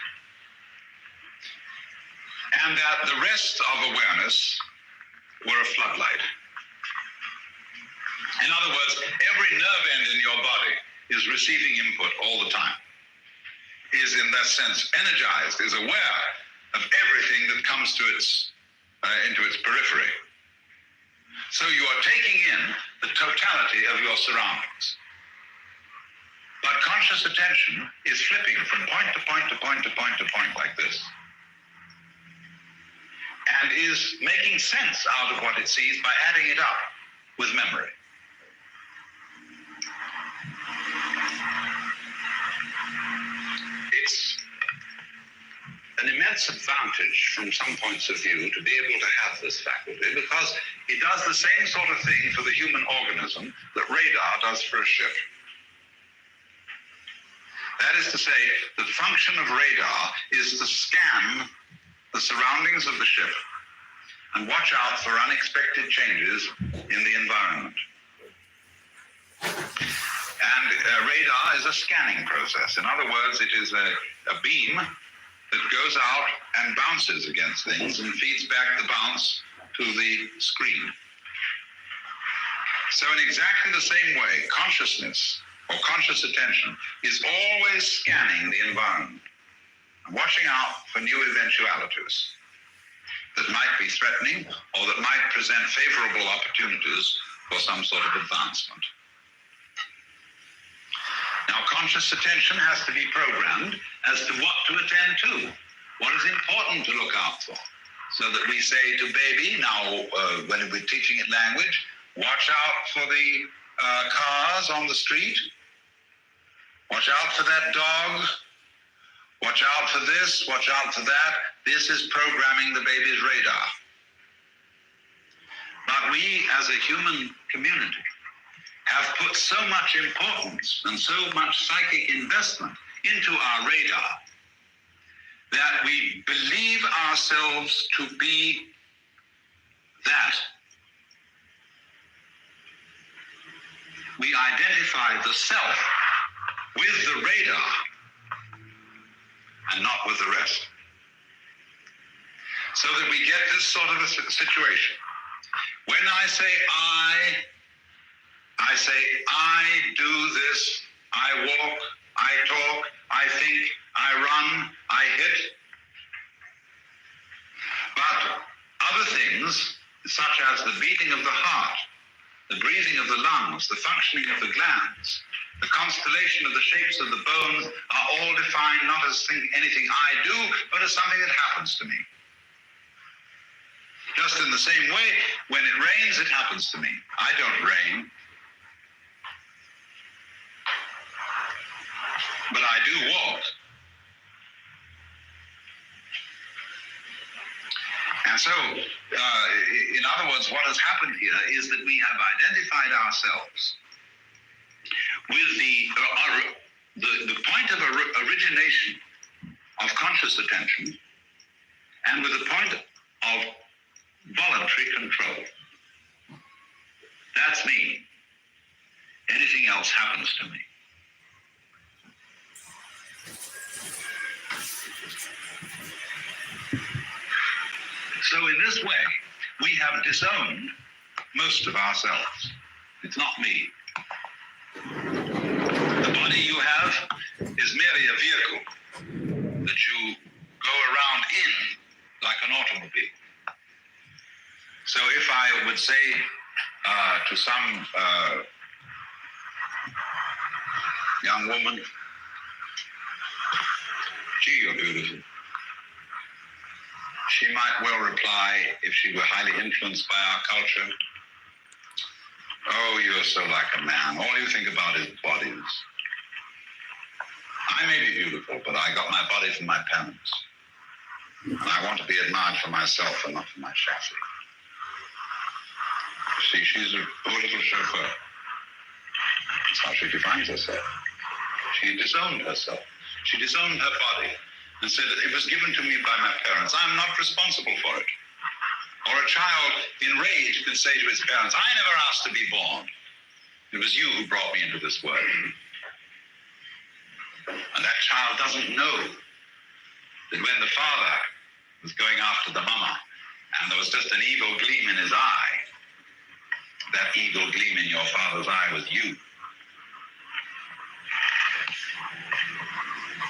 and that the rest of awareness were a floodlight. In other words, every nerve end in your body is receiving input all the time, is in that sense energized, is aware of everything that comes to into its periphery. So you are taking in the totality of your surroundings. But conscious attention is flipping from point to point to point to point to point like this, and is making sense out of what it sees by adding it up with memory. It's an immense advantage from some points of view to be able to have this faculty, because it does the same sort of thing for the human organism that radar does for a ship. That is to say, the function of radar is to scan the surroundings of the ship and watch out for unexpected changes in the environment. And radar is a scanning process. In other words, it is a beam that goes out and bounces against things and feeds back the bounce to the screen. So in exactly the same way, consciousness or conscious attention is always scanning the environment and watching out for new eventualities that might be threatening or that might present favorable opportunities for some sort of advancement. Now, conscious attention has to be programmed as to what to attend to, what is important to look out for, so that we say to baby, now when we're teaching it language, watch out for the cars on the street, watch out for that dog, watch out for this, watch out for that. This is programming the baby's radar. But we, as a human community, have put so much importance and so much psychic investment into our radar that we believe ourselves to be that. We identify the self with the radar and not with the rest. So that we get this sort of a situation When I say I say I do this, I walk, I talk, I think, I run, I hit. But other things, such as the beating of the heart, the breathing of the lungs, the functioning of the glands, the constellation of the shapes of the bones are all defined not as anything I do, but as something that happens to me. Just in the same way, when it rains, it happens to me. I don't rain, but I do walk. And so, in other words, what has happened here is that we have identified ourselves with the point of origination of conscious attention and with the point of voluntary control. That's me. Anything else happens to me. So in this way, we have disowned most of ourselves. It's not me. The body you have is merely a vehicle that you go around in like an automobile. So if I would say to some young woman, gee, you're beautiful, she might well reply, if she were highly influenced by our culture, oh, you're so like a man. All you think about is bodies. I may be beautiful, but I got my body from my parents. And I want to be admired for myself and not for my chassis. See, she's a poor little chauffeur. That's how she defines herself. She disowned herself. She disowned her body and said that it was given to me by my parents. I'm not responsible for it. Or a child in rage can say to his parents, I never asked to be born. It was you who brought me into this world. And that child doesn't know that when the father was going after the mama and there was just an evil gleam in his eye, that evil gleam in your father's eye was you.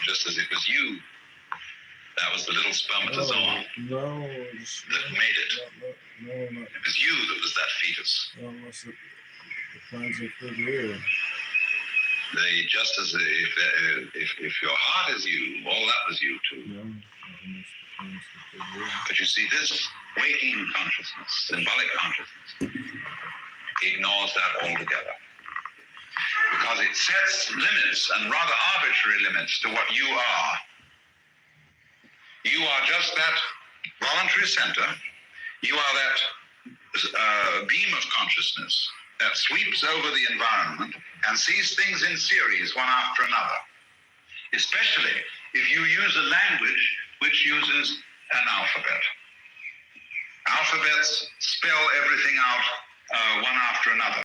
Just as it was you, that was the little spermatozoa that made it. It was you that was that fetus. Just as if your heart is you, all that was you too. But you see, this waking consciousness, symbolic consciousness, ignores that altogether. Because it sets limits, and rather arbitrary limits, to what you are. You are just that voluntary center. You are that beam of consciousness that sweeps over the environment and sees things in series, one after another. Especially if you use a language which uses an alphabet. Alphabets spell everything out one after another.